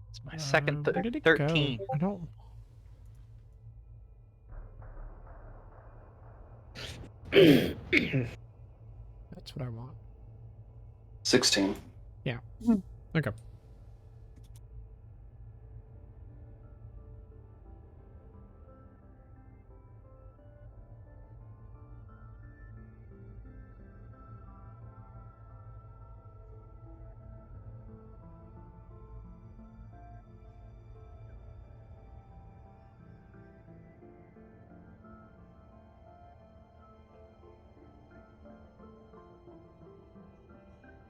It's my second Where did it 13. go? I don't. That's what I want. 16. Yeah. Okay.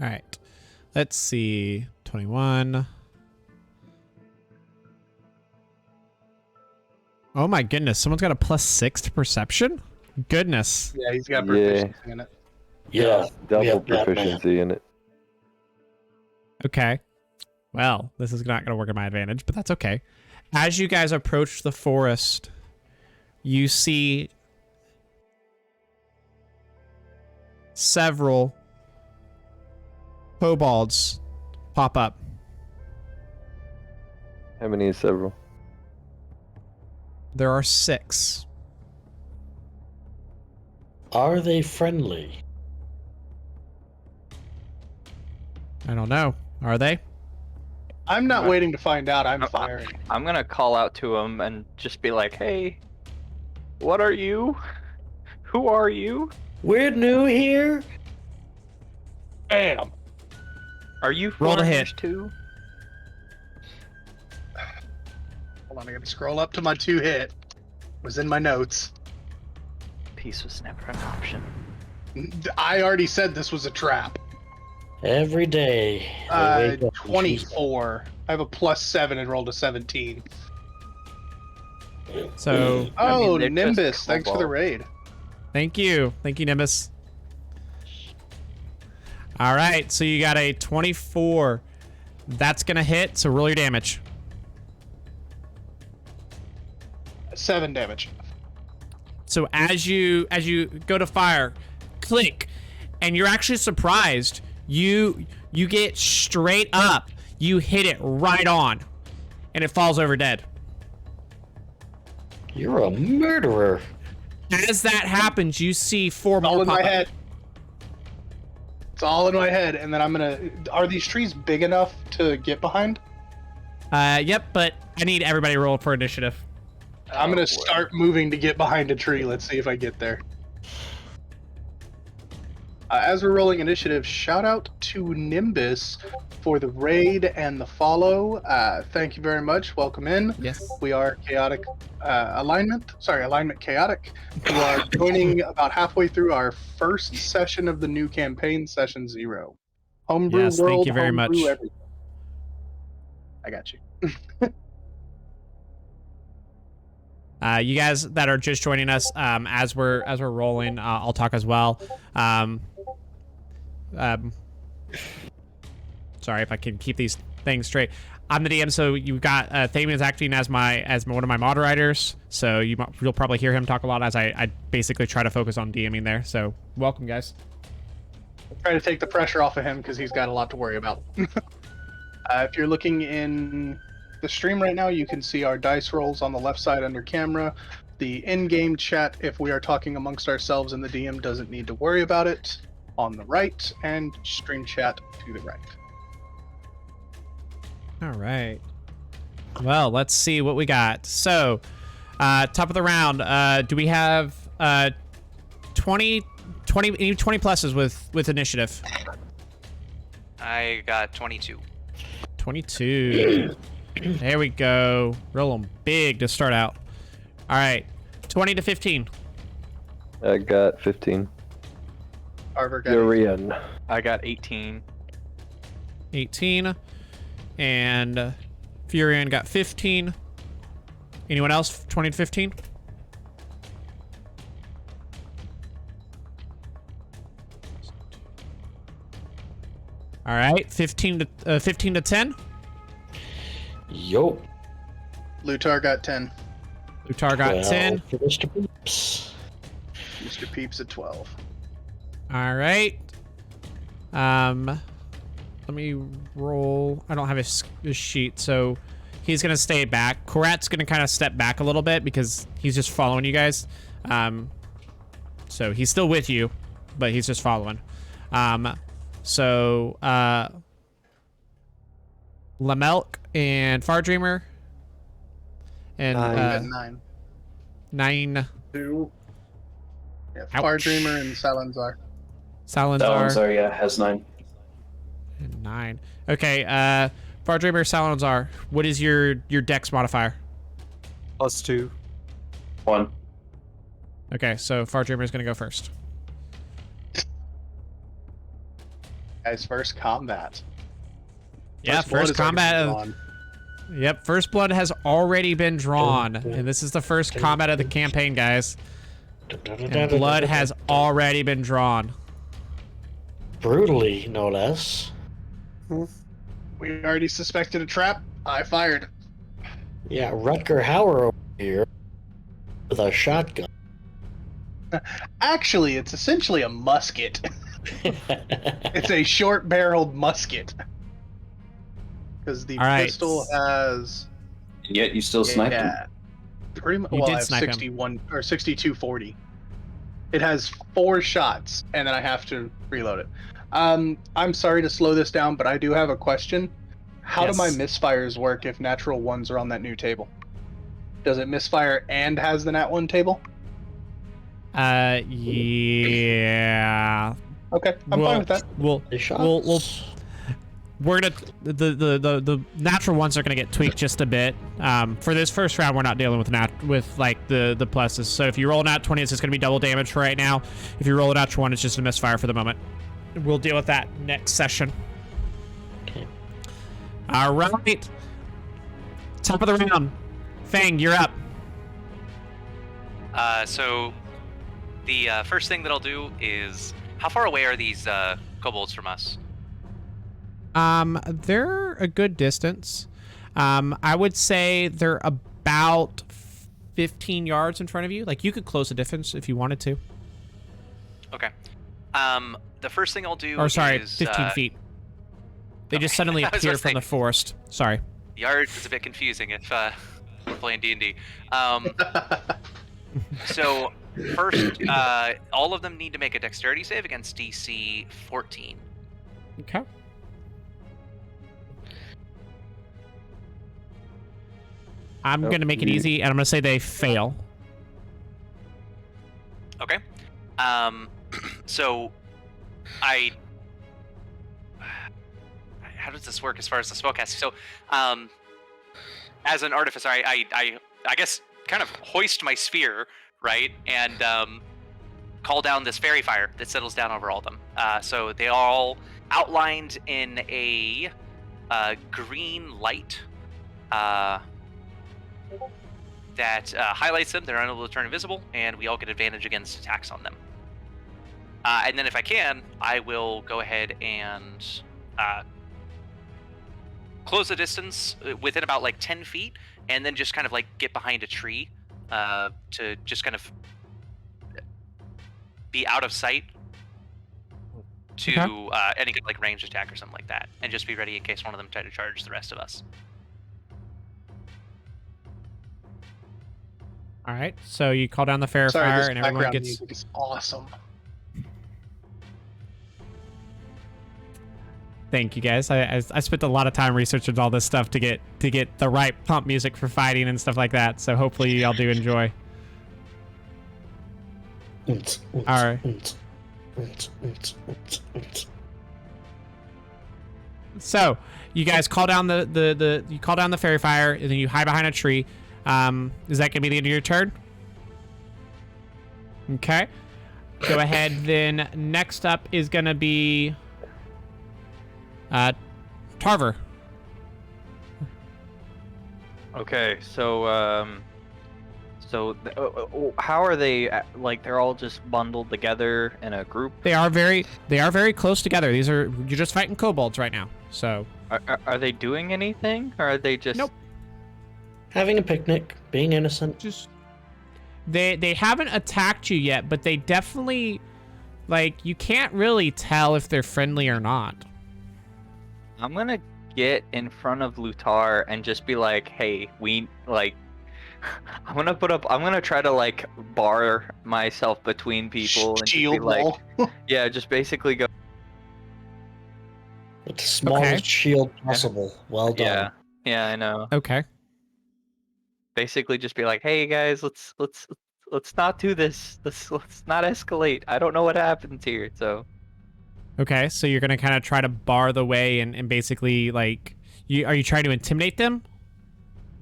All right. Let's see. 21. Oh my goodness. Someone's got a +6 to perception? Goodness. Yeah, he's got Yeah. proficiency in it. Yeah. Double yeah, Batman. proficiency in it. Okay. Well, this is not going to work in my advantage, but that's okay. As you guys approach the forest, you see several kobolds pop up. How many is several? There are 6. Are they friendly? I don't know. Are they? I'm not Right. waiting to find out. I'm I- firing. I'm gonna call out to him and just be like, "Hey, what are you? Who are you? We're new here. Bam! Are you Roll to foreigners hit. too?" Hold on, I gotta scroll up to my 2 hit. Was in my notes. Peace was never an option. I already said this was a trap. Every day. I wake up and she's- 24. I have a +7 and rolled a 17. So, Oh, they're just Nimbus, thanks for the kobolds. raid. thank you. Thank you, Nimbus. All right, so you got a 24. That's going to hit, so roll your damage. 7 damage. So as you go to fire, click, and you're actually surprised. You get straight up. You hit it right on, and it falls over dead. You're a murderer. As that happens, you see 4 All more in pop my up. head. It's all in my head, and then I'm gonna. Are these trees big enough to get behind? Yep, but I need everybody to roll for initiative. I'm gonna boy. start moving to get behind a tree. Let's see if I get there. As we're rolling initiative, shout out to Nimbus for the raid and the follow. Thank you very much. Welcome in. Yes. We are Chaotic Alignment. Sorry, Alignment Chaotic. We are joining about halfway through our first session of the new campaign, Session 0. Homebrew Yes, thank World, you very homebrew much. everything. I got you. You guys that are just joining us, as we're rolling, I'll talk as well. Sorry if I can keep these things straight. I'm the DM, so you've got Thamian's acting as one of my moderators. So you'll probably hear him talk a lot as I basically try to focus on DMing there. So welcome, guys. Try to take the pressure off of him because he's got a lot to worry about. If you're looking in the stream right now, you can see our dice rolls on the left side under camera. The in-game chat, if we are talking amongst ourselves and the DM doesn't need to worry about it, on the right, and stream chat to the right. All right. Well, let's see what we got. So, top of the round, do we have 20 pluses with initiative? I got 22. 22. There we go. Roll them big to start out. All right. 20 to 15. I got 15. Arver got Urian. I got 18. 18. And Furion got 15. Anyone else? 20 to 15? All right. 15 to 10. Yo. Lutar got 10. Lutar got 10. For Mr. Peeps. Mr. Peeps at 12. All right. Let me roll. I don't have his sheet, so he's gonna stay back. Korat's gonna kind of step back a little bit because he's just following you guys. So he's still with you, but he's just following. So Lamelk and Far Dreamer and Got 9. 9. 2. Yeah, Ouch. Far Dreamer and Salazar. Salazar, yeah, has 9. And 9. Okay, Far Dreamer, Salazar, what is your dex modifier? +2. 1. Okay, so Far Dreamer is gonna go first. Guys, first combat. Yeah, blood first is already combat. drawn. Yep, first blood has already been drawn, and this is the first combat of the campaign, guys. And blood has already been drawn. Brutally, no less. We already suspected a trap. I fired. Yeah, Rutger Hauer over here with a shotgun. Actually, it's essentially a musket. It's a short-barreled musket. Because the All right. pistol has... And yet you still sniped him. Yeah. Pretty much. You Well, did I have snipe him. 61 or 6240. It has 4 shots, and then I have to reload it. I'm sorry to slow this down, but I do have a question. How do my Yes. misfires work if natural ones are on that new table? Does it misfire and has the nat 1 table? Yeah. Okay, I'm fine with that. We'll we're gonna the natural ones are gonna get tweaked just a bit. For this first round, we're not dealing with like the pluses. So if you roll a nat 20, it's just gonna be double damage for right now. If you roll a natural 1, it's just a misfire for the moment. We'll deal with that next session. All right. Top of the round, Fang, you're up. So the first thing that I'll do is, how far away are these kobolds from us? They're a good distance. I would say they're about 15 yards in front of you. Like, you could close the difference if you wanted to. Okay. The first thing I'll do Or sorry, is 15 feet. They just suddenly I was appear gonna from say- the forest. Sorry. Yards is a bit confusing if we're playing D&D. So first, all of them need to make a dexterity save against DC 14. Okay. I'm Oh, going to make it you- easy, and I'm going to say they fail. Okay. So how does this work as far as the spellcasting? So, as an artificer, I guess kind of hoist my spear, right, and call down this fairy fire that settles down over all of them. So they are all outlined in a green light that highlights them. They're unable to turn invisible, and we all get advantage against attacks on them. And then if I can, I will go ahead and close the distance within about like 10 feet, and then just kind of like get behind a tree to just kind of be out of sight to any kind of like ranged attack or something like that, and just be ready in case one of them try to charge the rest of us. All right. So you call down the fair Sorry, fire, this and everyone background gets... music is awesome. Thank you guys. I spent a lot of time researching all this stuff to get the right pump music for fighting and stuff like that. So hopefully y'all do enjoy. All right. So you guys call down you call down the fairy fire, and then you hide behind a tree. Is that gonna be the end of your turn? Okay. Go ahead. Then next up is gonna be Tarver. Okay, so how are they? Like they're all just bundled together in a group? They are very close together. You're just fighting kobolds right now. So Are they doing anything, or are they just? Nope. Having a picnic, being innocent. Just they haven't attacked you yet, but they definitely, like, you can't really tell if they're friendly or not. I'm gonna get in front of Lutar and just be like, "Hey, we like." I'm gonna try to like bar myself between people and just be Shield like, wall. yeah, just basically go. With the smallest shield possible. Well done. Yeah, I know. Okay. Basically, just be like, "Hey guys, let's not do this. Let's not escalate. I don't know what happens here." So. Okay, so you're gonna kind of try to bar the way and basically, like, are you trying to intimidate them?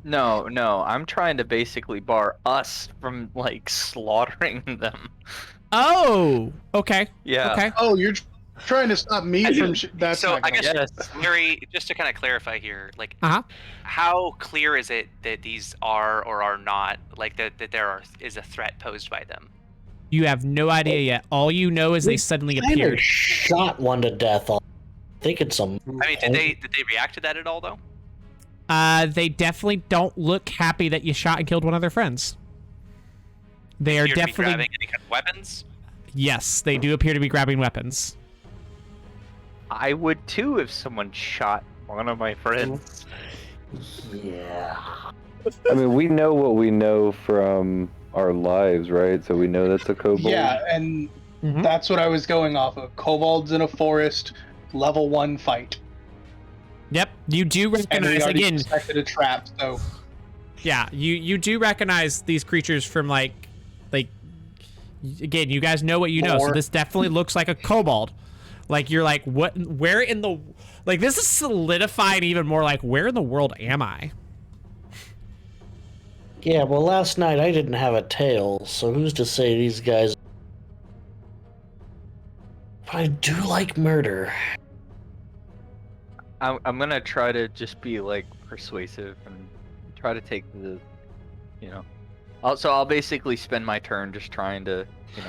No, I'm trying to basically bar us from like slaughtering them. Oh, okay. Yeah. Okay. Oh, you're trying to stop me from. That's So not I gonna guess, Larry, just to kind of clarify here, like, Uh-huh. how clear is it that these are or are not, like, that there is a threat posed by them? You have no idea yet. All you know is they suddenly Kind of appeared. shot one to death. I think it's some. I mean, did they react to that at all, though? They definitely don't look happy that you shot and killed one of their friends. They are Appear to be definitely. grabbing any kind of weapons? Yes, they do appear to be grabbing weapons. I would too if someone shot one of my friends. Yeah. I mean, we know what we know from our lives, right? So we know that's a kobold. Yeah, and that's what I was going off of. Kobolds in a forest, level 1 fight. Yep, you do And we recognize already again. suspected a trap, so Yeah, you do recognize these creatures from like again, you guys know what you know. So this definitely looks like a kobold. Like you're like, what? Where in the? Like this is solidified even more. Like where in the world am I? Yeah, well, last night I didn't have a tail, so who's to say these guys. But I do like murder. I'm gonna try to just be like persuasive and try to take the, I'll basically spend my turn just trying to,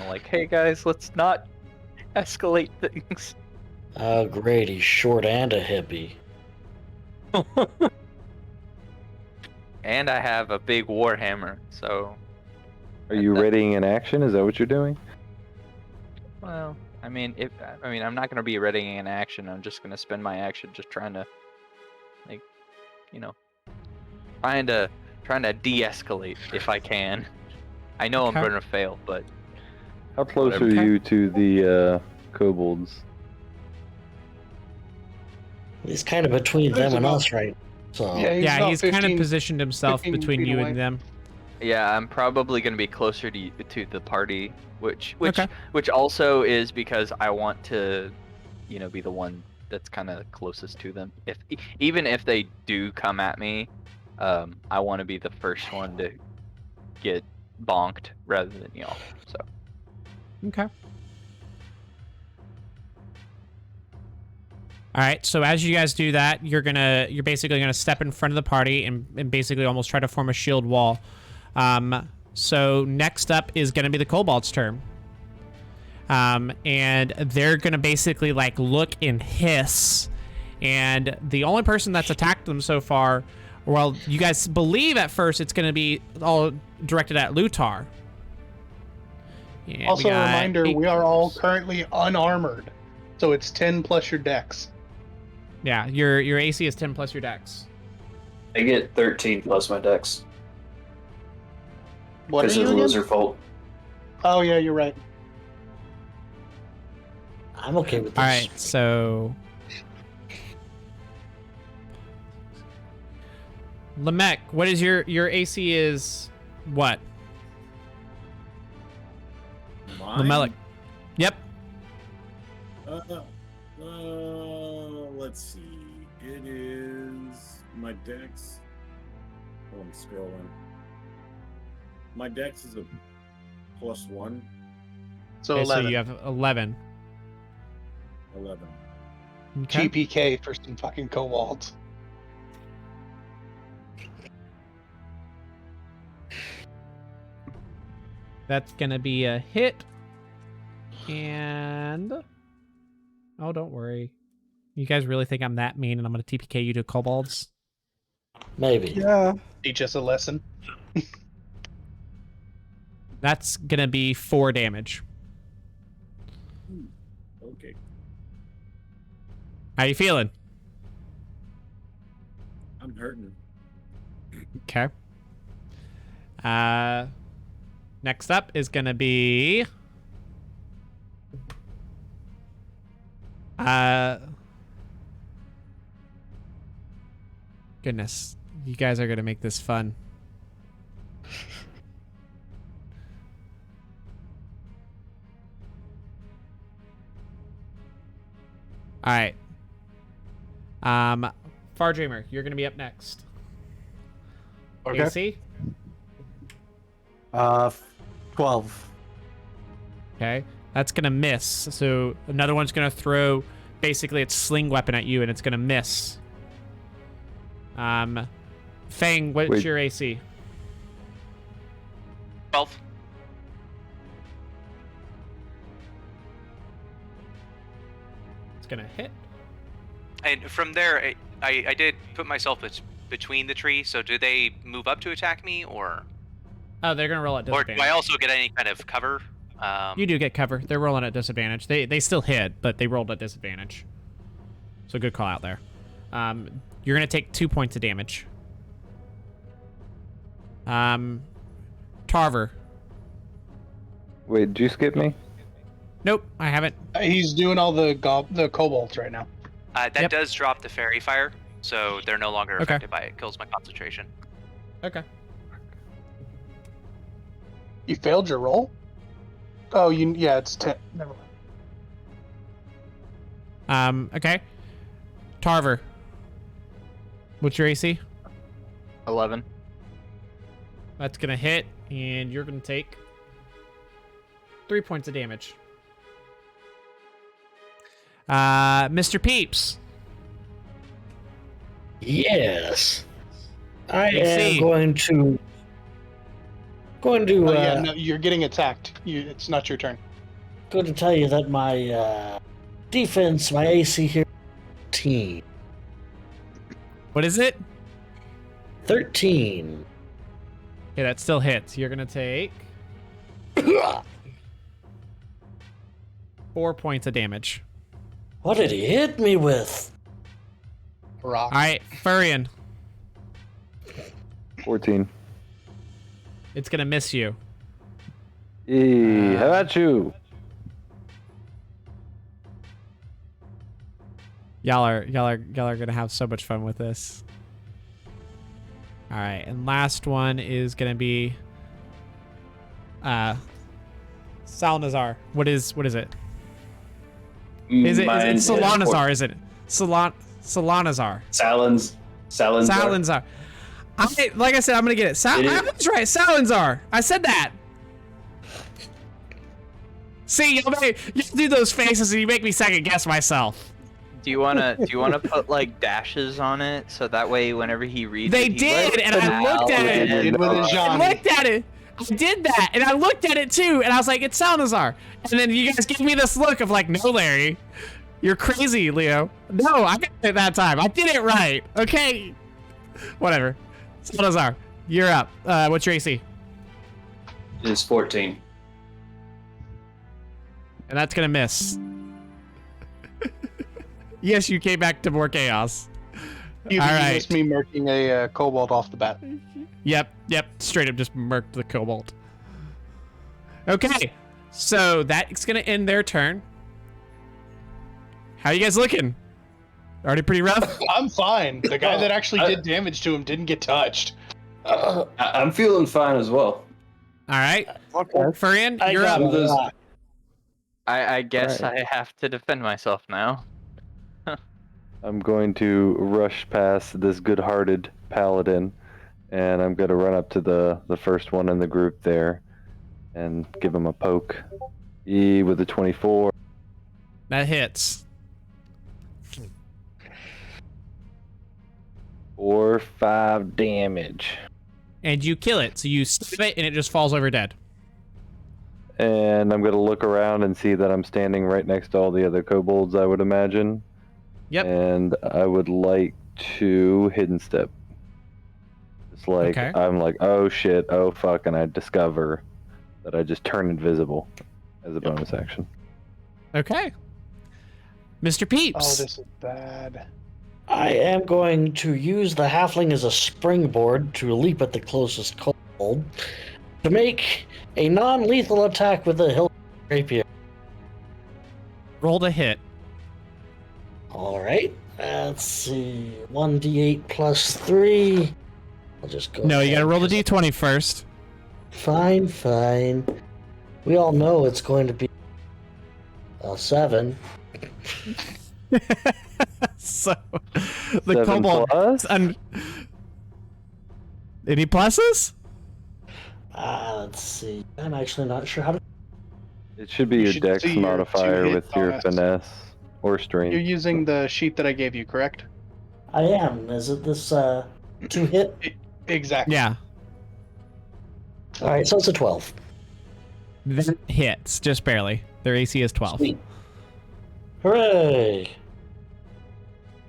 like, hey guys, let's not escalate things. Oh, great, he's short and a hippie. And I have a big warhammer, so. Are you readying an action? Is that what you're doing? Well, I'm not gonna be readying an action. I'm just gonna spend my action just trying to, like, trying to de-escalate if I can. I know Okay. I'm gonna fail, but. How close Whatever. are you to the kobolds? He's kind of between There's them and about- us, right? So Yeah, he's kind of positioned himself 15 between feet you away. and them. Yeah, I'm probably gonna be closer to the party, which Okay. which also is because I want to, be the one that's kind of closest to them. Even if they do come at me, I want to be the first one to get bonked rather than y'all. So Okay. All right, so as you guys do that, you're basically gonna step in front of the party and basically almost try to form a shield wall. So next up is gonna be the kobold's turn. And they're gonna basically like look and hiss, and the only person that's attacked them so far, well, you guys believe at first it's gonna be all directed at Lutar. Yeah, also we a got reminder, 8 we are all currently unarmored. So it's 10 plus your dex. Yeah, your AC is 10 plus your dex. I get 13 plus my dex. What are Because you of the again? lizard fault. Oh yeah, you're right. I'm okay with this. All right, so Lamech, what is your AC is what? Lamech. Yep. Let's see. It is my dex. Oh, I'm scrolling. My dex is a +1. So Okay, 11. so you have 11. 11. Okay. GPK for some fucking kobolds. That's gonna be a hit. And oh, don't worry. You guys really think I'm that mean and I'm gonna TPK you to kobolds? Maybe. Yeah. Teach us a lesson. That's gonna be 4 damage. Okay. How you feeling? I'm hurting. Okay. Next up is gonna be goodness, you guys are gonna make this fun. All right. Far Dreamer, you're gonna be up next. Okay. AC? 12. Okay. That's gonna miss. So another one's gonna throw basically its sling weapon at you and it's gonna miss. Fang, what's Wait. your AC? 12. It's gonna hit. And from there, I did put myself between the tree, so do they move up to attack me, or Oh, they're gonna roll at or disadvantage. do I also get any kind of cover? You do get cover. They're rolling at disadvantage. They still hit, but they rolled at disadvantage. So good call out there. You're gonna take 2 points of damage. Tarver. Wait, did you skip me? Nope, I haven't. He's doing all the kobolds right now. That Yep. does drop the fairy fire, so they're no longer Okay. affected by it. Kills my concentration. Okay. You failed your roll? Oh, yeah, it's 10. Never mind. Okay. Tarver. What's your AC? 11. That's gonna hit, and you're gonna take 3 points of damage. Mr. Peeps. Yes. I AC. am going to. Oh, yeah, no, you're getting attacked. It's not your turn. Going to tell you that my defense, my AC here, 13. What is it? 13. Okay, that still hits. You're gonna take 4 points of damage. What did he hit me with? Rock. All right, Furion. 14. It's gonna miss you. How about you? Y'all are gonna have so much fun with this. All right, and last one is gonna be Salnazar. What is it? Is it Solanazar? Is it Solanazar? Salanzar. Like I said, I'm gonna get it. I was right. Salazar. I said that. See, you do those faces and you make me second guess myself. Do you wanna put like dashes on it so that way whenever he reads They it, he did, writes and I looked at it. I looked at it. I did that, and I looked at it too, and I was like, it's Salazar. And then you guys gave me this look of like, no, Larry, you're crazy, Leo. No, I got it that time. I did it right. Okay. Whatever. Salazar, you're up. What's your AC? It is 14. And that's gonna miss. Yes, you came back to more chaos. You All right. missed me murking a kobold off the bat. Yep. Straight up just murked the kobold. Okay, so that's gonna end their turn. How you guys looking? Already pretty rough? I'm fine. The guy that actually did damage to him didn't get touched. I'm feeling fine as well. All right. Okay. Furian, I you're got up. a lot. I guess Right. I have to defend myself now. I'm going to rush past this good-hearted paladin, and I'm going to run up to the first one in the group there and give him a poke. With a 24. That hits. 4, 5 damage. And you kill it. So you stab it and it just falls over dead. And I'm going to look around and see that I'm standing right next to all the other kobolds, I would imagine. Yep. And I would like to hidden step. It's like, Okay. I'm like, oh shit, oh fuck, and I discover that I just turn invisible as a bonus action. Okay. Mr. Peeps. Oh, this is bad. I am going to use the halfling as a springboard to leap at the closest kobold to make a non-lethal attack with the hilt rapier. Roll to hit. All right. Let's see. 1d8 plus 3. I'll just go. No, you ahead gotta roll the because- d20 first. Fine, fine. We all know it's going to be a 7. So the 7 kobold. plus? Any pluses? Let's see. I'm actually not sure how to. It should be You your should dex see your modifier two-hit with your bonus. finesse or strength. You're using the sheet that I gave you, correct? I am. Is it this 2 hit? Exactly. Yeah. All right, so it's a 12. That hits, just barely. Their AC is 12. Sweet. Hooray!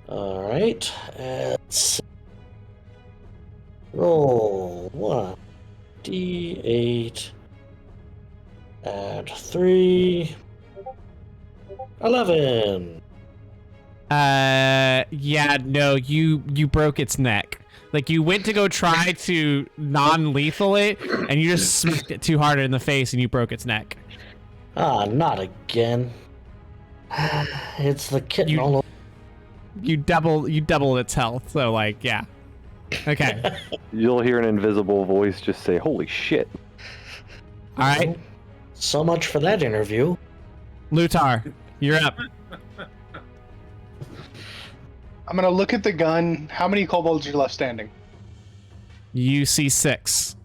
All right. Let's see. Roll 1d8. Add 3. 11. Yeah, no, you broke its neck. Like, you went to go try to non-lethal it, and you just smacked it too hard in the face, and you broke its neck. Ah, not again. It's the kitten You- all over. You doubled its health, so, like, yeah. Okay. You'll hear an invisible voice just say, holy shit. All right. So much for that interview. Lutar, you're up. I'm gonna look at the gun. How many kobolds are left standing? You see 6.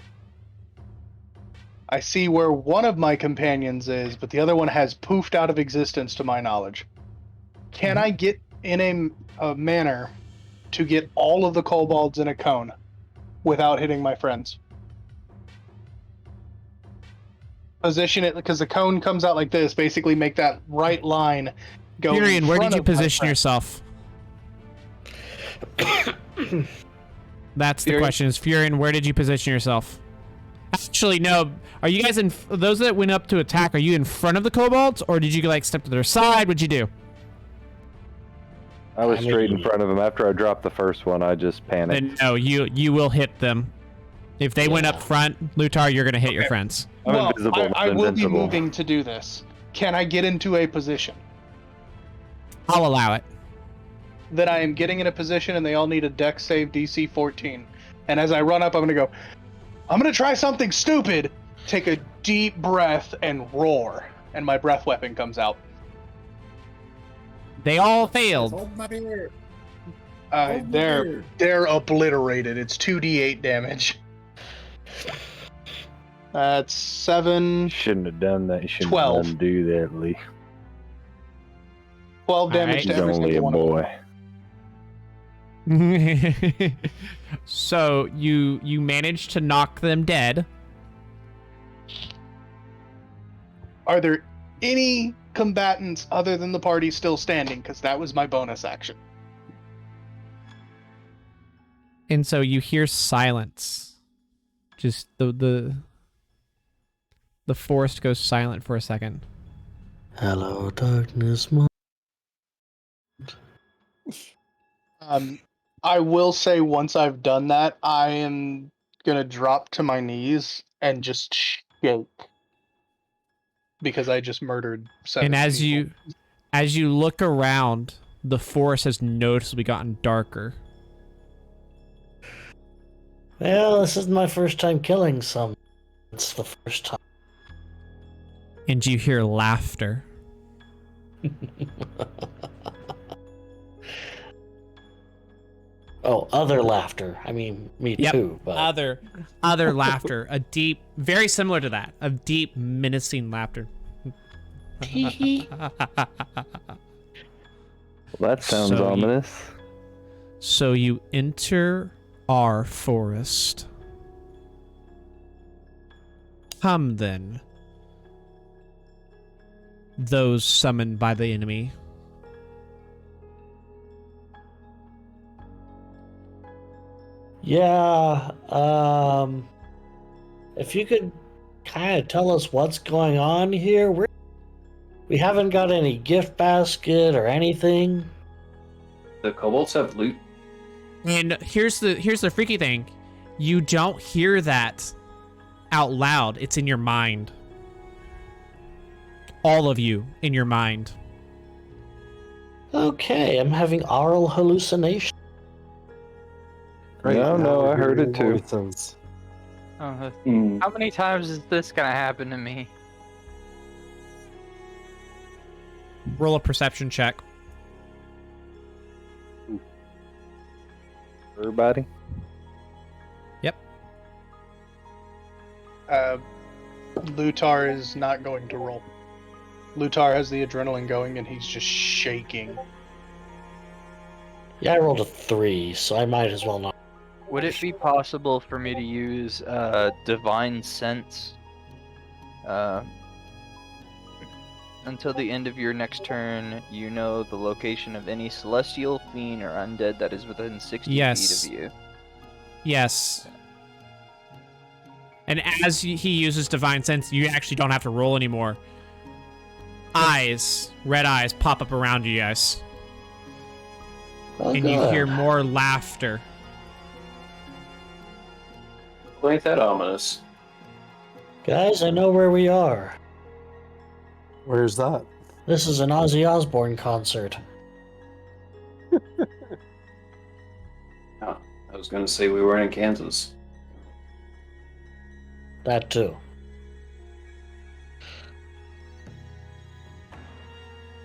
I see where one of my companions is, but the other one has poofed out of existence to my knowledge. Can I get in a manner to get all of the kobolds in a cone without hitting my friends? Position it, because the cone comes out like this, basically make that right line go in Furian, where front did you of my position friend. yourself? That's the Furian? question. Is Furian, where did you position yourself? Actually, no. Are you guys in? Those that went up to attack, are you in front of the kobolds, or did you like step to their side? What'd you do? I was I straight in mean- front of him. After I dropped the first one, I just panicked. Then no, you will hit them. If they went up front, Lutar, you're gonna hit your Okay. friends. I'm Well, invisible, I not will be invincible. moving to do this. Can I get into a position I'll allow it. that I am getting in a position and they all need a dex save DC 14? And as I run up, I'm gonna go, I'm gonna try something stupid. Take a deep breath and roar. And my breath weapon comes out. They all failed. Hold my beer. Hold my They're beer. they're obliterated. It's 2d8 damage. That's 7, Shouldn't have done that. You shouldn't 12. have done do that, Lee. 12 damage Alright. to He's every only a single one of them. boy. So you managed to knock them dead. Are there any combatants other than the party still standing? Because that was my bonus action. And so you hear silence. Just the forest goes silent for a second. Hello, darkness. I will say once I've done that, I am gonna drop to my knees and just shake because I just murdered 7 And as people. you look around, the forest has noticeably gotten darker. Well, this isn't my first time killing some. It's the first time. And you hear laughter. Oh, other laughter. I mean, me Yep. too. But Other laughter. A deep, very similar to that. A deep, menacing laughter. Well, that sounds So you- ominous. So you enter our forest. Come then, those summoned by the enemy. yeah, if you could kind of tell us what's going on here. We haven't got any gift basket or anything. The kobolds have loot. And here's the freaky thing. You don't hear that out loud. It's in your mind. All of you in your mind. Okay, I'm having oral hallucination. Right No, now no, we're I heard hearing it too. voices. How many times is this gonna happen to me? Roll a perception check. Everybody? Yep. Lutar is not going to roll. Lutar has the adrenaline going and he's just shaking. Yeah, I rolled a 3, so I might as well not. Would it be possible for me to use Divine Sense until the end of your next turn? You know the location of any celestial, fiend, or undead that is within 60 Yes. feet of you. Yes. And as he uses Divine Sense, you actually don't have to roll anymore. Eyes, red eyes, pop up around you guys. Oh, And you good. hear more laughter. Well, ain't that ominous? Guys, I know where we are. Where's that? This is an Ozzy Osbourne concert. Oh, I was gonna say we were in Kansas. That too.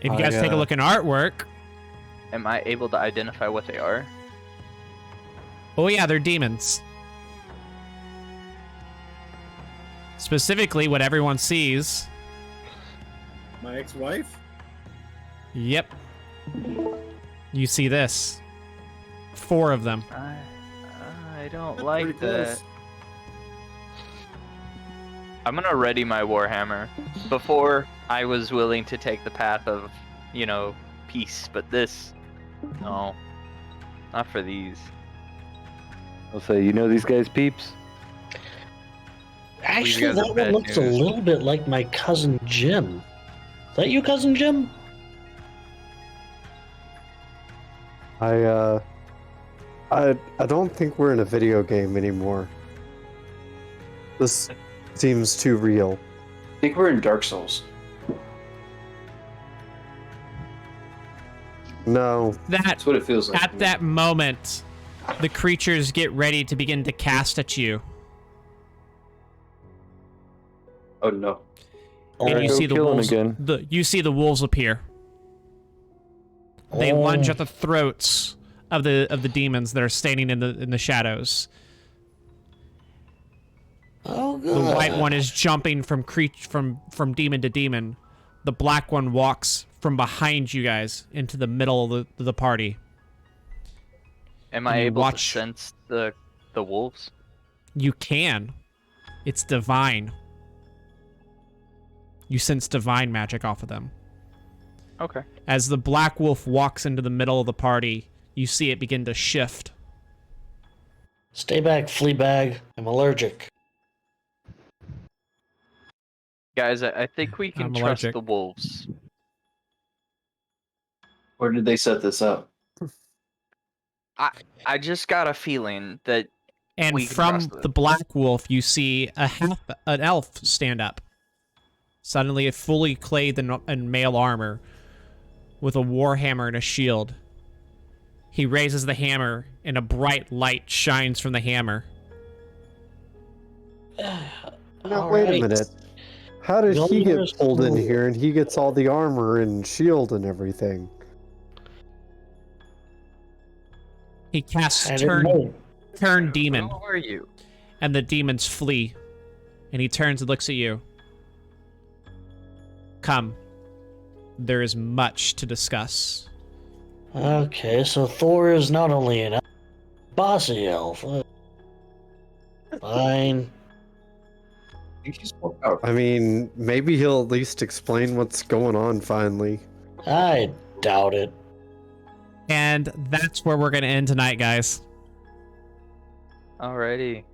If you guys take a look in artwork, Am I able to identify what they are? oh yeah, they're demons. Specifically, what everyone sees. My ex-wife? Yep. You see this. 4 of them. I don't Pretty like that. close. I'm gonna ready my warhammer. Before, I was willing to take the path of, peace, but this, no, not for these. I'll say, you know these guys, peeps? Actually, guys that have one bad looks a news. little bit like my cousin Jim. Is that you, cousin Jim? I don't think we're in a video game anymore. This seems too real. I think we're in Dark Souls. No. That's what it feels like. At that moment, the creatures get ready to begin to cast at you. Oh no. And Alright, you go see the kill 'em wolves. again. You see the wolves appear. They lunge at the throats of the demons that are standing in the shadows. Oh, good. The white one is jumping from demon to demon. The black one walks from behind you guys into the middle of the party. Am And I you able watch- to sense the wolves? You can. It's divine. You sense divine magic off of them. Okay. As the black wolf walks into the middle of the party, you see it begin to shift. Stay back, Fleabag. I'm allergic. Guys, I think we can I'm trust allergic. the wolves. Where did they set this up? I just got a feeling that And we can from trust them. the black wolf, you see an elf stand up. Suddenly, fully clothed in male armor, with a warhammer and a shield. He raises the hammer, and a bright light shines from the hammer. Now, wait a minute. How did he get pulled in here and he gets all the armor and shield and everything? He casts I didn't know. turn demon, Who are you? and the demons flee. And he turns and looks at you. Come. There is much to discuss. Okay, so Thor is not only an bossy elf. Fine. I think he spoke out. I mean, maybe he'll at least explain what's going on finally. I doubt it. And that's where we're going to end tonight, guys. Alrighty.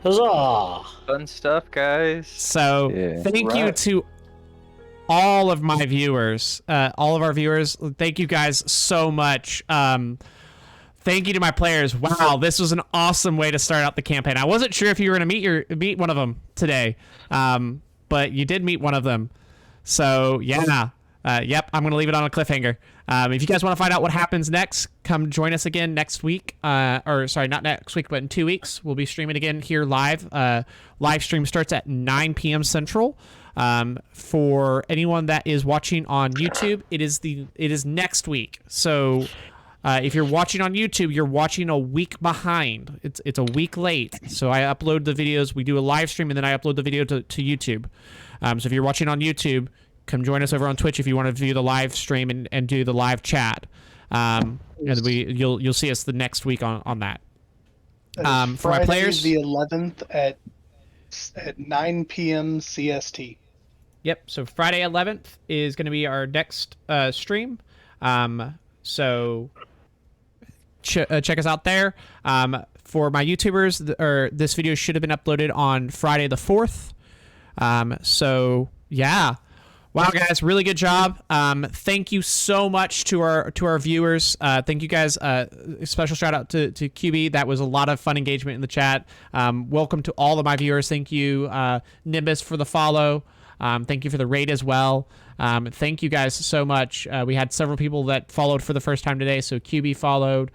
Huzzah! Fun stuff, guys. So, Yeah. thank you to all of my viewers, all of our viewers. Thank you guys so much. Thank you to my players. Wow, this was an awesome way to start out the campaign. I wasn't sure if you were going to meet one of them today, but you did meet one of them. So, yeah. Yep, I'm going to leave it on a cliffhanger. If you guys want to find out what happens next, come join us again next week. Not next week, but in 2 weeks. We'll be streaming again here live. Live stream starts at 9 p.m. Central. For anyone that is watching on YouTube, it is next week. So if you're watching on YouTube, you're watching a week behind. It's a week late. So I upload the videos. We do a live stream, and then I upload the video to YouTube. So if you're watching on YouTube, come join us over on Twitch if you want to view the live stream and do the live chat. And you'll see us the next week on that. For my players, the 11th at 9 p.m. CST. Yep. So Friday 11th is going to be our next stream. So check us out there. For my YouTubers, this video should have been uploaded on Friday the 4th. So yeah. Wow, guys, really good job. Thank you so much to our viewers. Thank you guys. Special shout out to QB. That was a lot of fun engagement in the chat. Welcome to all of my viewers. Thank you, Nimbus, for the follow. Thank you for the raid as well. Thank you guys so much. We had several people that followed for the first time today. So QB followed.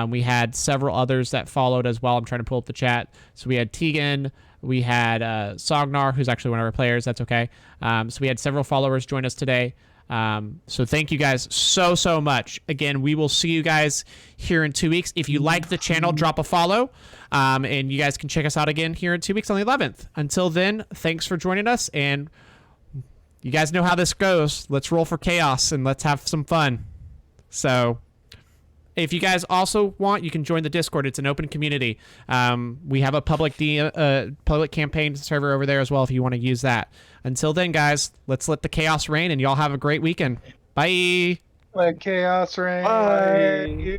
We had several others that followed as well. I'm trying to pull up the chat. So we had Tegan. We had Sognar, who's actually one of our players. That's okay. So we had several followers join us today. So thank you guys so much. Again, we will see you guys here in 2 weeks. If you like the channel, drop a follow. And you guys can check us out again here in 2 weeks on the 11th. Until then, thanks for joining us. And you guys know how this goes. Let's roll for chaos and let's have some fun. So if you guys also want, you can join the Discord. It's an open community. We have a public campaign server over there as well if you want to use that. Until then, guys, let's let the chaos reign, and y'all have a great weekend. Bye. Let chaos reign. Bye.